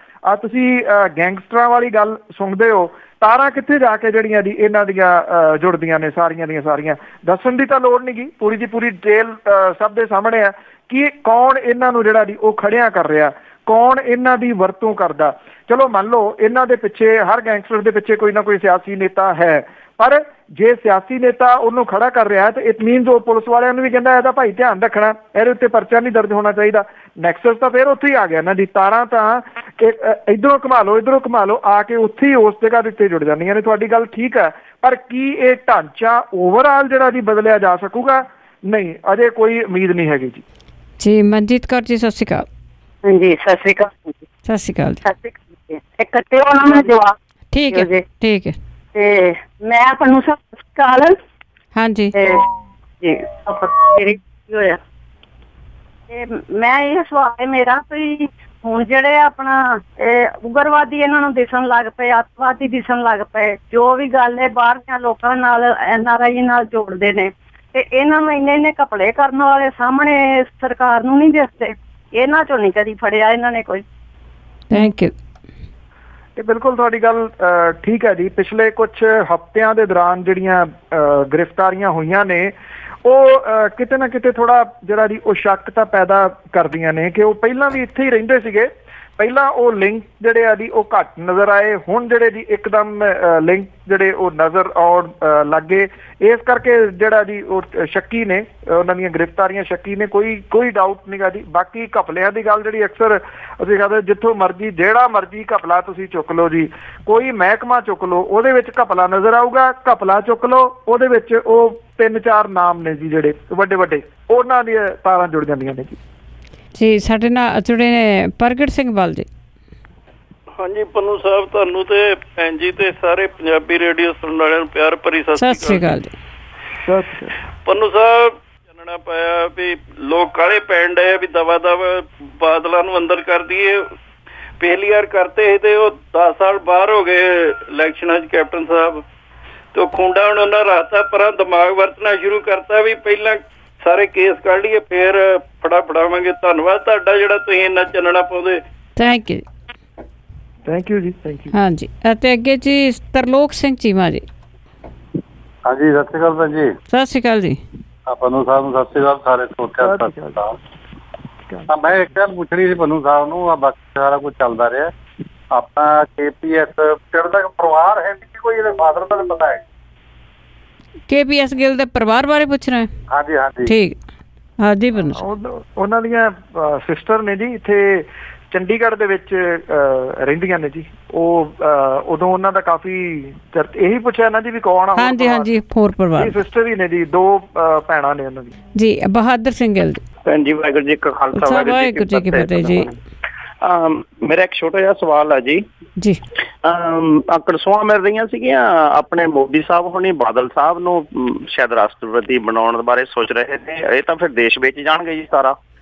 ਤੁਸੀਂ ਗੈਂਗਸਟਰਾਂ ਵਾਲੀ ਗੱਲ ਸੁਣਦੇ ਹੋ, ਤਾਰਾਂ ਕਿੱਥੇ ਜਾ ਕੇ ਜਿਹੜੀਆਂ ਦੀ ਇਹਨਾਂ ਦੀਆਂ ਜੁੜਦੀਆਂ ਨੇ ਸਾਰੀਆਂ ਦੀਆਂ ਸਾਰੀਆਂ। ਦੱਸਣ ਦੀ ਤਾਂ ਲੋੜ ਨਹੀਂ ਗੀ, ਪੂਰੀ ਦੀ ਪੂਰੀ ਡਿਟੇਲ ਸਭ ਦੇ ਸਾਹਮਣੇ ਆ ਕਿ ਕੌਣ ਇਹਨਾਂ ਨੂੰ ਜਿਹੜਾ ਦੀ ਉਹ ਖੜਿਆ ਕਰ ਰਿਹਾ, ਕੌਣ ਇਹਨਾਂ ਦੀ ਵਰਤੋਂ ਕਰਦਾ। ਚਲੋ ਮੰਨ ਲਓ ਇਹਨਾਂ ਦੇ ਪਿੱਛੇ ਹਰ ਗੈਂਗਸਟਰ ਦੇ ਪਿੱਛੇ ਕੋਈ ਨਾ ਕੋਈ ਸਿਆਸੀ ਨੇਤਾ ਹੈ, ਪਰ ਜੇ ਸਿਆਸੀ ਨੇਤਾ ਉਹਨੂੰ ਖੜਾ ਕਰ ਰਿਹਾ ਤੇ ਇਟ ਮੀਨਸ ਉਹ ਪੁਲਿਸ ਵਾਲਿਆਂ ਨੂੰ ਵੀ ਕਹਿੰਦਾ ਇਹਦਾ ਭਾਈ ਧਿਆਨ ਰੱਖਣਾ, ਇਹਦੇ ਉੱਤੇ ਪਰਚਾ ਨਹੀਂ ਦਰਜ ਹੋਣਾ ਚਾਹੀਦਾ। ਨੈਕਸਸ ਤਾਂ ਫਿਰ ਉੱਥੇ ਹੀ ਆ ਗਿਆ ਨਾ ਜੀ, ਤਾਰਾਂ ਤਾਂ ਇੱਧਰੋਂ ਘੁਮਾ ਲਓ ਇੱਧਰੋਂ ਘੁਮਾ ਲਓ ਆ ਕੇ ਉੱਥੇ ਹੀ ਉਸ ਜਗ੍ਹਾ ਦੇ ਉੱਤੇ ਜੁੜ ਜਾਂਦੀਆਂ ਨੇ। ਤੁਹਾਡੀ ਗੱਲ ਠੀਕ ਹੈ, ਪਰ ਕੀ ਇਹ ਢਾਂਚਾ ਓਵਰਆਲ ਜਿਹੜਾ ਜੀ ਬਦਲਿਆ ਜਾ ਸਕੂਗਾ? ਨਹੀਂ, ਅਜੇ ਕੋਈ ਉਮੀਦ ਨਹੀਂ ਹੈਗੀ ਜੀ। ਜੀ ਮਨਜੀਤ ਕੌਰ ਜੀ, ਸਤਿ ਸ਼੍ਰੀ ਅਕਾਲ। ਹਾਂਜੀ, ਸਤਿ ਸ਼੍ਰੀ ਅਕਾਲ। ਸਤਿ ਸ਼੍ਰੀ ਅਕਾਲ ਜੀ। ਇਕੱਠੇ ਹੋਣਾ ਮੈਂ ਜਵਾਬ। ਠੀਕ ਹੈ, ਠੀਕ ਹੈ। ਤੇ ਮੈਂ ਤੁਹਾਨੂੰ ਸਤਿ ਸ਼੍ਰੀ ਅਕਾਲ। ਹਾਂਜੀ ਜੀ, ਕੀ ਹੋਇਆ? ਤੇ ਮੈਂ ਇਹ ਸਵਾਲ ਹੈ ਮੇਰਾ ਵੀ ਹੁਣ ਜਿਹੜੇ ਆਪਣਾ ਉਗਰਵਾਦੀ ਇਹਨਾਂ ਨੂੰ ਦਿਸਣ ਲੱਗ ਪਏ, ਅੱਤਵਾਦੀ ਦਿਸਣ ਲੱਗ ਪਏ, ਜੋ ਵੀ ਗੱਲ ਹੈ ਬਾਹਰ ਦੇ ਲੋਕਾਂ ਨਾਲ NRI ਨਾਲ ਜੋੜਦੇ ਨੇ, ਤੇ ਇਹਨਾਂ ਨੂੰ ਇੰਨੇ ਘਪਲੇ ਕਰਨ ਵਾਲੇ ਸਾਹਮਣੇ ਸਰਕਾਰ ਨੂੰ ਨਹੀਂ ਦਿਸਦੇ। ਇਹਨਾਂ ਚੋਂ ਨਹੀਂ ਕਦੀ ਫੜਿਆ ਇਹਨਾਂ ਨੇ ਕੋਈ। Thank you. ਇਹ ਬਿਲਕੁਲ ਤੁਹਾਡੀ ਗੱਲ ਠੀਕ ਹੈ ਜੀ। ਪਿਛਲੇ ਕੁਝ ਹਫ਼ਤਿਆਂ ਦੇ ਦੌਰਾਨ ਜਿਹੜੀਆਂ ਗ੍ਰਿਫਤਾਰੀਆਂ ਹੋਈਆਂ ਨੇ ਉਹ ਕਿਤੇ ਨਾ ਕਿਤੇ ਥੋੜਾ ਜਿਹੜਾ ਜੀ ਉਹ ਸ਼ੱਕ ਤਾਂ ਪੈਦਾ ਕਰਦੀਆਂ ਨੇ ਕਿ ਉਹ ਪਹਿਲਾਂ ਵੀ ਇੱਥੇ ਹੀ ਰਹਿੰਦੇ ਸੀਗੇ। ਪਹਿਲਾਂ ਉਹ ਲਿੰਕ ਜਿਹੜੇ ਆ ਜੀ ਉਹ ਘੱਟ ਨਜ਼ਰ ਆਏ, ਹੁਣ ਜਿਹੜੇ ਜੀ ਇੱਕਦਮ ਲਿੰਕ ਜਿਹੜੇ ਉਹ ਨਜ਼ਰ ਆਉਣ ਲੱਗੇ। ਇਸ ਕਰਕੇ ਜਿਹੜਾ ਜੀ ਉਹ ਸ਼ੱਕੀ ਨੇ, ਉਹਨਾਂ ਦੀਆਂ ਗ੍ਰਿਫਤਾਰੀਆਂ ਸ਼ੱਕੀ ਨੇ, ਕੋਈ ਡਾਊਟ ਨਹੀਂ ਗਾ ਜੀ। ਬਾਕੀ ਘਪਲਿਆਂ ਦੀ ਗੱਲ ਜਿਹੜੀ ਅਕਸਰ ਅਸੀਂ ਕਹਿੰਦੇ ਜਿੱਥੋਂ ਮਰਜ਼ੀ ਜਿਹੜਾ ਮਰਜ਼ੀ ਘਪਲਾ ਤੁਸੀਂ ਚੁੱਕ ਲਓ ਜੀ, ਕੋਈ ਮਹਿਕਮਾ ਚੁੱਕ ਲਓ ਉਹਦੇ ਵਿੱਚ ਘਪਲਾ ਨਜ਼ਰ ਆਊਗਾ। ਘਪਲਾ ਚੁੱਕ ਲਓ ਉਹਦੇ ਵਿੱਚ ਉਹ 3-4 ਨਾਮ ਨੇ ਜੀ ਜਿਹੜੇ ਵੱਡੇ ਵੱਡੇ, ਉਹਨਾਂ ਦੀਆਂ ਤਾਰਾਂ ਜੁੜ ਜਾਂਦੀਆਂ ਨੇ ਜੀ। ਜੀ ਸਾਡੇ ਨਾਲ ਜੁੜੇ ਨੇ ਪ੍ਰਗਟ ਸਿੰਘ ਬਲ ਜੀ। ਹਾਂਜੀ ਪੰਨੂ ਸਾਹਿਬ, ਤੁਹਾਨੂੰ ਤੇ ਭੈਣ ਜੀ ਤੇ ਸਾਰੇ ਪੰਜਾਬੀ ਰੇਡੀਓ ਸੁਣਨ ਵਾਲਿਆਂ ਨੂੰ ਪਿਆਰ ਭਰੀ ਸਤਿ ਸ਼੍ਰੀ ਅਕਾਲ ਜੀ। ਪੰਨੂ ਸਾਹਿਬ, ਚਾਨਣਾ ਪਾਇਆ ਵੀ ਲੋਕ ਕਾਲੇ ਪੈਣ ਡਏ ਵੀ ਦਵਾ ਬਾਦਲਾਂ ਨੂੰ ਅੰਦਰ ਕਰ ਦਈਏ। ਪਹਿਲੀ ਵਾਰ ਕਰਤੇ ਤੇ ਉਹ 10 ਸਾਲ ਬਾਹਰ ਹੋ ਗਏ ਇਲੈਕਸ਼ਨਾਂ 'ਚ ਕੈਪਟਨ ਸਾਹਿਬ, ਤੇ ਉਹ ਖੁੰਡਾ ਹੁਣ ਉਹਨਾਂ ਰਾਤਾ ਪਰਾਂ ਦਿਮਾਗ ਵਰਤਣਾ ਸ਼ੁਰੂ ਕਰਤਾ ਵੀ ਪਹਿਲਾਂ ਸਾਰੇ ਕੇਸ ਕੱਢ ਲਈਏ ਫੇਰ ਫੜਾਵਾਂਗੇ। ਧੰਨਵਾਦ ਤੁਹਾਡਾ ਜਿਹੜਾ ਤੁਸੀਂ ਇੰਨਾ ਚਾਨਣਾ ਪਾਉਂਦੇ। ਥੈਂਕ ਯੂ ਜੀ, ਥੈਂਕ ਯੂ। ਹਾਂਜੀ, ਅਤੇ ਅੱਗੇ ਜੀ ਤਰਲੋਕ ਸਿੰਘ ਚੀਮਾ ਜੀ। ਹਾਂਜੀ, ਸਤਿ ਸ਼੍ਰੀ ਅਕਾਲ ਭੈਣ ਜੀ। ਸਤਿ ਸ਼੍ਰੀ ਅਕਾਲ ਜੀ। ਪੰਨੂ ਸਾਹਿਬ ਨੂੰ ਸਤਿ ਸ਼੍ਰੀ ਅਕਾਲ, ਸਾਰੇ ਸੋਚਿਆ ਸਤਿ ਸ਼੍ਰੀ ਅਕਾਲ। ਮੈਂ ਇੱਕ ਗੱਲ ਪੁੱਛਣੀ ਸੀ ਪੰਨੂ ਸਾਹਿਬ ਨੂੰ, ਬਾਕੀ ਸਾਰਾ ਕੁਝ ਚੱਲਦਾ ਰਿਹਾ ਆਪਣਾ KPS ਪਿੰਡ ਦਾ ਪਰਿਵਾਰ ਹੈ ਨਹੀਂ ਕੋਈ, ਇਹਦੇ ਫਾਦਰ ਦਾ ਪਤਾ ਹੈ? KPS ਗਿੱਲ ਦੇ ਪਰਿਵਾਰ ਬਾਰੇ ਪੁੱਛ ਰਹੇ? ਹਾਂਜੀ ਹਾਂਜੀ, ਠੀਕ। ਹਾਂਜੀ, ਉਹਨਾਂ ਦੀਆਂ ਸਿਸਟਰ ਨੇ ਜੀ, ਇੱਥੇ ਚੰਡੀਗੜ੍ਹ ਦੇ ਵਿੱਚ ਰਹਿੰਦੀਆਂ ਨੇ ਜੀ। ਉਹ ਉਦੋਂ ਉਹਨਾਂ ਦਾ ਕਾਫੀ ਇਹੀ ਪੁੱਛਿਆ ਨਾ ਜੀ ਵੀ ਕੌਣ ਆ? ਹਾਂਜੀ ਹਾਂਜੀ, ਹੋਰ ਪਰਿਵਾਰ ਸਿਸਟਰ ਹੀ ਨੇ ਜੀ, 2 ਭੈਣਾਂ ਨੇ ਉਹਨਾਂ ਦੀ ਜੀ। ਬਹਾਦਰ ਸਿੰਘ ਗਿੱਲ ਜੀ। ਭੈਣ ਜੀ, ਵਾਹਿਗੁਰੂ ਜੀ ਕਾ ਖਾਲਸਾ, ਵਾਹਿਗੁਰੂ ਜੀ ਕੀ ਫਤਿਹ ਜੀ। ਮੇਰਾ ਇੱਕ ਛੋਟਾ ਜਿਹਾ ਸਵਾਲ ਹੈ ਜੀ। ਕੜਸੂਆਂ ਮਿਲ ਰਹੀਆਂ ਸੀਗੀਆਂ ਆਪਣੇ ਮੋਦੀ ਸਾਹਿਬ ਹੁਣੀ ਬਾਦਲ ਸਾਹਿਬ ਨੂੰ ਸ਼ਾਇਦ ਰਾਸ਼ਟਰਪਤੀ ਬਣਾਉਣ ਬਾਰੇ ਸੋਚ ਰਹੇ ਨੇ। ਇਹ ਤਾਂ ਫਿਰ ਦੇਸ਼ ਵਿੱਚ ਜਾਣਗੇ ਜੀ ਸਾਰਾ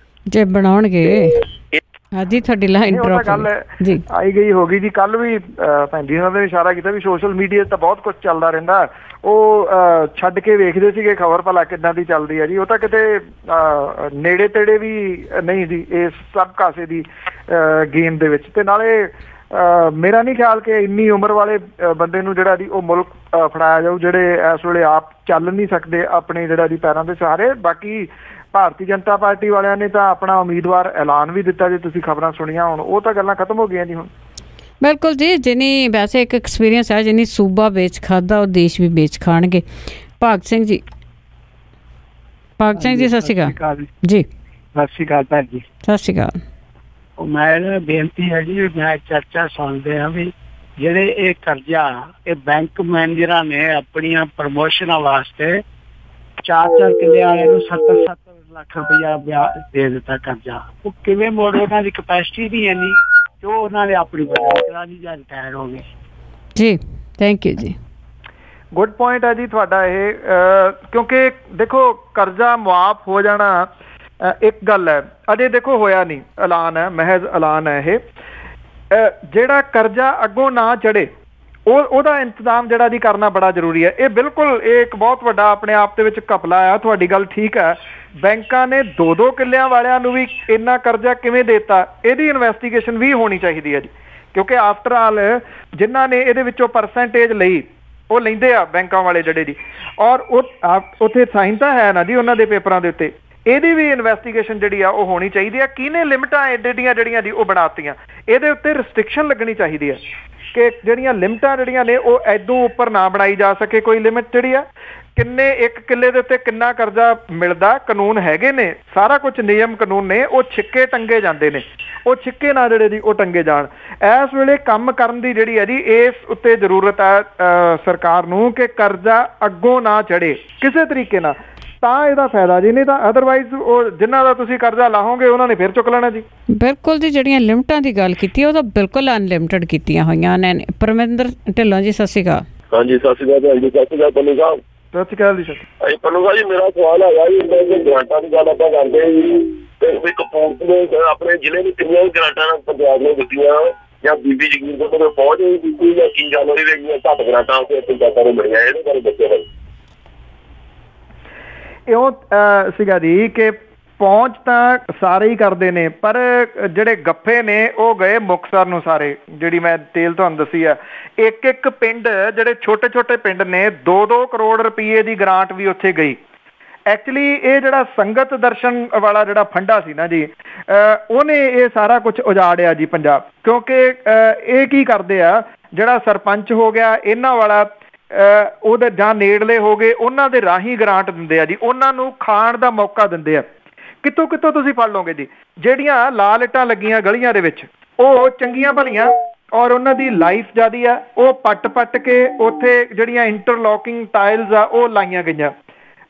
ਜੇ ਬਣਾਉਣਗੇ। ਹਾਂਜੀ, ਤੁਹਾਡੀ ਲਾਈਨ ਡ੍ਰੌਪ ਗੱਲ ਜੀ ਆਈ ਗਈ ਹੋ ਗਈ ਜੀ। ਕੱਲ ਵੀ ਭੈਣ ਜੀ ਉਹਨਾਂ ਨੇ ਇਸ਼ਾਰਾ ਕੀਤਾ ਵੀ ਸੋਸ਼ਲ ਮੀਡੀਆ ਤਾਂ ਬਹੁਤ ਕੁਝ ਚੱਲਦਾ ਰਹਿੰਦਾ, ਉਹ ਛੱਡ ਕੇ ਵੇਖਦੇ ਸੀਗੇ ਖਬਰ ਭਲਾ ਕਿੱਦਾਂ ਦੀ ਚੱਲਦੀ ਹੈ ਜੀ। ਉਹ ਤਾਂ ਕਿਤੇ ਨੇੜੇ ਤੇੜੇ ਵੀ ਨਹੀਂ ਜੀ ਇਸ ਸਭ ਕਾਸੇ ਦੀ ਗੇਮ ਦੇ ਵਿੱਚ। ਤੇ ਨਾਲੇ ਮੇਰਾ ਨਹੀਂ ਖਿਆਲ ਕਿ ਇੰਨੀ ਉਮਰ ਵਾਲੇ ਬੰਦੇ ਨੂੰ ਜਿਹੜਾ ਜੀ ਉਹ ਮੁਲਕ ਫੜਾਇਆ ਜਾਊ, ਜਿਹੜੇ ਇਸ ਵੇਲੇ ਆਪ ਚੱਲ ਨਹੀਂ ਸਕਦੇ ਆਪਣੇ ਜਿਹੜਾ ਜੀ ਪੈਰਾਂ ਦੇ ਸਹਾਰੇ। ਬਾਕੀ ਭਾਰਤੀ ਜਨਤਾ ਪਾਰਟੀ ਵਾਲਿਆਂ ਨੇ ਤਾਂ ਆਪਣਾ ਉਮੀਦਵਾਰ ਐਲਾਨ ਵੀ ਦਿੱਤਾ, ਜੇ ਤੁਸੀਂ ਖਬਰਾਂ ਸੁਣੀਆਂ ਹੁਣ, ਉਹ ਤਾਂ ਗੱਲਾਂ ਖਤਮ ਹੋ ਗਈਆਂ ਜੀ ਹੁਣ। ਬਿਲਕੁਲ ਜੀ, ਜਿੰਨੀ ਵੈਸੇ ਇੱਕ ਐਕਸਪੀਰੀਅੰਸ ਹੈ, ਜਿੰਨੀ ਸੂਬਾ ਵੇਚ ਖਾਦਾ ਉਹ ਦੇਸ਼ ਵੀ ਵੇਚ ਖਾਣਗੇ। ਭਾਗ ਸਿੰਘ ਜੀ। ਭਾਗ ਸਿੰਘ ਜੀ, ਸਤਿ ਸ਼੍ਰੀ ਅਕਾਲ ਜੀ। ਸਤਿ ਸ਼੍ਰੀ ਅਕਾਲ ਭੈਣ ਜੀ। ਸਤਿ ਸ਼੍ਰੀ ਅਕਾਲ। ਮੈਂ ਬੇਨਤੀ ਹੈ ਜੀ, ਮੈਂ ਚਰਚਾ ਸੁਣਦੇ ਹਾਂ ਵੀ ਜਿਹੜੇ ਇਹ ਕਰਜ਼ਾ ਇਹ ਬੈਂਕ ਮੈਨੇਜਰਾਂ ਨੇ ਆਪਣੀਆਂ ਪ੍ਰਮੋਸ਼ਨਾਂ ਵਾਸਤੇ 4 ਕਿੱਲੇ ਵਾਲੇ ਨੂੰ 70 ਲੱਖ ਰੁਪਇਆ ਦੇ ਦਿੱਤਾ ਕਰਜ਼ਾ। ਉਹ ਕਿਵੇਂ ਮੋੜ? ਉਹਨਾਂ ਦੀ ਕਪੈਸਿਟੀ ਵੀ ਹੈ ਨਹੀਂ, ਜੋ ਉਹਨਾਂ ਨੇ ਆਪਣੀ ਬਣਾ ਲਈ ਜਾਂ ਰਿਟਾਇਰ ਹੋ ਗਏ ਜੀ। ਥੈਂਕ ਯੂ ਜੀ। ਗੁੱਡ ਪੁਆਇੰਟ ਹੈ ਜੀ ਤੁਹਾਡਾ ਇਹ, ਕਿਉਂਕਿ ਦੇਖੋ ਕਰਜ਼ਾ ਮੁਆਫ ਹੋ ਜਾਣਾ ਇੱਕ ਗੱਲ ਹੈ, ਅਜੇ ਦੇਖੋ ਹੋਇਆ ਨਹੀਂ, ਐਲਾਨ ਹੈ, ਮਹਿਜ਼ ਐਲਾਨ ਹੈ ਇਹ। ਜਿਹੜਾ ਕਰਜ਼ਾ ਅੱਗੋਂ ਨਾ ਚੜੇ ਉਹਦਾ ਇੰਤਜ਼ਾਮ ਜਿਹੜਾ ਜੀ ਕਰਨਾ ਬੜਾ ਜ਼ਰੂਰੀ ਹੈ। ਇਹ ਬਿਲਕੁਲ ਇਹ ਇੱਕ ਬਹੁਤ ਵੱਡਾ ਆਪਣੇ ਆਪ ਦੇ ਵਿੱਚ ਘਪਲਾ ਆ। ਤੁਹਾਡੀ ਗੱਲ ਠੀਕ ਹੈ, ਬੈਂਕਾਂ ਨੇ 2-2 ਕਿੱਲਿਆਂ ਵਾਲਿਆਂ ਨੂੰ ਵੀ ਇੰਨਾ ਕਰਜ਼ਾ ਕਿਵੇਂ ਦੇਤਾ, ਇਹਦੀ ਇਨਵੈਸਟੀਗੇਸ਼ਨ ਵੀ ਹੋਣੀ ਚਾਹੀਦੀ ਹੈ ਜੀ। ਕਿਉਂਕਿ ਆਫਟਰ ਆਲ ਜਿਨ੍ਹਾਂ ਨੇ ਇਹਦੇ ਵਿੱਚੋਂ ਪਰਸੈਂਟੇਜ ਲਈ ਉਹ ਲੈਂਦੇ ਆ ਬੈਂਕਾਂ ਵਾਲੇ ਜਿਹੜੇ ਜੀ, ਔਰ ਉੱਥੇ ਸਾਈਨ ਤਾਂ ਹੈ ਨਾ ਜੀ ਉਹਨਾਂ ਦੇ ਪੇਪਰਾਂ ਦੇ ਉੱਤੇ। ਇਹਦੀ ਵੀ ਇਨਵੈਸਟੀਗੇਸ਼ਨ ਜਿਹੜੀ ਆ ਉਹ ਹੋਣੀ ਚਾਹੀਦੀ ਆ। ਕਿਹਨੇ ਲਿਮਟਾਂ ਐਡੀਆਂ ਜਿਹੜੀਆਂ ਜੀ ਉਹ ਬਣਾਤੀਆਂ, ਇਹਦੇ ਉੱਤੇ ਰਿਸਟ੍ਰਿਕਸ਼ਨ ਲੱਗਣੀ ਚਾਹੀਦੀ ਹੈ। ਕਿ ਜਿਹੜੀਆਂ ਲਿਮਟਾਂ ਜਿਹੜੀਆਂ ਨੇ ਉਹ ਐਦੋਂ ਉੱਪਰ ਨਾ ਬਣਾਈ ਜਾ ਸਕੇ। ਕੋਈ ਲਿਮਿਟ ਜਿਹੜੀ ਆ ਕਿੰਨੇ 1 ਕਿੱਲੇ ਦੇ ਉੱਤੇ ਕਿੰਨਾ ਕਰਜ਼ਾ ਮਿਲਦਾ, ਕਾਨੂੰਨ ਹੈਗੇ ਨੇ, ਸਾਰਾ ਕੁਝ ਨਿਯਮ ਕਾਨੂੰਨ ਨੇ, ਉਹ ਛਿੱਕੇ ਟੰਗੇ ਜਾਂਦੇ ਨੇ, ਉਹ ਛਿੱਕੇ ਨਾ ਜਿਹੜੇ ਜੀ ਉਹ ਟੰਗੇ ਜਾਣ। ਇਸ ਵੇਲੇ ਕੰਮ ਕਰਨ ਦੀ ਜਿਹੜੀ ਹੈ ਜੀ ਇਸ ਉੱਤੇ ਜ਼ਰੂਰਤ ਹੈ ਸਰਕਾਰ ਨੂੰ ਕਿ ਕਰਜ਼ਾ ਅੱਗੋਂ ਨਾ ਚੜੇ ਕਿਸੇ ਤਰੀਕੇ ਨਾਲ, ਤਾਂ ਇਹਦਾ ਫਾਇਦਾ ਜੀ, ਨਹੀਂ ਤਾਂ ਅਦਰਵਾਈਜ਼ ਉਹ ਜਿਨ੍ਹਾਂ ਦਾ ਤੁਸੀਂ ਕਰਜ਼ਾ ਲਾਹੋਗੇ ਉਹਨਾਂ ਨੇ ਫਿਰ ਚੁੱਕ ਲੈਣਾ ਜੀ। ਬਿਲਕੁਲ ਜੀ, ਜਿਹੜੀਆਂ ਲਿਮਟਾਂ ਦੀ ਗੱਲ ਕੀਤੀ ਉਹ ਤਾਂ ਬਿਲਕੁਲ ਅਨਲਿਮਟਡ ਕੀਤੀਆਂ ਹੋਈਆਂ ਨੇ। ਪਰਮਿੰਦਰ ਢਿੱਲੋਂ ਜੀ, ਸਤਿ ਸ਼੍ਰੀ ਅਕਾਲ। ਹਾਂਜੀ, ਸਤਿ ਸ਼੍ਰੀ ਅਕਾਲ ਜੀ। ਸਤਿ ਸ਼੍ਰੀ ਅਕਾਲ ਪੰਨੂ ਸਾਹਿਬ। ਸਤਿ ਸ਼੍ਰੀ ਅਕਾਲ ਜੀ। ਸਰ ਪੰਨੂ ਸਾਹਿਬ ਜੀ, ਮੇਰਾ ਸਵਾਲ ਹੈਗਾ ਜੀ, ਗ੍ਰਾਂਟਾਂ ਦੀ ਗੱਲ ਆਪਾਂ ਕਰਦੇ ਜੀ, ਤੇ ਕਪੂਰਥਲੇ ਆਪਣੇ ਜ਼ਿਲ੍ਹੇ ਵਿੱਚ ਕਿੰਨੀਆਂ ਗ੍ਰਾਂਟਾਂ ਪੰਜਾਬ ਨੇ ਦਿੱਤੀਆਂ, ਜਾਂ ਬੀਬੀ ਜਗੀਰ ਕੌਰ ਕੋਲ ਪਹੁੰਚ ਨਹੀਂ ਦਿੱਤੀ, ਜਾਂ ਕੀ ਗੱਲ ਹੋਈ ਰਹੀ ਹੈ, ਘੱਟ ਗ੍ਰਾਂਟਾਂ ਪੰਜਾਬਾਂ ਨੂੰ ਮਿਲੀਆਂ, ਇਹਦੇ ਬਾਰੇ ਦੱਸਿਆ ਜੀ। ਇਉਂ ਸੀਗਾ ਜੀ ਕਿ ਪਹੁੰਚ ਤਾਂ ਸਾਰੇ ਹੀ ਕਰਦੇ ਨੇ, ਪਰ ਜਿਹੜੇ ਗੱਫੇ ਨੇ ਉਹ ਗਏ ਮੁਕਤਸਰ ਨੂੰ ਸਾਰੇ, ਜਿਹੜੀ ਮੈਂ ਡਿਟੇਲ ਤੁਹਾਨੂੰ ਦੱਸੀ ਆ। ਇੱਕ ਪਿੰਡ, ਜਿਹੜੇ ਛੋਟੇ ਛੋਟੇ ਪਿੰਡ ਨੇ, 2-2 ਕਰੋੜ ਰੁਪਏ ਦੀ ਗ੍ਰਾਂਟ ਵੀ ਉੱਥੇ ਗਈ। ਐਕਚੁਅਲੀ ਇਹ ਜਿਹੜਾ ਸੰਗਤ ਦਰਸ਼ਨ ਵਾਲਾ ਜਿਹੜਾ ਫੰਡਾ ਸੀ ਨਾ ਜੀ, ਉਹਨੇ ਇਹ ਸਾਰਾ ਕੁਝ ਉਜਾੜਿਆ ਜੀ ਪੰਜਾਬ। ਕਿਉਂਕਿ ਇਹ ਕੀ ਕਰਦੇ ਆ, ਜਿਹੜਾ ਸਰਪੰਚ ਹੋ ਗਿਆ ਇਹਨਾਂ ਵਾਲਾ, ਉਹਦੇ ਜਾਂ ਨੇੜਲੇ ਹੋ ਗਏ, ਉਹਨਾਂ ਦੇ ਰਾਹੀਂ ਗ੍ਰਾਂਟ ਦਿੰਦੇ ਆ ਜੀ, ਉਹਨਾਂ ਨੂੰ ਖਾਣ ਦਾ ਮੌਕਾ ਦਿੰਦੇ ਆ। ਕਿੱਥੋਂ ਕਿੱਥੋਂ ਤੁਸੀਂ ਫੜ ਲਓਗੇ ਜੀ, ਜਿਹੜੀਆਂ ਲਾਲ ਇੱਟਾਂ ਲੱਗੀਆਂ ਗਲੀਆਂ ਦੇ ਵਿੱਚ ਉਹ ਚੰਗੀਆਂ ਭਲੀਆਂ ਔਰ ਉਹਨਾਂ ਦੀ ਲਾਈਫ ਜ਼ਿਆਦੀ ਆ, ਉਹ ਪੱਟ ਕੇ ਉੱਥੇ ਜਿਹੜੀਆਂ ਇੰਟਰਲੋਕਿੰਗ ਟਾਇਲਸ ਆ ਉਹ ਲਾਈਆਂ ਗਈਆਂ।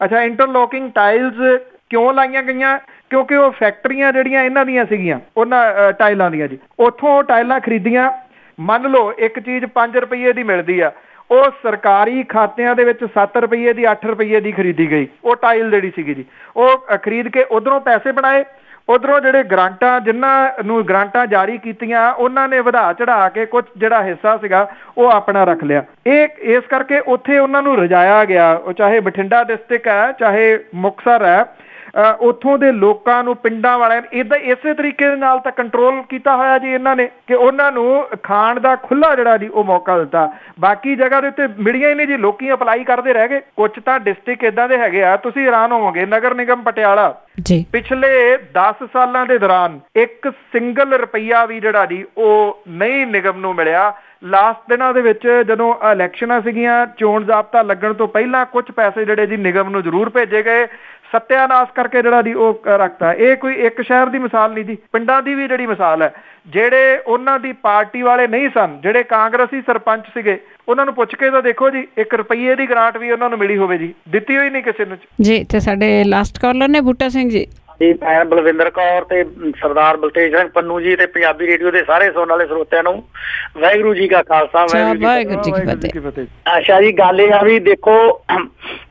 ਅੱਛਾ, ਇੰਟਰਲੋਕਿੰਗ ਟਾਇਲਸ ਕਿਉਂ ਲਾਈਆਂ ਗਈਆਂ? ਕਿਉਂਕਿ ਉਹ ਫੈਕਟਰੀਆਂ ਜਿਹੜੀਆਂ ਇਹਨਾਂ ਦੀਆਂ ਸੀਗੀਆਂ ਉਹਨਾਂ ਟਾਇਲਾਂ ਦੀਆਂ ਜੀ, ਉੱਥੋਂ ਟਾਇਲਾਂ ਖਰੀਦੀਆਂ। ਮੰਨ ਲਓ ਇੱਕ ਚੀਜ਼ 5 ਰੁਪਏ ਦੀ ਮਿਲਦੀ ਆ, ਉਹ ਸਰਕਾਰੀ ਖਾਤਿਆਂ ਦੇ ਵਿੱਚ 7 ਰੁਪਏ ਦੀ 8 ਰੁਪਏ ਦੀ ਖਰੀਦੀ ਗਈ। ਉਹ ਟਾਈਲ ਜਿਹੜੀ ਸੀਗੀ ਜੀ, ਉਹ ਖਰੀਦ ਕੇ ਉਧਰੋਂ ਪੈਸੇ ਬਣਾਏ, ਉਧਰੋਂ ਜਿਹੜੇ ਗ੍ਰਾਂਟਾਂ, ਜਿਨ੍ਹਾਂ ਨੂੰ ਗ੍ਰਾਂਟਾਂ ਜਾਰੀ ਕੀਤੀਆਂ ਉਹਨਾਂ ਨੇ ਵਧਾ ਚੜਾ ਕੇ ਕੁਝ ਜਿਹੜਾ ਹਿੱਸਾ ਸੀਗਾ ਉਹ ਆਪਣਾ ਰੱਖ ਲਿਆ। ਇਹ ਇਸ ਕਰਕੇ ਉੱਥੇ ਉਹਨਾਂ ਨੂੰ ਰਜਾਇਆ ਗਿਆ, ਉਹ ਚਾਹੇ ਬਠਿੰਡਾ ਡਿਸਟ੍ਰਿਕਟ ਹੈ ਚਾਹੇ ਮੁਕਤਸਰ ਹੈ, ਉੱਥੋਂ ਦੇ ਲੋਕਾਂ ਨੂੰ, ਪਿੰਡਾਂ ਵਾਲਿਆਂ ਨੂੰ ਇੱਦਾਂ ਇਸੇ ਤਰੀਕੇ ਦੇ ਨਾਲ ਤਾਂ ਕੰਟਰੋਲ ਕੀਤਾ ਹੋਇਆ ਜੀ ਇਹਨਾਂ ਨੇ, ਕਿ ਉਹਨਾਂ ਨੂੰ ਖਾਣ ਦਾ ਖੁੱਲ੍ਹਾ ਜਿਹੜਾ ਜੀ ਉਹ ਮੌਕਾ ਦਿੱਤਾ। ਬਾਕੀ ਜਗ੍ਹਾ ਦੇ ਉੱਤੇ ਮਿਲੀਆਂ ਹੀ ਨਹੀਂ ਜੀ, ਲੋਕੀ ਅਪਲਾਈ ਕਰਦੇ ਰਹਿ ਗਏ। ਕੁਝ ਤਾਂ ਡਿਸਟ੍ਰਿਕਟ ਇੱਦਾਂ ਦੇ ਹੈਗੇ ਆ, ਤੁਸੀਂ ਹੈਰਾਨ ਹੋਵੋਗੇ, ਨਗਰ ਨਿਗਮ ਪਟਿਆਲਾ ਜੀ ਪਿਛਲੇ 10 ਸਾਲਾਂ ਦੇ ਦੌਰਾਨ 1 ਸਿੰਗਲ ਰੁਪਈਆ ਵੀ ਜਿਹੜਾ ਜੀ ਉਹ ਨਹੀਂ ਨਿਗਮ ਨੂੰ ਮਿਲਿਆ। ਲਾਸਟ ਦਿਨਾਂ ਦੇ ਵਿੱਚ ਜਦੋਂ ਇਲੈਕਸ਼ਨਾਂ ਸੀਗੀਆਂ, ਚੋਣ ਜ਼ਾਬਤਾ ਲੱਗਣ ਤੋਂ ਪਹਿਲਾਂ ਕੁਝ ਪੈਸੇ ਜਿਹੜੇ ਜੀ ਨਿਗਮ ਨੂੰ ਜ਼ਰੂਰ ਭੇਜੇ ਗਏ, ਸੱਤਿਆਨਾਸ਼ ਕਰਕੇ ਜਿਹੜਾ ਦੀ ਉਹ ਰੱਖਤਾ। ਇਹ ਕੋਈ ਇੱਕ ਸ਼ਹਿਰ ਦੀ ਮਿਸਾਲ ਨਹੀਂ ਜੀ, ਪਿੰਡਾਂ ਦੀ ਵੀ ਜਿਹੜੀ ਮਿਸਾਲ ਹੈ। ਜਿਹੜੇ ਉਹਨਾਂ ਦੀ ਪਾਰਟੀ ਵਾਲੇ ਨਹੀਂ ਸਨ, ਜਿਹੜੇ ਕਾਂਗਰਸੀ ਸਰਪੰਚ ਸੀਗੇ, ਉਹਨਾਂ ਨੂੰ ਪੁੱਛ ਕੇ ਤਾਂ ਦੇਖੋ ਜੀ, 1 ਰੁਪਈਏ ਦੀ ਗ੍ਰਾਂਟ ਵੀ ਉਹਨਾਂ ਨੂੰ ਮਿਲੀ ਹੋਵੇ ਜੀ, ਦਿੱਤੀ ਹੋਈ ਨਹੀਂ ਕਿਸੇ ਨੂੰ ਜੀ। ਤੇ ਸਾਡੇ ਲਾਸਟ ਕਾਲਰ ਨੇ ਬੂਟਾ ਸਿੰਘ ਜੀ। ਜੀ, ਮੈਂ ਬਲਵਿੰਦਰ ਕੌਰ ਤੇ ਸਰਦਾਰ ਬਲਤੇਜ ਸਿੰਘ ਪੰਨੂ ਜੀ ਤੇ ਪੰਜਾਬੀ ਰੇਡੀਓ ਦੇ ਸਾਰੇ ਸੁਣਨ ਵਾਲੇ ਸਰੋਤਿਆਂ ਨੂੰ ਵਾਹਿਗੁਰੂ ਜੀ ਕਾ ਖਾਲਸਾ, ਵਾਹਿਗੁਰੂ ਜੀ ਕੀ ਫਤਿਹ। ਅੱਛਾ ਜੀ, ਗੱਲ ਇਹ ਆ ਵੀ ਦੇਖੋ,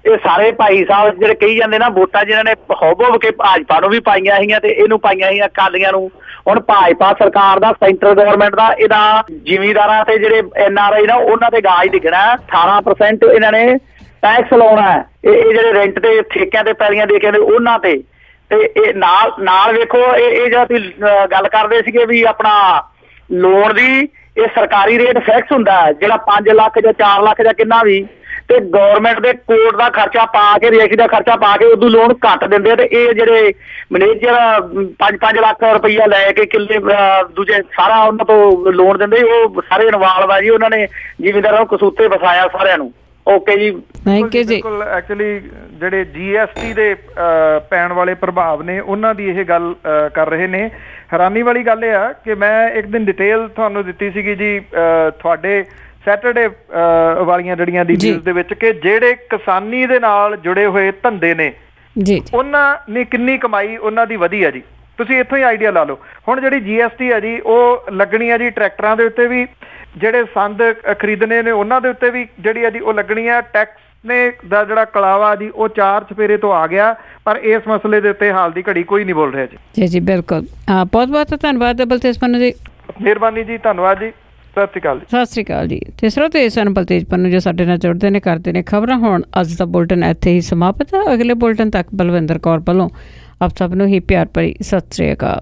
ਇਹ ਸਾਰੇ ਭਾਈ ਸਾਹਿਬ ਜਿਹੜੇ ਕਹੀ ਜਾਂਦੇ ਨਾ, ਵੋਟਾਂ ਜਿਹਨਾਂ ਨੇ ਹੋਬ ਕੇ ਭਾਜਪਾ ਨੂੰ ਵੀ ਪਾਈਆਂ ਸੀਗੀਆਂ ਤੇ ਇਹਨੂੰ ਪਾਈਆਂ ਸੀਗੀਆਂ ਅਕਾਲੀਆਂ ਨੂੰ। ਹੁਣ ਭਾਜਪਾ ਸਰਕਾਰ ਦਾ, ਸੈਂਟਰ ਗਵਰਨਮੈਂਟ ਦਾ, ਇਹਦਾ ਜ਼ਿਮੀਂਦਾਰਾਂ ਤੇ ਜਿਹੜੇ NRI ਨਾ ਉਹਨਾਂ ਤੇ ਗਾਜ ਦਿਖਣਾ। 18% ਇਹਨਾਂ ਨੇ ਟੈਕਸ ਲਾਉਣਾ ਹੈ, ਇਹ ਜਿਹੜੇ ਰੈਂਟ ਤੇ ਠੇਕਿਆਂ ਤੇ ਪੈਲੀਆਂ ਦੇ ਕੇ ਉਹਨਾਂ ਤੇ। ਤੇ ਇਹ ਨਾਲ ਵੇਖੋ, ਇਹ ਜਿਹੜਾ ਤੁਸੀਂ ਗੱਲ ਕਰਦੇ ਸੀਗੇ ਵੀ ਆਪਣਾ ਲੋਨ ਦੀ, ਇਹ ਸਰਕਾਰੀ ਰੇਟ ਫਿਕਸ ਹੁੰਦਾ ਹੈ, ਜਿਹੜਾ 5 ਲੱਖ ਜਾਂ 4 ਲੱਖ ਜਾਂ ਕਿੰਨਾ ਵੀ, ਤੇ ਗਵਰਨਮੈਂਟ ਦੇ ਕੋਰਟ ਦਾ ਖਰਚਾ ਪਾ ਕੇ, ਰਜਿਸਟਰੀ ਦਾ ਖਰਚਾ ਪਾ ਕੇ ਉਦੋਂ ਲੋਨ ਘੱਟ ਦਿੰਦੇ। ਤੇ ਇਹ ਜਿਹੜੇ ਮੈਨੇਜਰ 5-5 ਲੱਖ ਰੁਪਈਆ ਲੈ ਕੇ ਕਿੱਲੇ ਦੂਜੇ ਸਾਰਾ ਉਹਨਾਂ ਤੋਂ ਲੋਨ ਦਿੰਦੇ, ਉਹ ਸਾਰੇ ਇਨਵਾਲਵ ਆ ਜੀ, ਉਹਨਾਂ ਨੇ ਜ਼ਿਮੀਂਦਾਰਾਂ ਨੂੰ ਕਸੂਤੇ ਵਸਾਇਆ ਸਾਰਿਆਂ ਨੂੰ। ਓਕੇ ਜੀ, ਥੈਂਕ ਯੂ ਜੀ। ਬਿਲਕੁਲ, ਐਕਚੁਅਲੀ ਜਿਹੜੇ GST ਦੇ ਪੈਣ ਵਾਲੇ ਪ੍ਰਭਾਵ ਨੇ ਉਹਨਾਂ ਦੀ ਇਹ ਗੱਲ ਕਰ ਰਹੇ ਨੇ। ਹੈਰਾਨੀ ਵਾਲੀ ਗੱਲ ਇਹ ਆ ਕਿ ਮੈਂ ਇੱਕ ਦਿਨ ਡਿਟੇਲ ਤੁਹਾਨੂੰ ਦਿੱਤੀ ਸੀਗੀ ਜੀ ਤੁਹਾਡੇ ਸੈਟਰਡੇ ਵਾਲੀਆਂ ਜਿਹੜੀਆਂ ਡੀਟੇਲਸ ਦੇ ਵਿੱਚ, ਕਿ ਜਿਹੜੇ ਕਿਸਾਨੀ ਦੇ ਨਾਲ ਜੁੜੇ ਹੋਏ ਧੰਦੇ ਨੇ ਜੀ, ਉਹਨਾਂ ਨੇ ਕਿੰਨੀ ਕਮਾਈ ਉਹਨਾਂ ਦੀ ਵਧੀ ਆ ਜੀ। ਤੁਸੀਂ ਇੱਥੋਂ ਹੀ ਆਈਡੀਆ ਲਾ ਲਓ। ਹੁਣ ਜਿਹੜੀ GST ਹੈ ਜੀ ਉਹ ਲੱਗਣੀ ਹੈ ਜੀ ਟਰੈਕਟਰਾਂ ਦੇ ਉੱਤੇ ਵੀ, ਜਿਹੜੇ ਸੰਦ ਖਰੀਦਣੇ ਨੇ ਉਹਨਾਂ ਦੇ ਉੱਤੇ ਵੀ ਜਿਹੜੀ ਹੈ ਜੀ ਉਹ ਲੱਗਣੀ ਹੈ। ਟੈਕਸ ਨੇ ਦਾ ਜਿਹੜਾ ਕਲਾਵਾ ਜੀ ਉਹ 4 ਚਫੇਰੇ ਤੋਂ ਆ ਗਿਆ, ਪਰ ਇਸ ਮਸਲੇ ਦੇ ਉੱਤੇ ਹਾਲ ਦੀ ਘੜੀ ਕੋਈ ਨਹੀਂ ਬੋਲ ਰਿਹਾ ਜੀ। ਜੀ ਜੀ ਬਿਲਕੁਲ, ਬਹੁਤ ਬਹੁਤ ਧੰਨਵਾਦ ਬਲਤੇਜ ਪੰਨੂ ਜੀ। ਮਿਹਰਬਾਨੀ ਜੀ, ਧੰਨਵਾਦ ਜੀ, ਸਤਿ ਸ਼੍ਰੀ ਅਕਾਲ ਜੀ। ਸਤਿ ਸ਼੍ਰੀ ਅਕਾਲ ਜੀ। ਤੇ ਸਰੋਤੇ ਸਨ ਬਲਤੇਜ ਪੰਨੂ ਜੋ ਸਾਡੇ ਨਾਲ ਜੁੜਦੇ ਨੇ, ਕਰਦੇ ਨੇ ਖਬਰਾਂ। ਹੁਣ ਅੱਜ ਦਾ ਬੁਲਟਨ ਇੱਥੇ ਹੀ ਸਮਾਪਤ ਹੈ। ਅਗਲੇ ਬੁਲਟਨ ਤੱਕ ਬਲਵਿੰਦਰ ਕੌਰ ਵੱਲੋਂ ਆਪ ਸਭ ਨੂੰ ਹੀ ਪਿਆਰ ਭਰੀ ਸਤਿ ਸ਼੍ਰੀ ਅਕਾਲ।